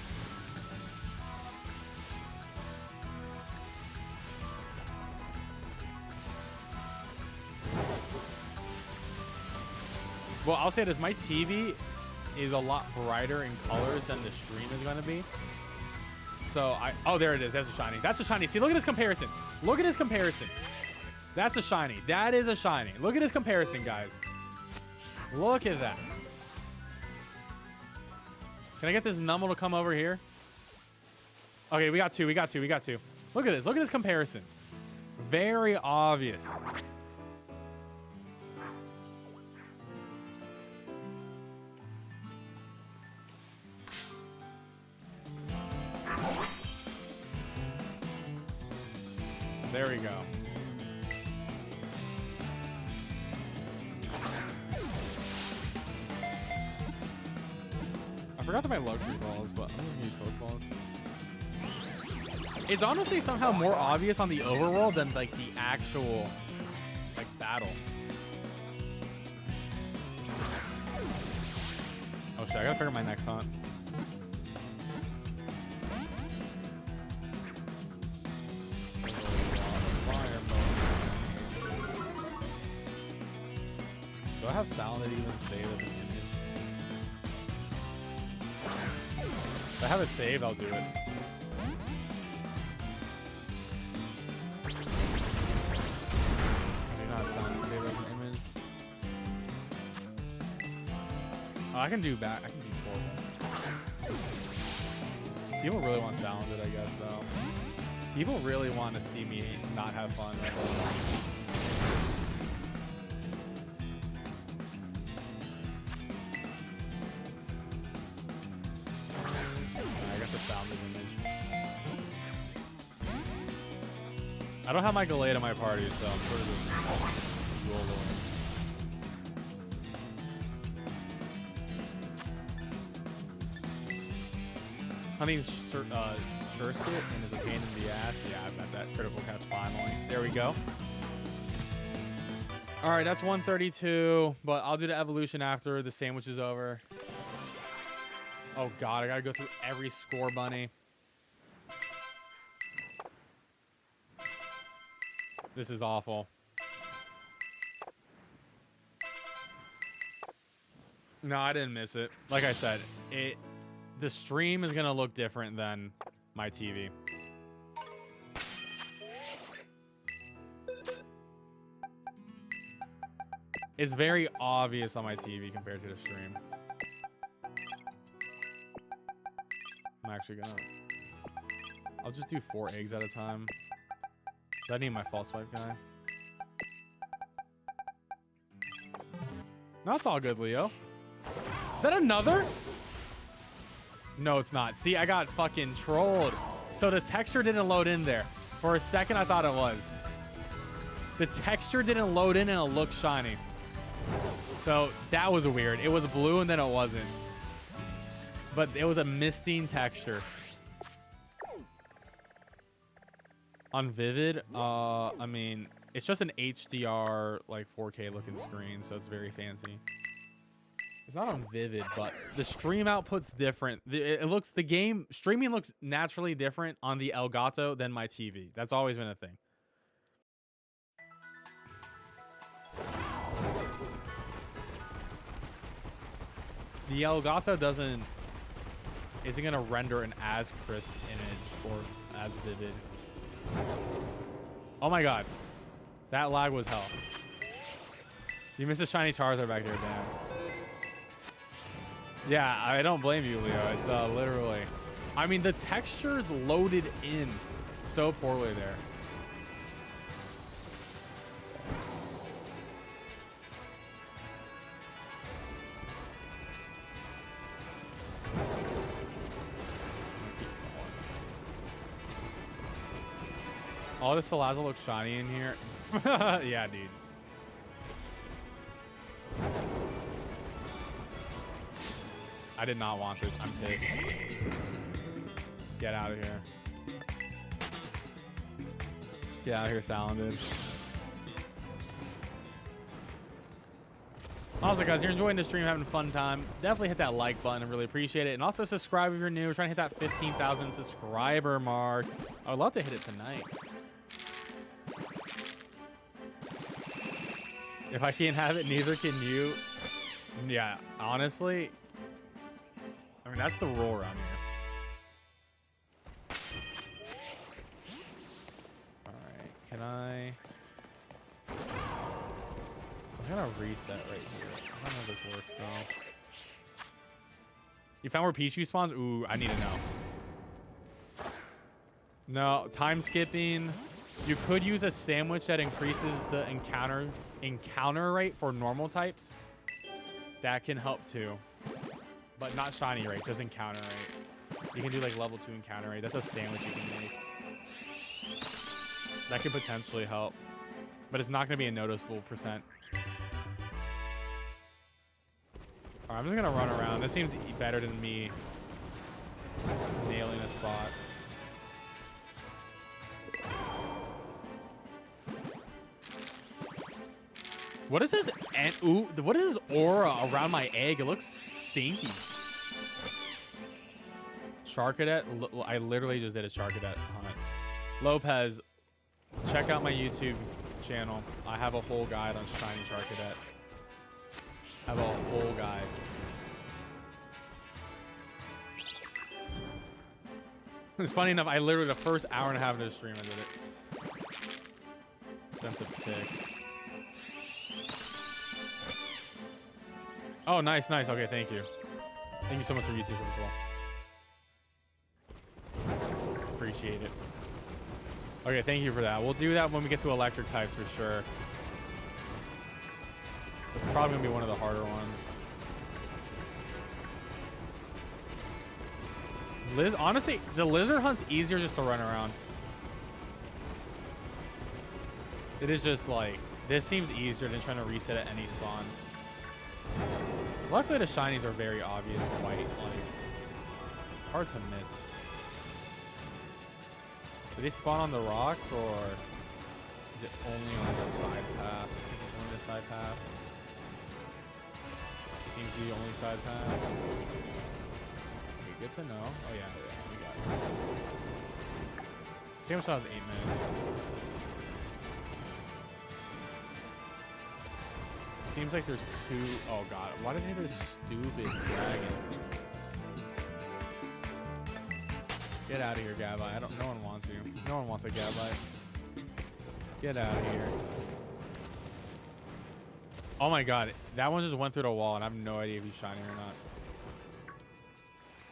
S1: Well, I'll say this. My TV is a lot brighter in colors than the stream is going to be. So oh, there it is. That's a shiny. That's a shiny. See, look at this comparison. Look at this comparison. That's a shiny. That is a shiny. Look at this comparison, guys. Look at that. Can I get this Numble to come over here? Okay, we got 2. We got 2. We got 2. Look at this. Look at this comparison. Very obvious. There we go. I forgot that my luxury balls, but I'm gonna use Pokeballs. It's honestly somehow more obvious on the overworld than like the actual like battle. Oh shit, I gotta figure my next hunt. Do I have Scarlet even save as an image? If I have it saved, I'll do it. I do not have Scarlet saved as an image. Oh, I can do 4 of them. People really want Salandit, I guess, though. People really want to see me not have fun right now. I don't have my Gallade in my party, so I'm sort of just rolling. Hunting Scarlet and is a pain in the ass. Yeah, I've got that critical cast finally. There we go. All right, that's 132, but I'll do the evolution after the sandwich is over. Oh God, I gotta go through every score bunny. This is awful. No, I didn't miss it. Like I said, the stream is gonna look different than my TV. It's very obvious on my TV compared to the stream. I'm actually gonna... I'll just do 4 eggs at a time. Do I need my false swipe guy? No, it's all good, Leo. Is that another? No, it's not. See, I got fucking trolled. So the texture didn't load in there. For a second, I thought it was. The texture didn't load in and it looked shiny. So that was weird. It was blue and then it wasn't. But it was a misting texture. On Vivid, I mean, it's just an HDR, like 4K looking screen, so it's very fancy. It's not on Vivid, but the stream output's different. The game streaming looks naturally different on the Elgato than my TV. That's always been a thing. The Elgato isn't gonna render an as crisp image or as vivid. Oh my God, that lag was hell. You missed a shiny Charizard back there, damn. Yeah, I don't blame you, Leo. It's literally, I mean, the texture's loaded in so poorly there. Oh, this Salazzle looks shiny in here. Yeah, dude. I did not want this. I'm pissed. Get out of here. Get out of here, Salandin. Also, guys, you're enjoying the stream, having a fun time. Definitely hit that like button. I really appreciate it. And also subscribe if you're new. We're trying to hit that 15,000 subscriber mark. I would love to hit it tonight. If I can't have it, neither can you. Yeah, honestly, I mean, that's the rule around here. All right, can I? I'm gonna reset right here. I don't know if this works though. You found where Pichu spawns? Ooh, I need to know. No, time skipping. You could use a sandwich that increases the encounter rate for normal types. That can help too. But not shiny rate, just encounter rate. You can do like level 2 encounter rate. That's a sandwich you can make. That could potentially help. But it's not going to be a noticeable percent. Alright, I'm just going to run around. This seems better than me nailing a spot. What is this? Ooh, what is this aura around my egg? It looks stinky. Sharkadet? I literally just did a Sharkadet hunt. Lopez, check out my YouTube channel. I have a whole guide on shiny Sharkadet. I have a whole guide. It's funny enough, I literally, the first hour and a half of this stream, I did it. Sent the pic. Oh, nice, nice. Okay, thank you. Thank you so much for YouTube as well. Appreciate it. Okay, thank you for that. We'll do that when we get to electric types for sure. It's probably gonna be one of the harder ones. Honestly, the lizard hunt's easier just to run around. It is just like, this seems easier than trying to reset at any spawn. Luckily, the shinies are very obvious white. Like, it's hard to miss. Do they spawn on the rocks, or is it only on the side path? I think it's only the side path. Seems to be the only side path. Okay, good to know. Oh yeah, we got it. Sandwich shot is 8 minutes. Seems like there's two. Oh god, why did they hit this stupid dragon? Get out of here, Gabite. No one wants you. No one wants a Gabite. Get out of here. Oh my god, that one just went through the wall, and I have no idea if he's shining or not.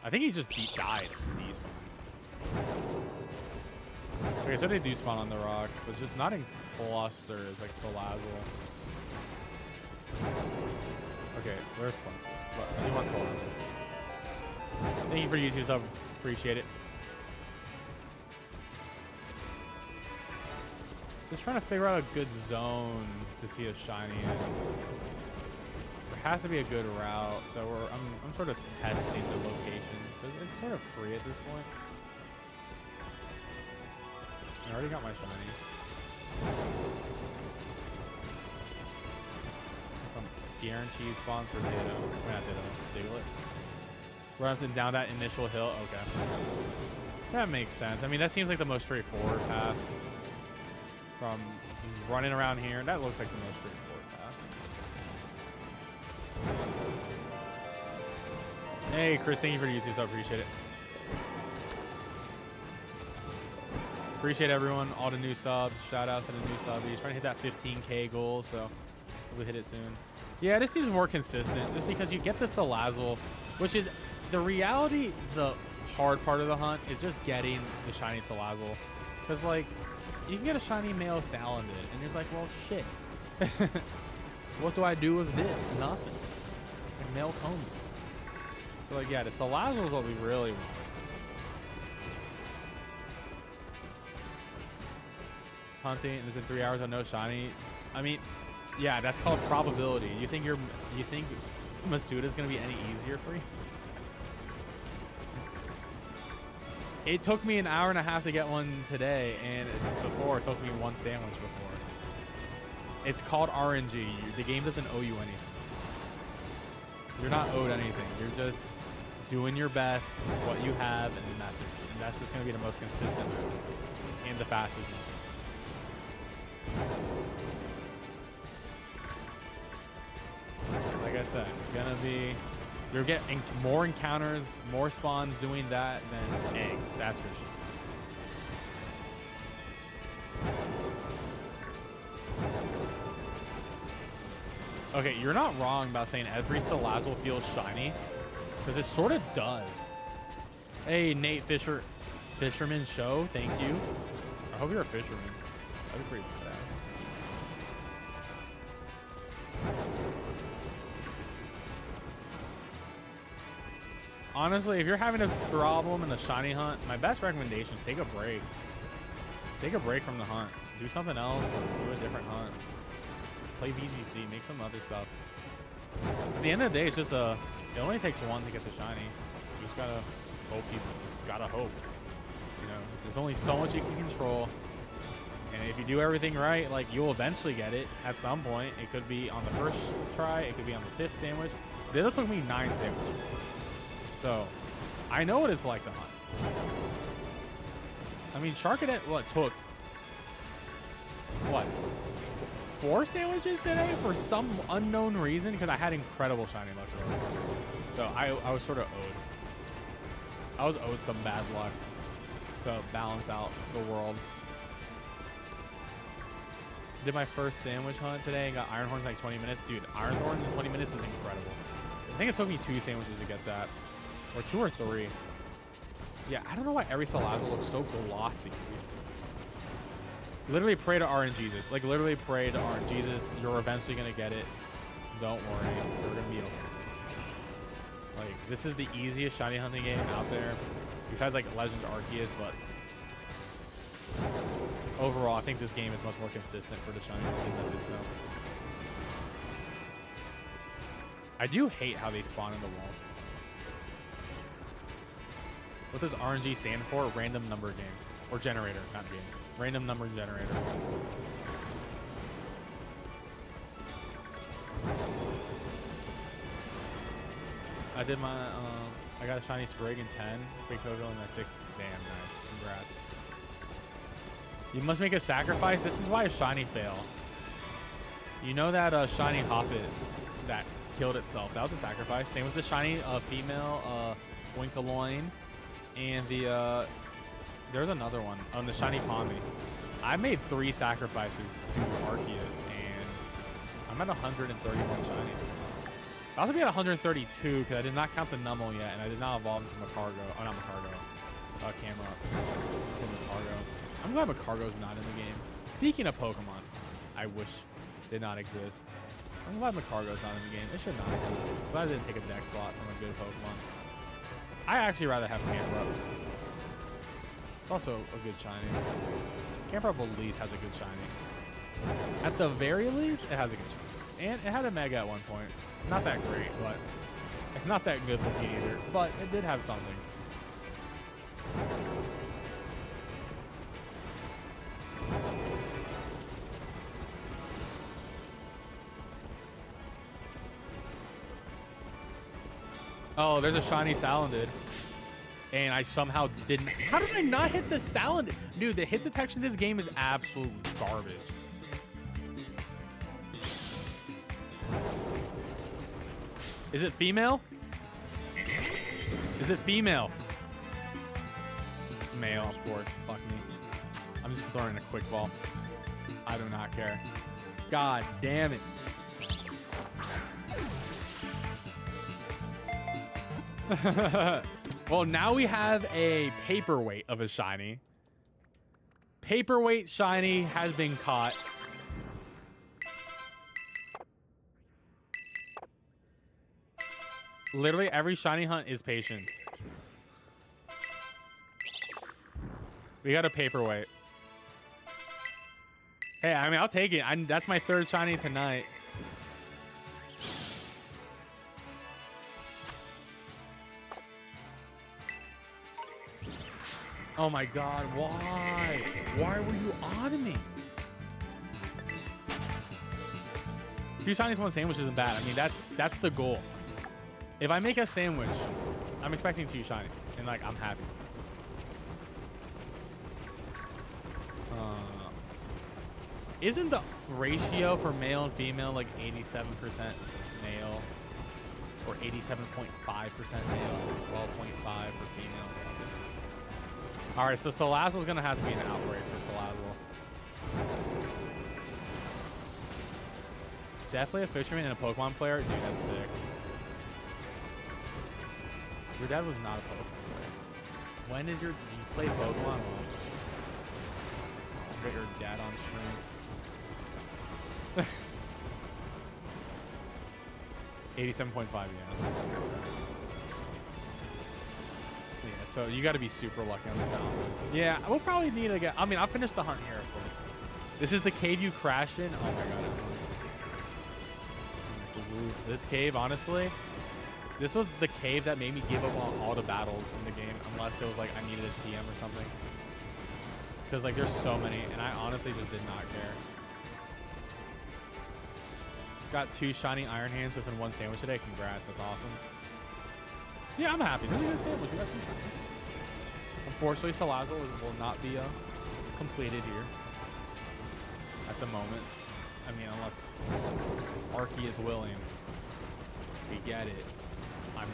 S1: I think he just died and despawned. Okay, so they do spawn on the rocks, but just not in clusters like Salazzle. Okay, where's Plus? I do want Salazzle. Thank you for YouTube sub. Appreciate it. Just trying to figure out a good zone to see a shiny in. There has to be a good route, so I'm sort of testing the location because it's sort of free at this point. I already got my shiny. Some guaranteed spawn for Ditto. Not Ditto, Diglett. Runs down that initial hill. Okay, that makes sense. I mean, that seems like the most straightforward path. From running around here, that looks like the most straightforward path. Hey, Chris, thank you for the YouTube, so I appreciate it. Appreciate everyone, all the new subs. Shout outs to the new subbies. Trying to hit that 15K goal, so we'll hit it soon. Yeah, this seems more consistent just because you get the Salazzle, which is the reality. The hard part of the hunt is just getting the shiny Salazzle, because like, you can get a shiny male Salandit, and you're like, well, shit. What do I do with this? Nothing. Like male Comb. So, like, yeah, the Salazzle is what we really want. Hunting, and it's been 3 hours on no shiny. I mean, yeah, that's called probability. You think Masuda's gonna be any easier for you? It took me an hour and a half to get one today, and before it took me one sandwich before. It's called RNG. The game doesn't owe you anything. You're not owed anything. You're just doing your best, what you have, and the methods. And that's just going to be the most consistent method and the fastest method. Like I said, it's going to be... You're getting more encounters, more spawns doing that than eggs, that's for sure. Okay, you're not wrong about saying every Salazzle feels shiny, because it sort of does. Hey, Nate Fisherman Show, thank you. I hope you're a fisherman. That'd be pretty badass. Honestly, if you're having a problem in the shiny hunt, my best recommendation is take a break. Take a break from the hunt. Do something else or do a different hunt. Play VGC, make some other stuff. At the end of the day, it's just it only takes one to get the shiny. You just gotta hope you just gotta hope. You know, there's only so much you can control. And if you do everything right, like, you'll eventually get it at some point. It could be on the first try, it could be on the 5th sandwich. It took me 9 sandwiches. So, I know what it's like to hunt. I mean, Sharkadet, took 4 sandwiches today for some unknown reason, because I had incredible shiny luck earlier. So, I was sort of owed. I was owed some bad luck to balance out the world. Did my first sandwich hunt today and got Iron Horns in like 20 minutes. Dude, Iron Horns in 20 minutes is incredible. I think it took me 2 sandwiches to get that. Or 2 or 3. Yeah, I don't know why every Salazzle looks so glossy. Literally pray to RNGesus. Like, literally pray to RNGesus. You're eventually going to get it. Don't worry. You're going to be okay. Like, this is the easiest shiny hunting game out there. Besides, like, Legends Arceus, but... overall, I think this game is much more consistent for the shiny hunting methods, though. I do hate how they spawn in the walls. What does RNG stand for? Random number game. Or generator, not game. Random number generator. I did my, I got a shiny Sprig in 10, Fake Coco in the 6th. Damn, nice. Congrats. You must make a sacrifice. This is why a shiny fail. You know that shiny Hoppet that killed itself? That was a sacrifice. Same with the shiny female Winkaloin. And the, there's another one. On the shiny Pommy. I made 3 sacrifices to Arceus, and I'm at 131 shinies. I was going to be at 132 because I did not count the Numel yet, and I did not evolve into Macargo. Oh, not Macargo. Camera. It's in Macargo. I'm glad Macargo's not in the game. Speaking of Pokemon, I wish did not exist. I'm glad Macargo's not in the game. It should not exist. I'm glad I didn't take a deck slot from a good Pokemon. I actually rather have PanFro. It's also a good shiny. PanFro at least has a good shiny. At the very least, it has a good shiny. And it had a Mega at one point. Not that great, but it's not that good looking either. But it did have something. Oh, there's a shiny Salandit. And I somehow didn't. How did I not hit the Salandit? Dude, the hit detection in this game is absolute garbage. Is it female? Is it female? It's male, of course. Fuck me. I'm just throwing a quick ball. I do not care. God damn it. Well, now we have a paperweight of a shiny. Paperweight shiny has been caught. Literally every shiny hunt is patience. We got a paperweight. Hey, I mean, I'll take it. That's my 3rd shiny tonight. Oh my god, why? Why were you on me? 2 shinies, 1 sandwich isn't bad. I mean, that's the goal. If I make a sandwich, I'm expecting 2 shinies, and like I'm happy. Isn't the ratio for male and female like 87% male, or 87.5% male, or 12.5 for female? All right, so Salazzle's gonna have to be an outbreak for Salazzle. Definitely a fisherman and a Pokemon player. Dude, that's sick. Your dad was not a Pokemon player. When is you play Pokemon? Well, get your dad on stream. 87.5, yeah. Yeah, so you got to be super lucky on this album. Yeah, we'll probably need to get. I mean, I'll finish the hunt here, of course. This is the cave you crashed in. Oh my god. This cave, honestly. This was the cave that made me give up on all the battles in the game, unless it was like I needed a TM or something. Because like there's so many, and I honestly just did not care. Got 2 shiny Iron Hands within 1 sandwich today. Congrats, that's awesome. Yeah, I'm happy. Really good sandwich. We got 2 shiny. Unfortunately, Salazzle will not be completed here at the moment. I mean, unless Archie is willing. We get it. I'm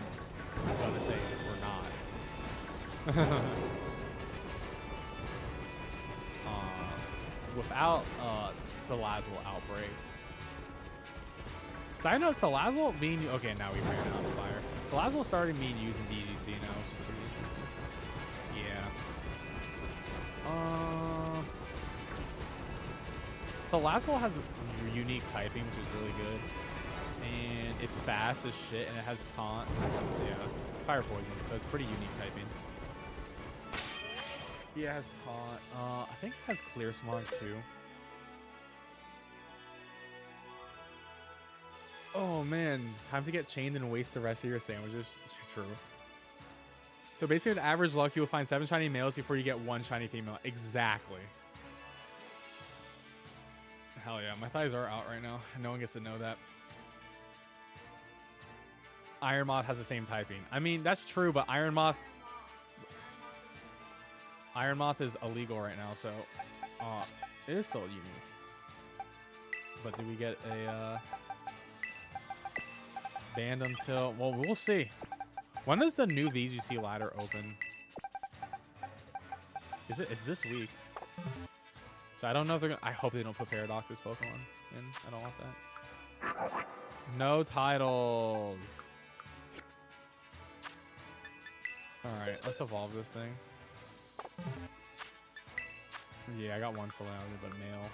S1: gonna say it. We're not. Without Salazzle outbreak. Side note, Salazzle being okay. Now we ran out of fire. Salazzle started me using DDC now, which is pretty interesting. Yeah. Salazzle has unique typing, which is really good. And it's fast as shit, and it has taunt. Yeah, fire poison, so it's pretty unique typing. Yeah, it has taunt. I think it has clear smog too. Oh man, time to get chained and waste the rest of your sandwiches. It's true. So basically, with average luck, you will find 7 shiny males before you get 1 shiny female. Exactly. Hell yeah, my thighs are out right now. No one gets to know that. Iron Moth has the same typing. I mean, that's true, but Iron Moth is illegal right now, so it is still unique. But do we get a it's banned until, well, we'll see. When does the new VGC ladder open? Is this week? So I don't know if they're gonna, I hope they don't put Paradox's Pokemon in. I don't want that. No titles. Alright, let's evolve this thing. Yeah, I got one Salamandra, but male.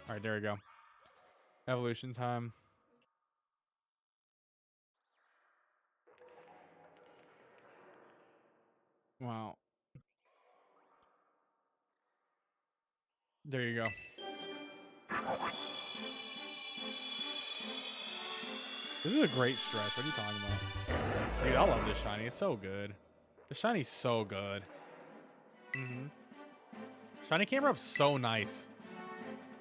S1: Alright, there we go. Evolution time. Wow. There you go. This is a great stretch. What are you talking about? Dude, I love this shiny. It's so good. The shiny's so good. Shiny came up so nice.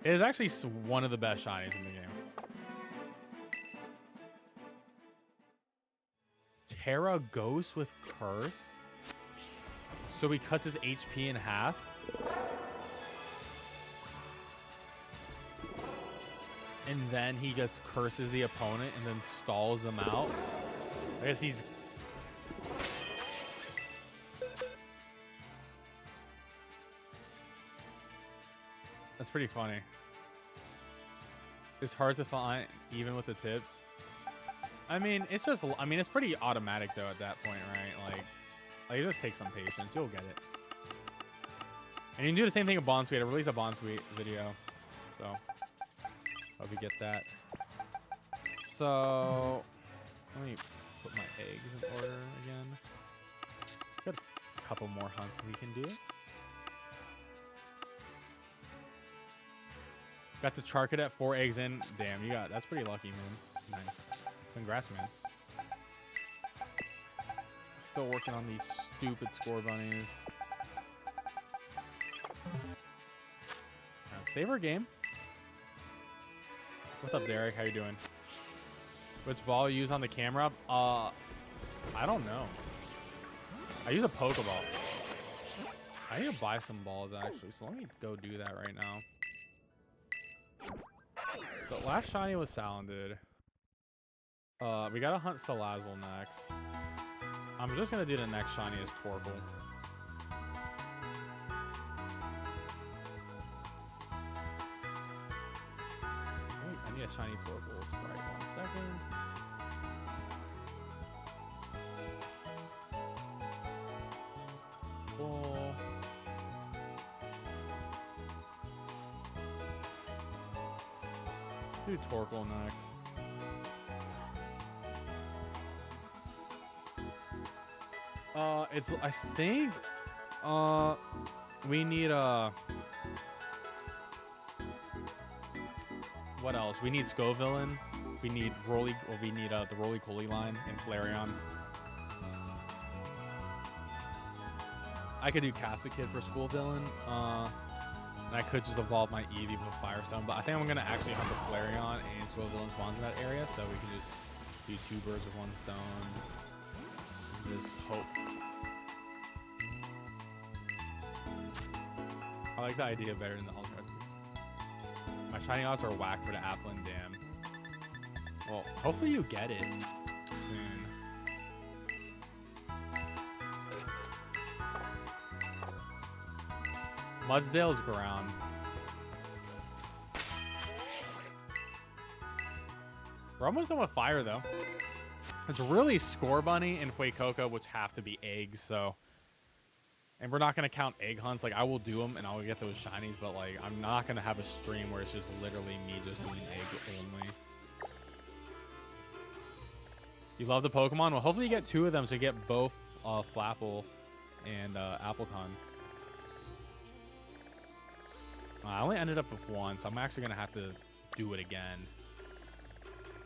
S1: It is actually one of the best shinies in the game. Terra Ghost with Curse? So he cuts his HP in half? And then he just curses the opponent and then stalls them out? I guess he's... That's pretty funny. It's hard to find, even with the tips. I mean, it's just, I mean, it's pretty automatic though at that point, right? Like it just takes some patience. You'll get it. And you can do the same thing with Bond Suite. I released a Bond Suite video. So, hope you get that. So, let me put my eggs in order again. Got a couple more hunts we can do. Got to Charkit at 4 eggs in. Damn, you got, that's pretty lucky, man. Nice. Congrats, man. Still working on these stupid score bunnies. Right, save our game. What's up, Derek? How you doing? Which ball you use on the camera? I don't know. I use a Pokeball. I need to buy some balls, actually, so let me go do that right now. So last shiny was Salandid. We gotta hunt Salazzle next. I'm just gonna do the next shiny as Torkoal. I need a shiny Torkoal sprite. 1 second. Cool. Let's do Torkoal next. It's, I think, we need, what else? We need Scovillain. We need the Roly-Poly line and Flareon. I could do Caspikid for Scovillain, and I could just evolve my Eevee with Firestone, but I think I'm gonna actually hunt the Flareon and Scovillain spawns in that area, so we can just do 2 birds with 1 stone. Just hope. I like the idea better than the Ultra. My shiny odds are whack for the Applin Dam. Well, hopefully you get it soon. Mudsdale's ground. We're almost done with fire though. It's really Score Bunny and Fuecoca, which have to be eggs, so. And we're not going to count egg hunts. Like, I will do them, and I'll get those shinies, but, like, I'm not going to have a stream where it's just literally me just doing egg only. You love the Pokemon? Well, hopefully you get 2 of them, so you get both Flapple and Appleton. I only ended up with 1, so I'm actually going to have to do it again.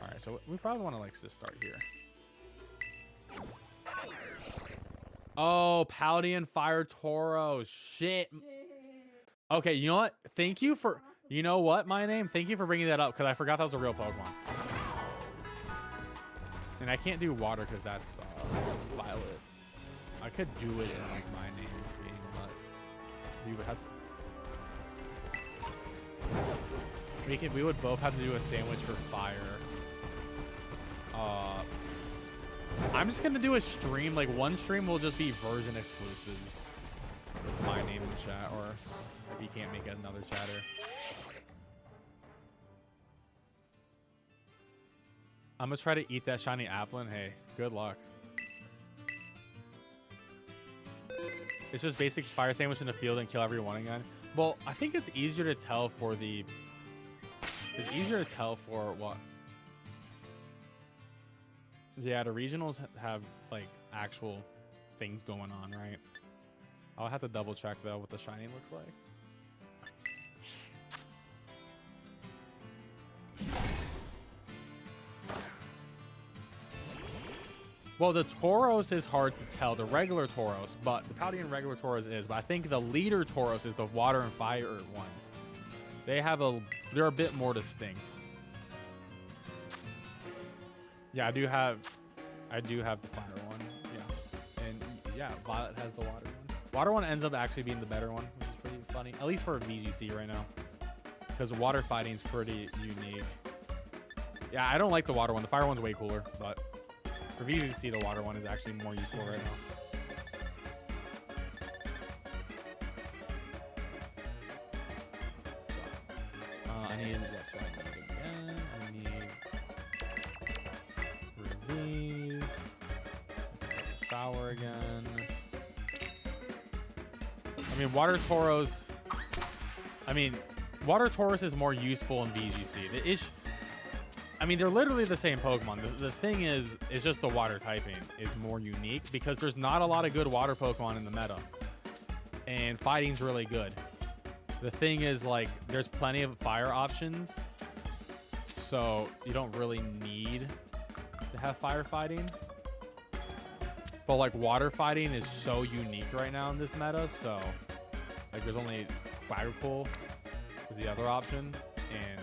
S1: Alright, so we probably want to, like, just start here. Oh, Paldean Fire Tauros. Shit. Okay, you know what? Thank you for... You know what, my name? Thank you for bringing that up, because I forgot that was a real Pokemon. And I can't do water, because that's Violet. I could do it in, like, my name game, but... We would have to... We would both have to do a sandwich for fire. I'm just gonna do a stream. Like, one stream will just be version exclusives with my name in the chat, or if he can't make another chatter. I'm gonna try to eat that shiny Applin. Hey, good luck. It's just basic fire sandwich in the field and kill everyone again. Well, I think it's easier to tell for the... It's easier to tell for what... Yeah, the regionals have, like, actual things going on, right? I'll have to double check, though, what the shiny looks like. Well, the Tauros is hard to tell, the regular Tauros, but the Paldean regular Tauros is, but I think the leader Tauros is the water and fire ones. They're a bit more distinct. Yeah, I do have the fire one. Yeah. And yeah, Violet has the water one. Water one ends up actually being the better one, which is pretty funny. At least for VGC right now. Because water fighting is pretty unique. Yeah, I don't like the water one. The fire one's way cooler, but for VGC, the water one is actually more useful right now. I need that's what I need again. I need these. Sour again. I mean, Water Tauros. Water Tauros is more useful in VGC. I mean, they're literally the same Pokemon. The thing is just the water typing is more unique because there's not a lot of good water Pokemon in the meta. And fighting's really good. The thing is, like, there's plenty of fire options. So you don't really need to have fire fighting. But, like, water fighting is so unique right now in this meta. So, like, there's only Quaglicool is the other option. And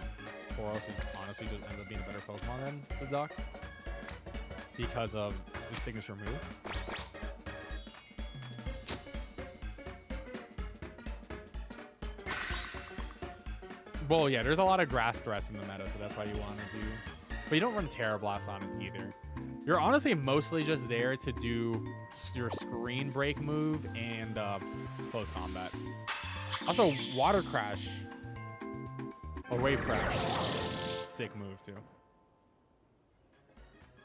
S1: Tauros is honestly just ends up being a better Pokemon than the Duck because of the signature move. Well, yeah, there's a lot of grass threats in the meta, so that's why you want to do. But you don't run Terra Blast on it either. You're honestly mostly just there to do your screen break move and close combat. Also, Water Crash. Or Wave Crash. Sick move, too.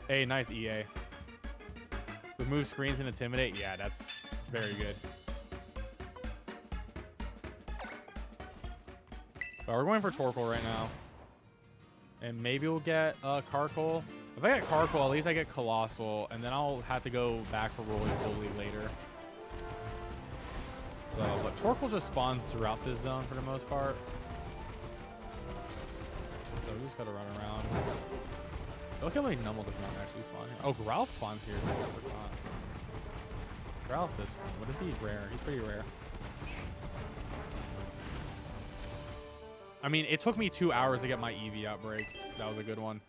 S1: Hey, nice EA. Remove screens and intimidate. Yeah, that's very good. But we're going for Torkoal right now. And maybe we'll get Carkol. If I get Carkol, at least I get Colossal. And then I'll have to go back for Roly-Poly later. So, but Torkoal just spawns throughout this zone for the most part. So we just gotta run around. So look how many Numble does not actually spawn here. Oh, Growlithe spawns here too. I forgot. Growlithe does spawn. What is he? Rare. He's pretty rare. I mean, it took me 2 hours to get my Eevee outbreak. That was a good one.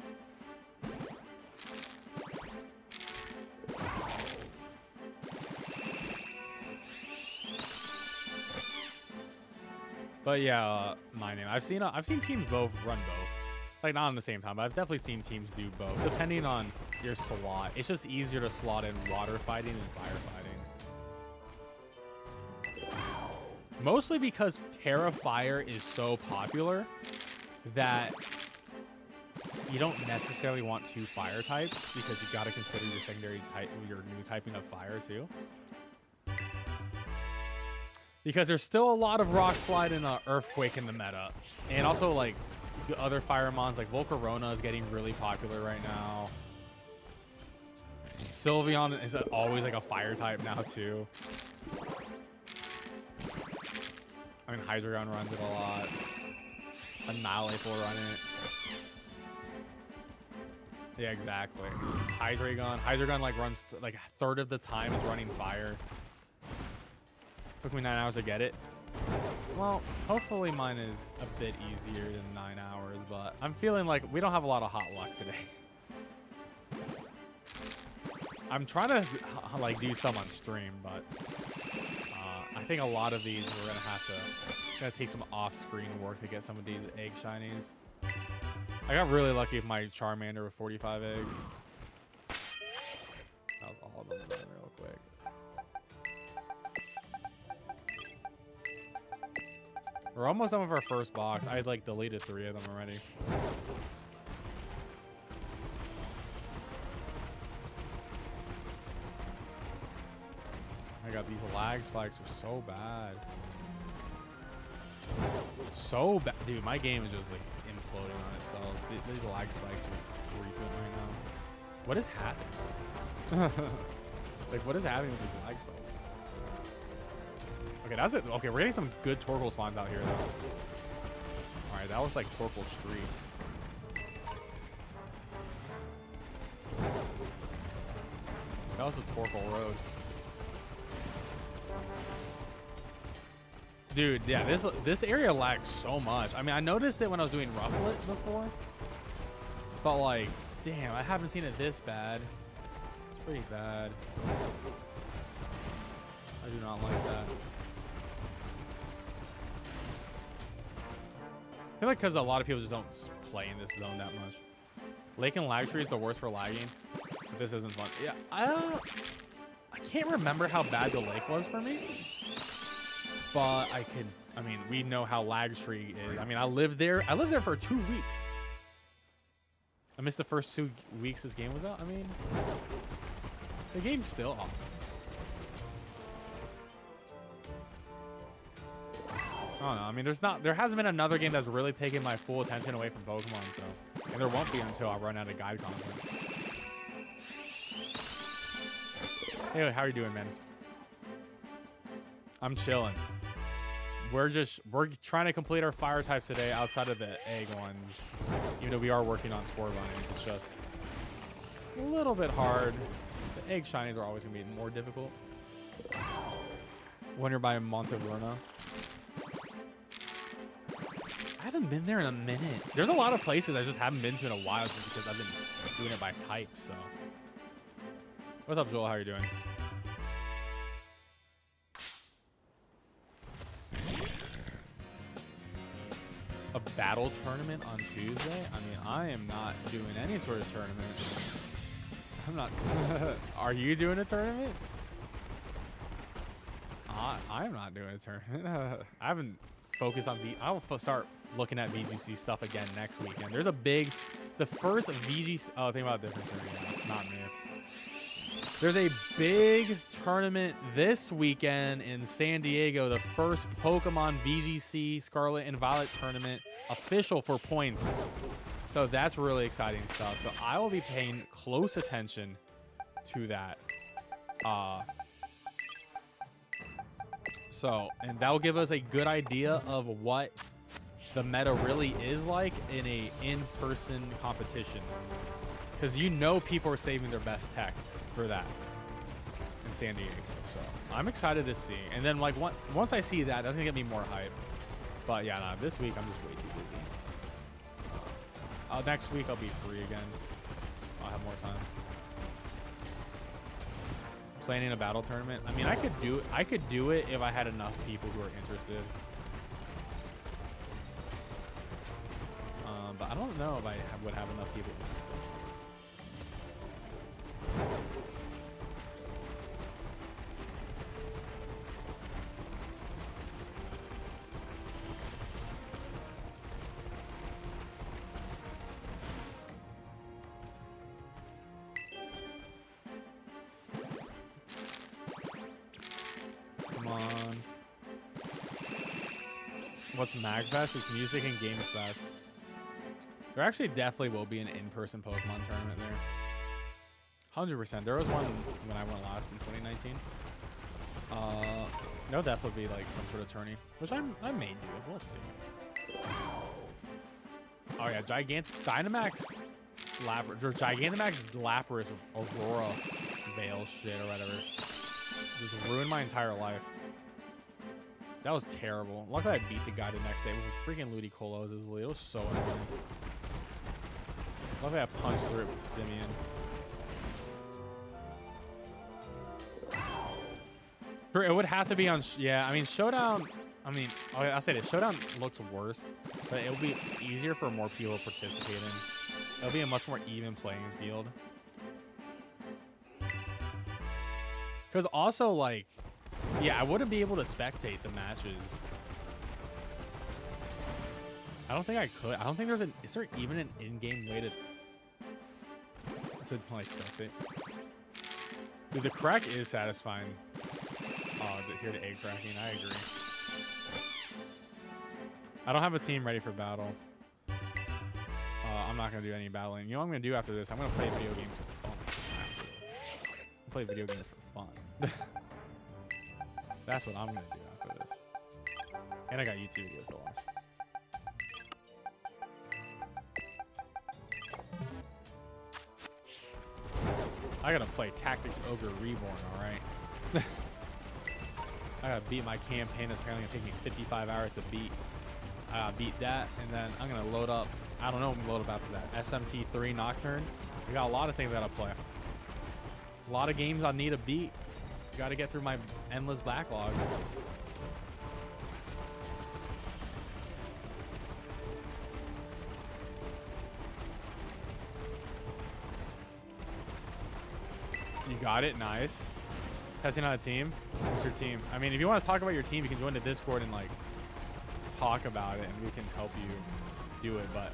S1: But yeah, my name. I've seen teams both run both. Like, not on the same time, but I've definitely seen teams do both, depending on your slot. It's just easier to slot in water fighting and fire fighting. Mostly because Terra Fire is so popular that you don't necessarily want two fire types because you got to consider your secondary type, your new typing of fire too. Because there's still a lot of Rock Slide and Earthquake in the meta, and also like other fire mons like Volcarona is getting really popular right now. Sylveon is always like a fire type now too. I mean, Hydreigon runs it a lot. Annihilate will run it. Yeah, exactly. Hydreigon. Hydreigon like runs like a third of the time is running fire. Took me 9 hours to get it. Well, hopefully mine is a bit easier than 9 hours, but I'm feeling like we don't have a lot of hot luck today. I'm trying to like do some on stream, but I think a lot of these we're gonna have to. It's gonna take some off-screen work to get some of these egg shinies. I got really lucky with my Charmander with 45 eggs. That was all of them done real quick. We're almost done with our first box. I had like deleted 3 of them already. My god, these lag spikes are so bad. So bad. Dude, my game is just like imploding on itself. These lag spikes are frequent right now. What is happening? Like, what is happening with these lag spikes? Okay, that's it. Okay, we're getting some good Torkoal spawns out here, though. Alright, that was like Torkoal Street. That was the Torkoal Road. Dude, yeah, this area lags so much. I mean, I noticed it when I was doing Rufflet before. But like, damn, I haven't seen it this bad. It's pretty bad. I do not like that. I feel like because a lot of people just don't play in this zone that much. Lake and Lag Tree is the worst for lagging. But this isn't fun. Yeah, I can't remember how bad the lake was for me. But I mean, we know how Lag Tree is. I mean, I lived there for 2 weeks. I missed the first 2 weeks this game was out. I mean, the game's still awesome. I don't know. I mean, there hasn't been another game that's really taken my full attention away from Pokemon, so. And there won't be until I run out of guide content. Hey, how are you doing, man? I'm chilling. We're trying to complete our fire types today outside of the egg ones. Even though we are working on Scorbunny. It's just a little bit hard. The egg shinies are always going to be more difficult. When you're by Monteverna. I haven't been there in a minute. There's a lot of places I just haven't been to in a while just because I've been doing it by type, so. What's up, Joel? How are you doing? A battle tournament on Tuesday? I mean, I am not doing any sort of tournament. I'm not. Are you doing a tournament? I'm not doing a tournament. I haven't focused on I'll start looking at VGC stuff again next weekend. There's the first VGC. Oh, think about a different tournament. Not me. There's a big tournament this weekend in San Diego. The first Pokemon VGC Scarlet and Violet tournament official for points. So that's really exciting stuff. So I will be paying close attention to that. And that will give us a good idea of what the meta really is like in a in-person competition. Because you know people are saving their best tech for that in San Diego. So I'm excited to see. And then like once I see that, that's gonna get me more hype. But yeah, nah, this week I'm just way too busy. Next week I'll be free again. I'll have more time. Planning a battle tournament. I mean, I could do it if I had enough people who are interested. But I don't know if I would have enough people interested. Come on. What's MagFest? It's music and games fest. There actually definitely will be an in-person Pokemon tournament there. 100%. There was one when I went last in 2019. There'll definitely be like some sort of tourney, which I may do. We'll see. Oh yeah, Dynamax. Gigantamax Lapras with Aurora Veil shit or whatever. Just ruined my entire life. That was terrible. Luckily I beat the guy the next day with freaking Ludicolo's. It was so annoying. Luckily I punched through it with Simeon. It would have to be on, yeah, I mean, Showdown, I mean, I'll say this, Showdown looks worse, but it'll be easier for more people to participate in. It'll be a much more even playing field. Because also, like, yeah, I wouldn't be able to spectate the matches. I don't think I could. I don't think there's an, is there even an in-game way to like spectate? Dude, the crack is satisfying. Oh, here to egg cracking. I agree. I don't have a team ready for battle. I'm not going to do any battling. You know what I'm going to do after this? I'm going to play video games for fun. Play video games for fun. That's what I'm going to do after this. And I got YouTube videos to watch. I got to play Tactics Ogre Reborn, alright? I gotta beat my campaign. That's apparently gonna take me 55 hours to beat. I gotta beat that, and then I'm gonna load up. I don't know what I'm gonna load up after that. SMT3 Nocturne. We got a lot of things I gotta play. A lot of games I need to beat. Gotta get through my endless backlog. You got it, nice. Testing out a team. What's your team? I mean, if you want to talk about your team, you can join the Discord and like talk about it, and we can help you do it. But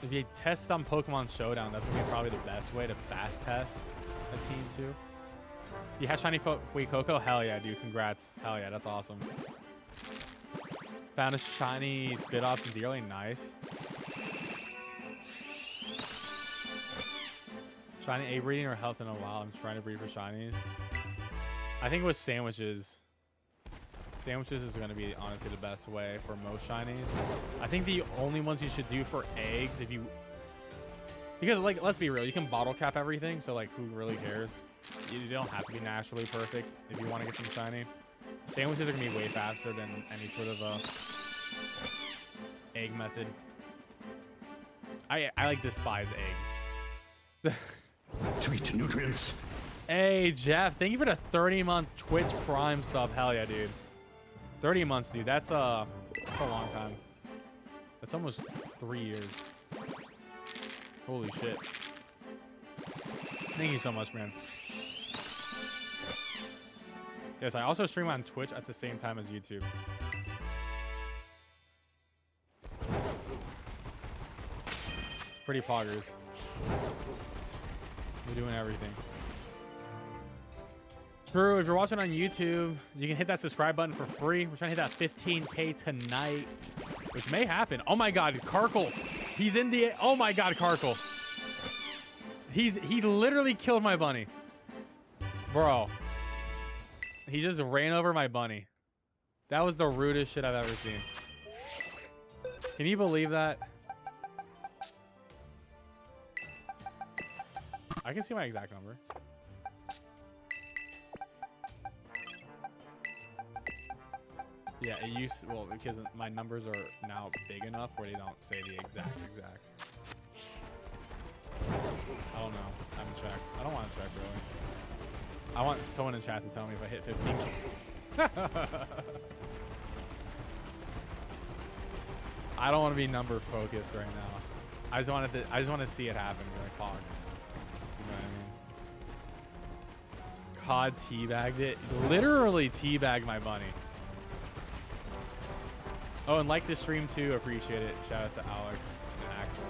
S1: if you test on Pokemon Showdown, that's gonna be probably the best way to fast test a team too. You have shiny Fuecoco? Hell yeah, dude! Congrats! Hell yeah, that's awesome. Found a shiny Spitops and Deerling. Nice. Shiny A breeding or health in a while. I'm trying to breed for shinies. I think with sandwiches is going to be honestly the best way for most shinies. I think the only ones you should do for eggs, if you, because like, let's be real, you can bottle cap everything. So like, who really cares? You don't have to be naturally perfect if you want to get some shiny. Sandwiches are going to be way faster than any sort of egg method. I like despise eggs.
S3: Sweet nutrients.
S1: Hey, Jeff, thank you for the 30-month Twitch Prime sub. Hell yeah, dude. 30 months, dude. That's a long time. That's almost 3 years. Holy shit. Thank you so much, man. Yes, I also stream on Twitch at the same time as YouTube. Pretty poggers. We're doing everything. True, if you're watching on YouTube, you can hit that subscribe button for free. We're trying to hit that 15K tonight, which may happen. Oh my God, Karkle. He's in the, oh my God, Karkle. He literally killed my bunny. Bro. He just ran over my bunny. That was the rudest shit I've ever seen. Can you believe that? I can see my exact number. Yeah, it used to, well, because my numbers are now big enough where they don't say the exact. I don't know. I haven't checked. I don't want to check really. I want someone in chat to tell me if I hit 15K. I don't want to be number focused right now. I just want to see it happen. Be like, pog. You know what I mean? COD teabagged it. Literally teabagged my bunny. Oh, and like this stream too. Appreciate it. Shout out to Alex and Axel.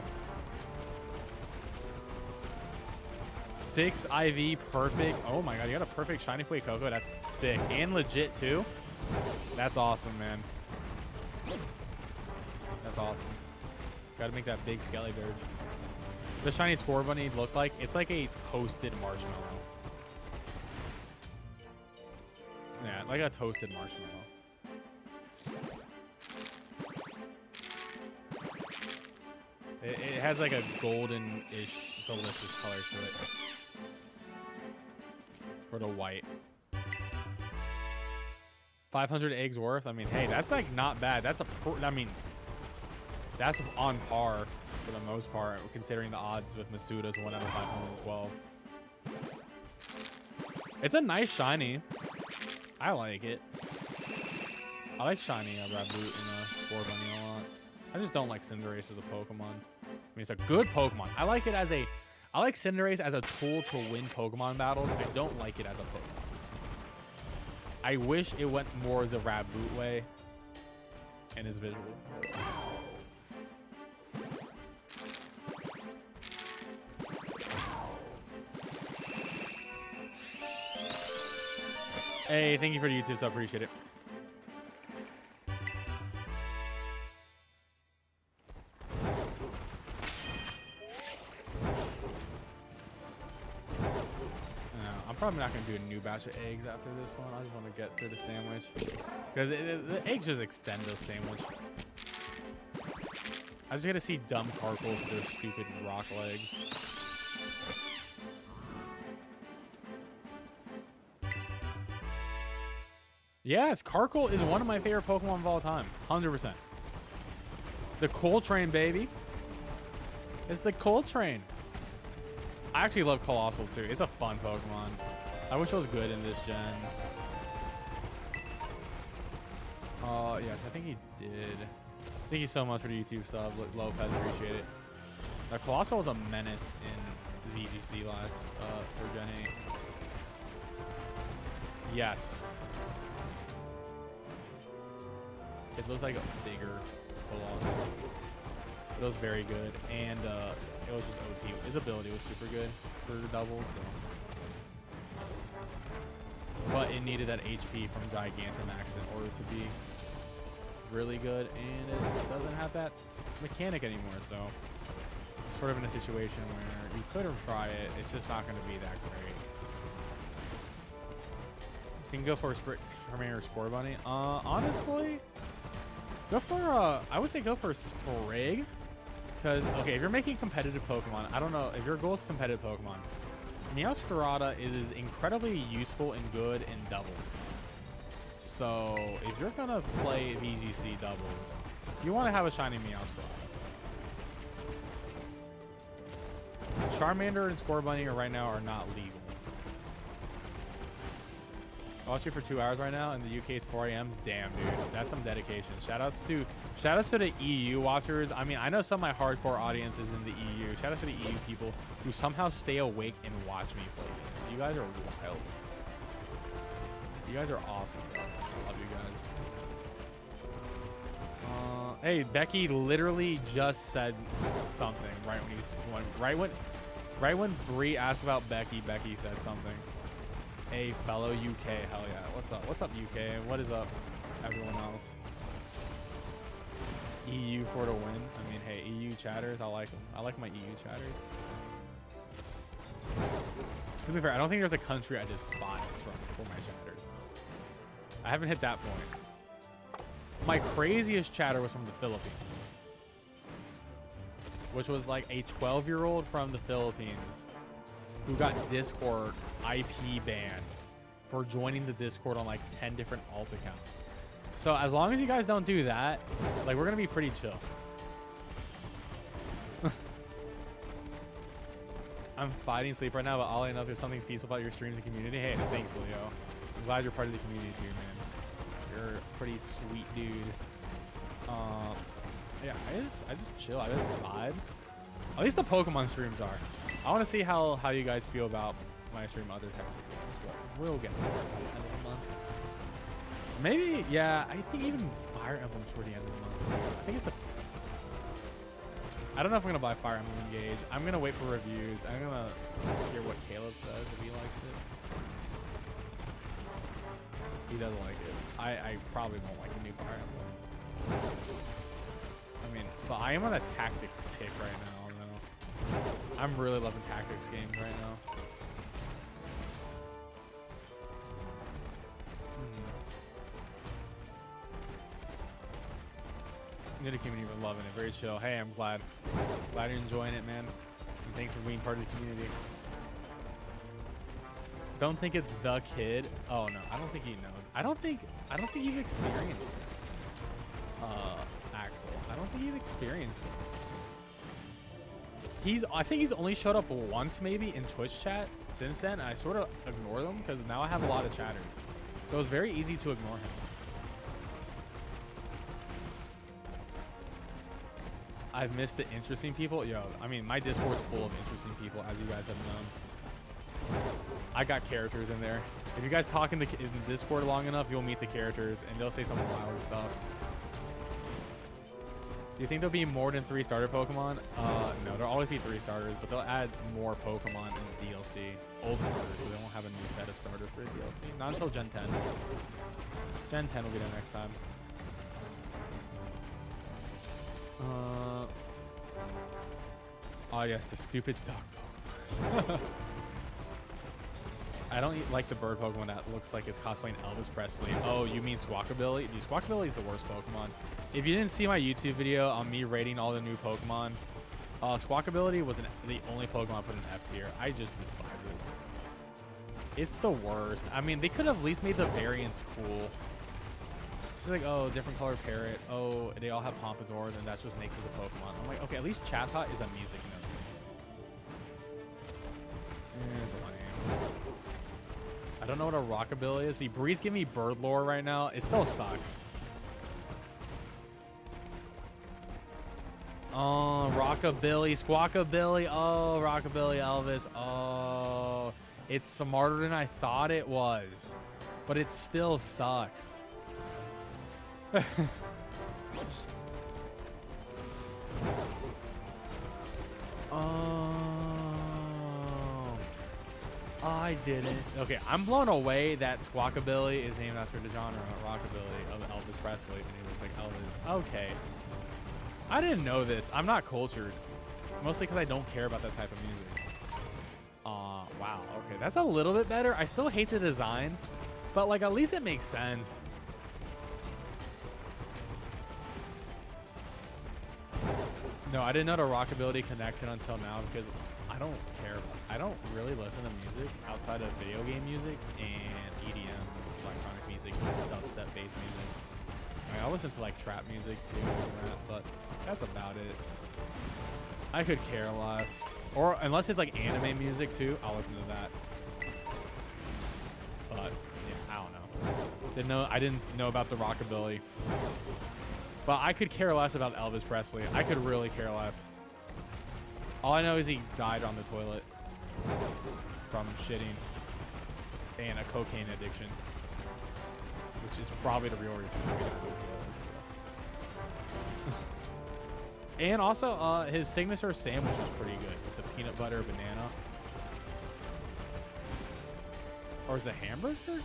S1: 6 IV perfect. Oh my God, you got a perfect shiny Fuecoco. That's sick and legit too. That's awesome, man. That's awesome. Got to make that big skelly dirge. The shiny score bunny look like, it's like a toasted marshmallow. Yeah, like a toasted marshmallow. It has like a golden-ish delicious color to it. For the white. 500 eggs worth. I mean, hey, that's like not bad. That's I mean, that's on par for the most part, considering the odds with Masuda's 1 out of 512. It's a nice shiny. I like it. I like shiny Raboot and Scorbunny a lot. I just don't like Cinderace as a Pokemon. I mean, it's a good Pokemon. I like Cinderace as a tool to win Pokemon battles. I don't like it as a Pokemon. I wish it went more the Raboot way and is visual. Hey, thank you for the YouTube sub. Appreciate it. I'm probably not going to do a new batch of eggs after this one. I just want to get through the sandwich. Because the eggs just extend the sandwich. I just got to see dumb Carkles with their stupid rock legs. Yes, Carkle is one of my favorite Pokemon of all time. 100%. The Coltrane, baby. It's the Coltrane. I actually love Colossal, too. It's a fun Pokemon. I wish it was good in this gen. Yes, I think he did. Thank you so much for the YouTube sub, Lopez. Appreciate it. Colossal was a menace in VGC last for Gen 8. Yes. It looked like a bigger Colossal. It was very good, and it was just OP. His ability was super good for the double, so. But it needed that HP from Gigantamax in order to be really good, and it doesn't have that mechanic anymore, so it's sort of in a situation where you could try it. It's just not going to be that great. So you can go for a Charmander or Scorbunny. Honestly, go for I would say go for Sprig. Because, okay, if you're making competitive Pokemon, I don't know, if your goal is competitive Pokemon, Meowscarada is incredibly useful and good in doubles. So, if you're going to play VGC doubles, you want to have a shiny Meowscarada. Charmander and Scorbunny right now are not legal. I watched you for 2 hours right now, and the UK is 4 a.m. Damn, dude, that's some dedication. Shoutouts to the EU watchers. I mean, I know some of my hardcore audiences in the EU. Shoutouts to the EU people who somehow stay awake and watch me play games. You guys are wild. You guys are awesome. I love you guys. Hey, Becky literally just said something right when Bree asked about Becky. Becky said something. Hey, fellow UK, hell yeah. What's up? What's up, UK? And what is up, everyone else? EU for the win. I mean, hey, EU chatters, I like them. I like my EU chatters. To be fair, I don't think there's a country I despise for my chatters. I haven't hit that point. My craziest chatter was from the Philippines, which was like a 12-year-old from the Philippines who got Discord IP banned for joining the Discord on like 10 different alt accounts. So as long as you guys don't do that, like, we're gonna be pretty chill. I'm fighting sleep right now, but all I know there's something peaceful about your streams and community. Hey, thanks, Leo. I'm glad you're part of the community too, man. You're a pretty sweet dude. Yeah, I just chill. I just vibe. At least the Pokemon streams are. I want to see how you guys feel about my stream other types of games, but we'll get there by the end of the month. Maybe, yeah, I think even Fire Emblem's toward the end of the month. I think it's the... I don't know if I'm going to buy Fire Emblem Engage. I'm going to wait for reviews. I'm going to hear what Caleb says if he likes it. He doesn't like it. I probably won't like the new Fire Emblem. I mean, but I am on a tactics kick right now. I'm really loving tactics games right now. The community, we're loving it. Very chill. Hey, I'm glad. Glad you're enjoying it, man. And thanks for being part of the community. Don't think it's the kid. Oh no, I don't think you know. I don't think you've experienced it. Axel. I don't think you've experienced it. I think he's only showed up once maybe in Twitch chat since then. And I sort of ignore them because now I have a lot of chatters. So it's very easy to ignore him. I've missed the interesting people. Yo, I mean, my Discord's full of interesting people, as you guys have known. I got characters in there. If you guys talk in the Discord long enough, you'll meet the characters, and they'll say some wild stuff. Do you think there'll be more than 3 starter Pokemon? No, there'll always be 3 starters, but they'll add more Pokemon in the DLC. Old starters, but they won't have a new set of starters for the DLC. Not until Gen 10. Gen 10 will be there next time. Oh yes, the stupid duck Pokemon. I don't like the bird Pokemon that looks like it's cosplaying Elvis Presley. Oh, you mean Squawkabilly? Dude, Squawkabilly is the worst Pokemon. If you didn't see my YouTube video on me rating all the new Pokemon, Squawkabilly was the only Pokemon I put in F tier. I just despise it. It's the worst. I mean, they could have at least made the variants cool. It's like, oh, different color parrot. Oh, they all have pompadours, and that just makes it a Pokemon. I'm like, okay, at least Chatot is a music note. It's lame. I don't know what a Rockabilly is. See, Bree's giving me bird lore right now. It still sucks. Oh, Rockabilly, Squawkabilly. Oh, Rockabilly, Elvis. Oh, it's smarter than I thought it was, but it still sucks. I didn't. Okay, I'm blown away that Squawkabilly is named after the genre Rockabilly of Elvis Presley, and he looked like Elvis. Okay. I didn't know this. I'm not cultured. Mostly because I don't care about that type of music. Wow. Okay, that's a little bit better. I still hate the design, but like at least it makes sense. No, I didn't know the Rockabilly connection until now because I don't care. I don't really listen to music outside of video game music and EDM, electronic music, dubstep bass music. I mean, I listen to like trap music too and that, but that's about it. I could care less. Or unless it's like anime music too, I'll listen to that. But yeah, I don't know. I didn't know about the Rockabilly. But I could care less about Elvis Presley. I could really care less. All I know is he died on the toilet from shitting and a cocaine addiction, which is probably the real reason. And also, his signature sandwich was pretty good with the peanut butter banana. Or is it hamburger?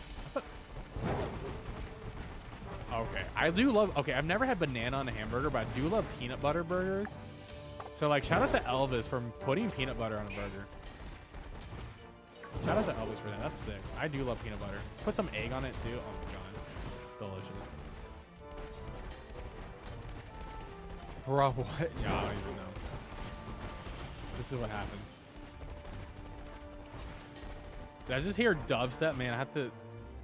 S1: Okay, I do love. Okay, I've never had banana on a hamburger, but I do love peanut butter burgers. So, like, shout out to Elvis for putting peanut butter on a burger. Shout out to Elvis for that. That's sick. I do love peanut butter. Put some egg on it too. Oh my god, delicious. Bro, what? Yeah, I don't even know. This is what happens. Did I just hear dubstep? Man, I have to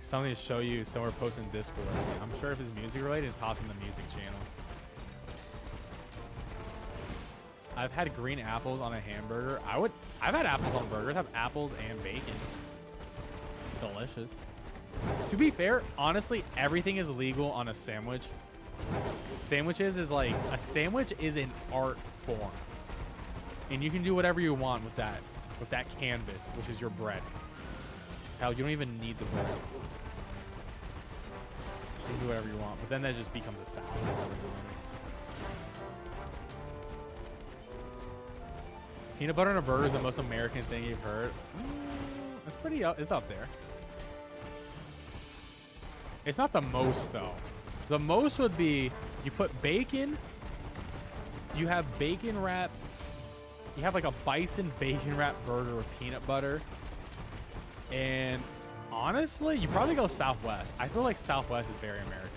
S1: something to show you somewhere posted in Discord. I'm sure if it's music related, toss in the music channel. I've had green apples on a hamburger. I've had apples on burgers. I have apples and bacon. Delicious. To be fair, honestly, everything is legal on a sandwich. Sandwiches is like, a sandwich is an art form. And you can do whatever you want with that canvas, which is your bread. Hell, you don't even need the bread. You can do whatever you want, but then that just becomes a salad. Peanut butter on a burger is the most American thing you've heard. It's pretty, it's up there. It's not the most though. The most would be you put bacon, you have bacon wrap, you have like a bison bacon wrap burger with peanut butter. And honestly, you probably go Southwest. I feel like Southwest is very American.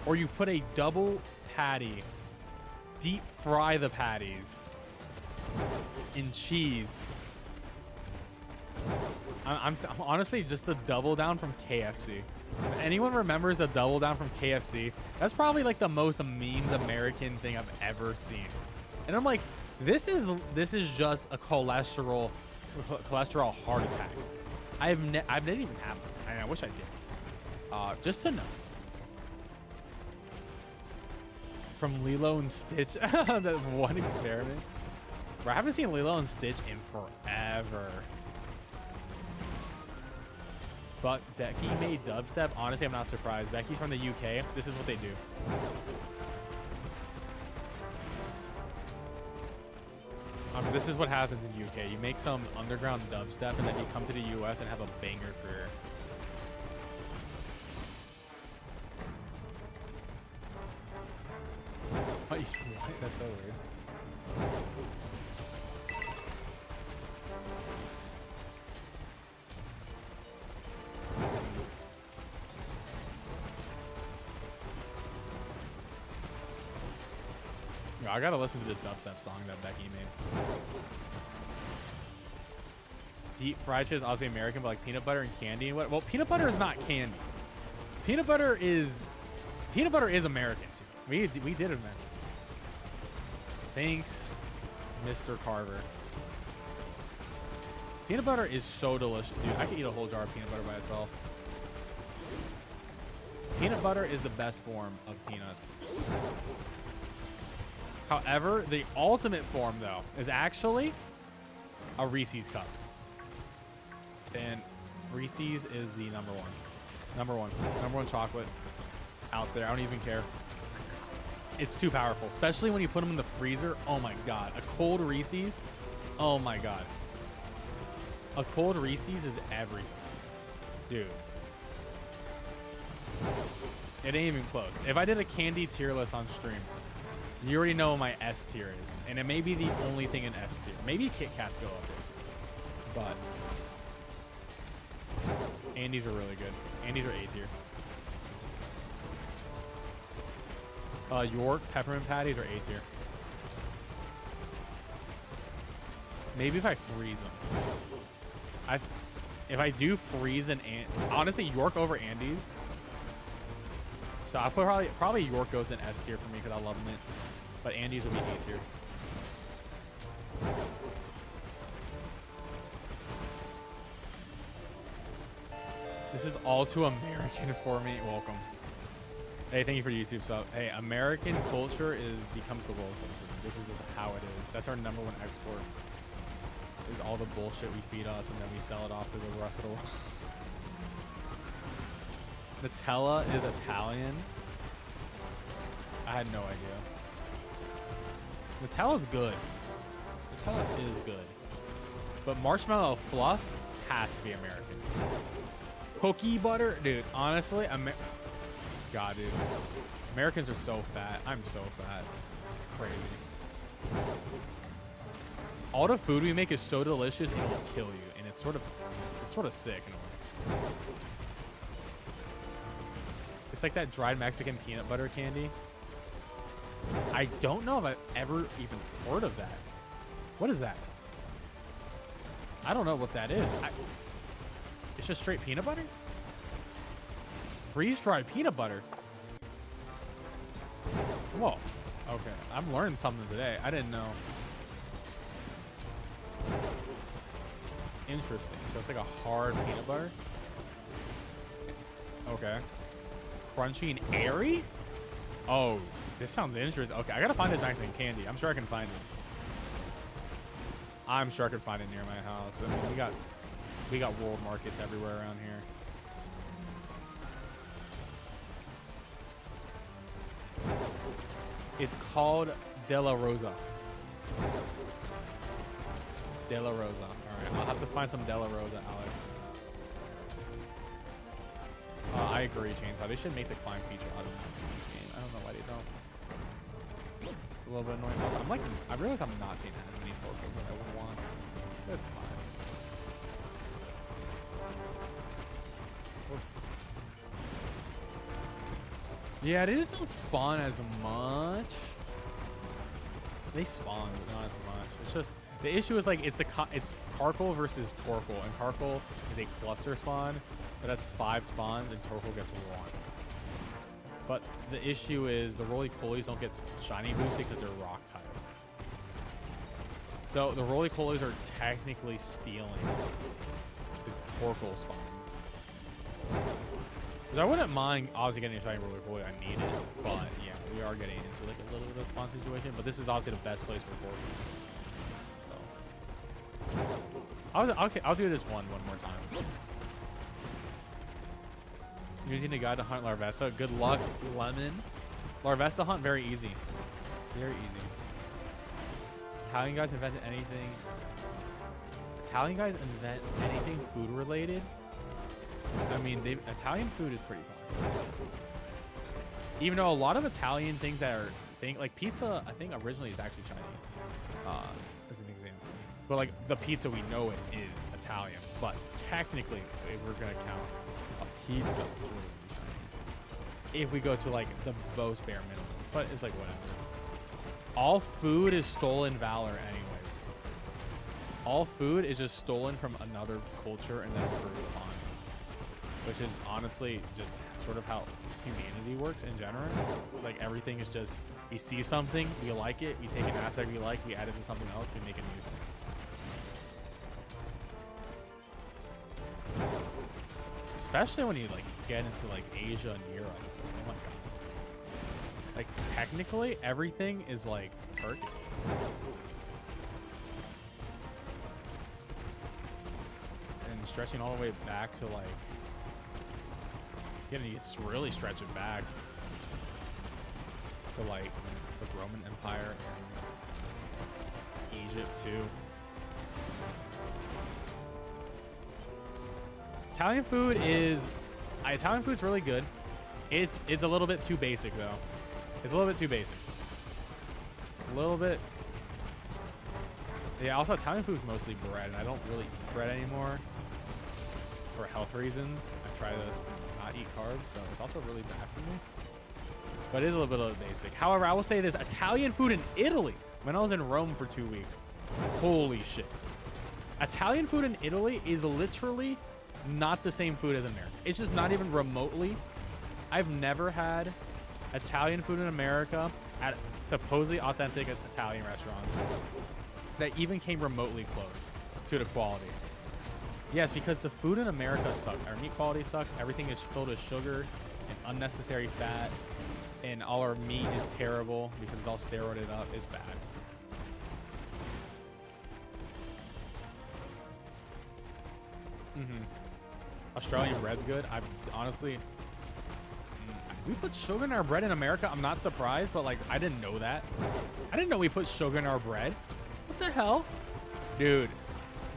S1: Or you put a double patty, deep fry the patties, in cheese. I'm honestly just the double down from KFC. If anyone remembers the double down from KFC, that's probably like the most memed American thing I've ever seen. And I'm like, this is just a cholesterol heart attack. I've never even had one. I wish I did. Just to know. From Lilo and Stitch, that one experiment. Bro, I haven't seen Lilo and Stitch in forever. But Becky made dubstep. Honestly, I'm not surprised. Becky's from the UK. This is what they do. This is what happens in UK. You make some underground dubstep, and then you come to the US and have a banger career. What? That's so weird. Yo, I gotta listen to this dubstep song that Becky made. Deep fried shit is obviously American, but like peanut butter and candy and what? Well, peanut butter is not candy. Peanut butter is American too. We did it, man. Thanks, Mr. Carver. Peanut butter is so delicious, dude. I could eat a whole jar of peanut butter by itself. Peanut butter is the best form of peanuts. However, the ultimate form, though, is actually a Reese's cup. And Reese's is the number one chocolate out there. I don't even care. It's too powerful, especially when you put them in the freezer. Oh my God, a cold Reese's. Oh my God, a cold Reese's is everything, dude. It ain't even close. If I did a candy tier list on stream, you already know what my S tier is, and it may be the only thing in S tier. Maybe Kit Kats go up there too, but Andes are really good. Andes are A tier. York peppermint patties are A tier. Maybe if I freeze them. If I do freeze honestly, York over Andes. So I put probably York goes in S tier for me because I love mint, but Andes will be A tier. This is all too American for me. Welcome. Hey, thank you for the YouTube sub. Hey, American culture becomes the world culture. This is just how it is. That's our #1 export. Is all the bullshit we feed us and then we sell it off to the rest of the world. Nutella is Italian. I had no idea. Nutella's good. Nutella is good. But marshmallow fluff has to be American. Cookie butter? Dude, honestly, God, dude. Americans are so fat. I'm so fat. It's crazy. All the food we make is so delicious, it will kill you. And it's sort of sick in a way. It's like that dried Mexican peanut butter candy. I don't know if I've ever even heard of that. What is that? I don't know what that is. It's just straight peanut butter? Freeze-dried peanut butter? Whoa. Okay. I'm learning something today. I didn't know. Interesting. So it's like a hard peanut butter? Okay. It's crunchy and airy? Oh, this sounds interesting. Okay, I gotta find this Mexican candy. I'm sure I can find it. I'm sure I could find it near my house. I mean, we got world markets everywhere around here. It's called De La Rosa. De La Rosa. All right, I'll have to find some De La Rosa, Alex. I agree, Chainsaw. They should make the climb feature automatic in this game. I don't know why they don't. It's a little bit annoying. Also, I realize I'm not seeing as many torques as I would want. That's fine. Yeah, they just don't spawn as much. They spawn, but not as much. It's just The issue is like it's Karkle versus Torkoal, and Karkle is a cluster spawn, so that's 5 spawns, and Torkoal gets 1. But the issue is the roly-polies don't get shiny boosted because they're rock type. So the roly-polies are technically stealing the Torkoal spawns. Which I wouldn't mind obviously getting a shiny roly-poly. I need it, but yeah, we are getting into like a little bit of a spawn situation. But this is obviously the best place for Torkoal. So I'll do this one more time. Using the guide to hunt Larvesta. Good luck, Lemon. Larvesta hunt, very easy. Very easy. Italian guys invented anything. Italian guys invent anything food related? I mean, Italian food is pretty fun. Even though a lot of Italian things that are like pizza, I think originally is actually Chinese. As an example. But like the pizza we know it is Italian. But technically, if we're gonna count a pizza, it's really Chinese. If we go to like the most bare minimum, but it's like whatever. All food is stolen valor, anyways. All food is just stolen from another culture and then improved upon, which is honestly just sort of how humanity works in general. Like everything is just we see something, we like it, we take an aspect we like, we add it to something else, we make it new. Especially when you like get into like Asia and Europe, it's like, oh my god. Like technically everything is like Turkish. And stretching all the way back to like, you know, you really stretch it back to like the Roman Empire and Egypt too. Italian food's really good. It's a little bit too basic though. It's a little bit too basic. A little bit. Yeah, also Italian food is mostly bread, and I don't really eat bread anymore for health reasons. I try to not eat carbs, so it's also really bad for me. But it is a little bit of basic. However, I will say this, Italian food in Italy, when I was in Rome for 2 weeks, holy shit. Italian food in Italy is literally not the same food as America. It's just not even remotely. I've never had Italian food in America at supposedly authentic Italian restaurants that even came remotely close to the quality. Yes, because the food in America sucks. Our meat quality sucks. Everything is filled with sugar and unnecessary fat, and all our meat is terrible because it's all steroided up. It's bad. Australian bread's good. I honestly, we put sugar in our bread in America. I'm not surprised, but like I didn't know that. I didn't know we put sugar in our bread. What the hell, dude?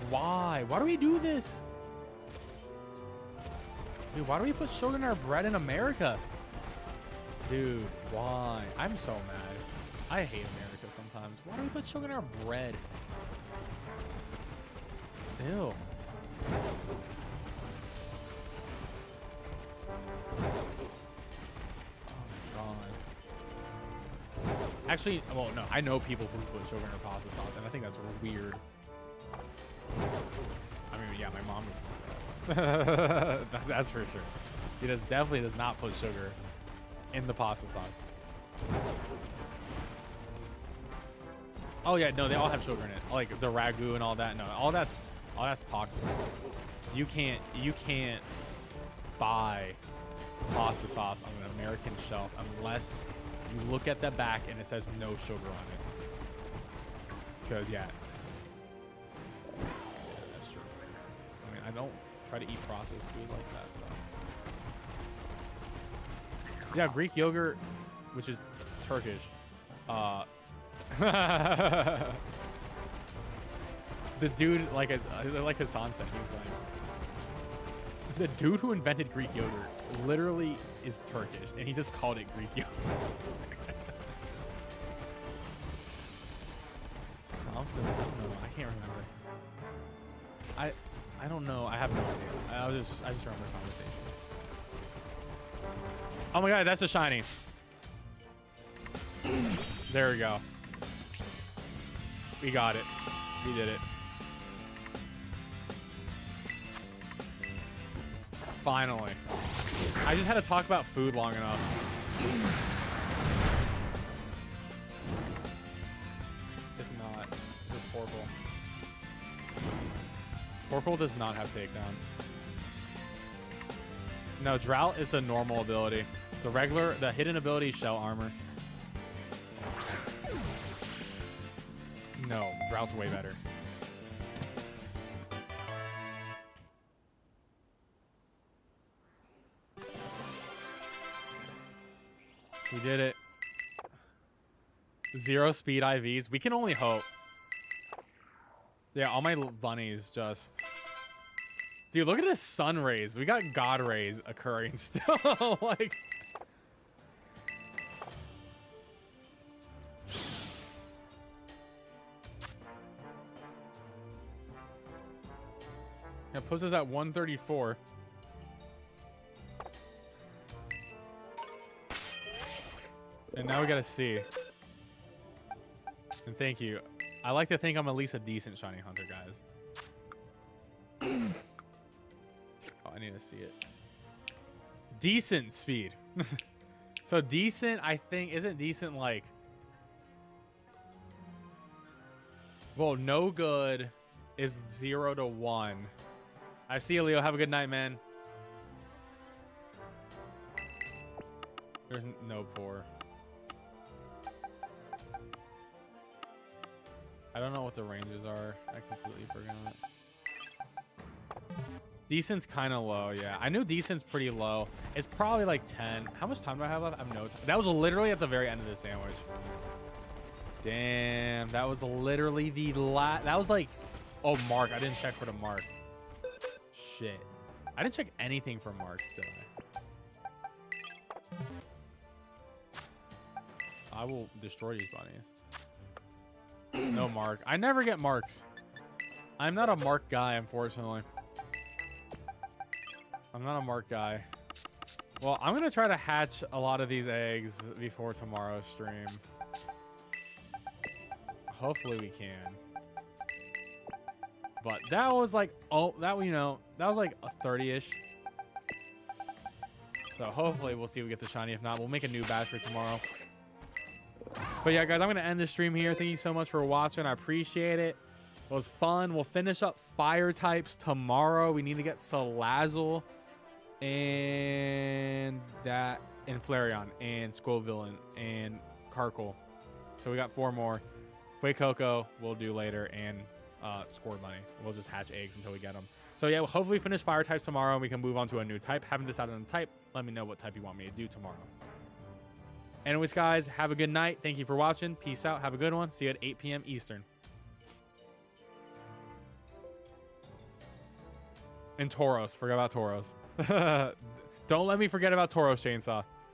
S1: Why? Why do we do this? Dude, why do we put sugar in our bread in America? Dude, why? I'm so mad. I hate America sometimes. Why do we put sugar in our bread? Ew. Actually, well, no, I know people who put sugar in their pasta sauce, and I think that's weird. I mean, yeah, my mom does. That's for sure. She definitely does not put sugar in the pasta sauce. Oh yeah, no, they all have sugar in it, like the ragu and all that. No, all that's toxic. You can't buy pasta sauce on an American shelf unless you look at the back and it says no sugar on it. Because yeah, that's true. I mean, I don't try to eat processed food like that, so. Yeah, Greek yogurt, which is Turkish. The dude, like Hassan said, he was like, the dude who invented Greek yogurt literally is Turkish, and he just called it Greek yogurt. Something, I don't know, I can't remember. I don't know, I have no idea. I just remember the conversation. Oh my god, that's a shiny. There we go. We got it. We did it. Finally. I just had to talk about food long enough. It's not. It's Torkoal. Torkoal does not have takedown. No, Drought is the normal ability. The hidden ability is Shell Armor. No, Drought's way better. We did it. 0 speed IVs. We can only hope. Yeah, all my bunnies just... Dude, look at this sun rays. We got God rays occurring still. Like... It puts us at 134. And now we gotta see. And thank you. I like to think I'm at least a decent shiny hunter, guys. Oh, I need to see it. Decent speed. So decent, I think, isn't decent like... Well, no good is 0 to 1. I see you, Leo. Have a good night, man. There's no poor. I don't know what the ranges are. I completely forgot. Decent's kind of low, yeah. I knew decent's pretty low. It's probably like 10. How much time do I have left? I have no time. That was literally at the very end of the sandwich. Damn, that was literally the last. That was like, oh, mark. I didn't check for the mark. Shit. I didn't check anything for marks, did I? I will destroy these bunnies. No mark. I never get marks. I'm not a mark guy, unfortunately. I'm not a mark guy. Well, I'm going to try to hatch a lot of these eggs before tomorrow's stream. Hopefully we can. But that was like, oh, that, you know, that was like a 30-ish. So hopefully we'll see if we get the shiny. If not, we'll make a new batch for tomorrow. But yeah, guys, I'm going to end the stream here. Thank you so much for watching. I appreciate it. It was fun. We'll finish up fire types tomorrow. We need to get Salazzle and that, and Flareon and Squirtle and Carkle. So we got 4 more. Fuecoco we'll do later, and Score Bunny. We'll just hatch eggs until we get them. So yeah, we'll hopefully finish fire types tomorrow, and we can move on to a new type. Haven't decided on the type. Let me know what type you want me to do tomorrow. Anyways, guys, have a good night. Thank you for watching. Peace out. Have a good one. See you at 8 p.m. Eastern. And Tauros. Forget about Tauros. Don't let me forget about Tauros Chainsaw.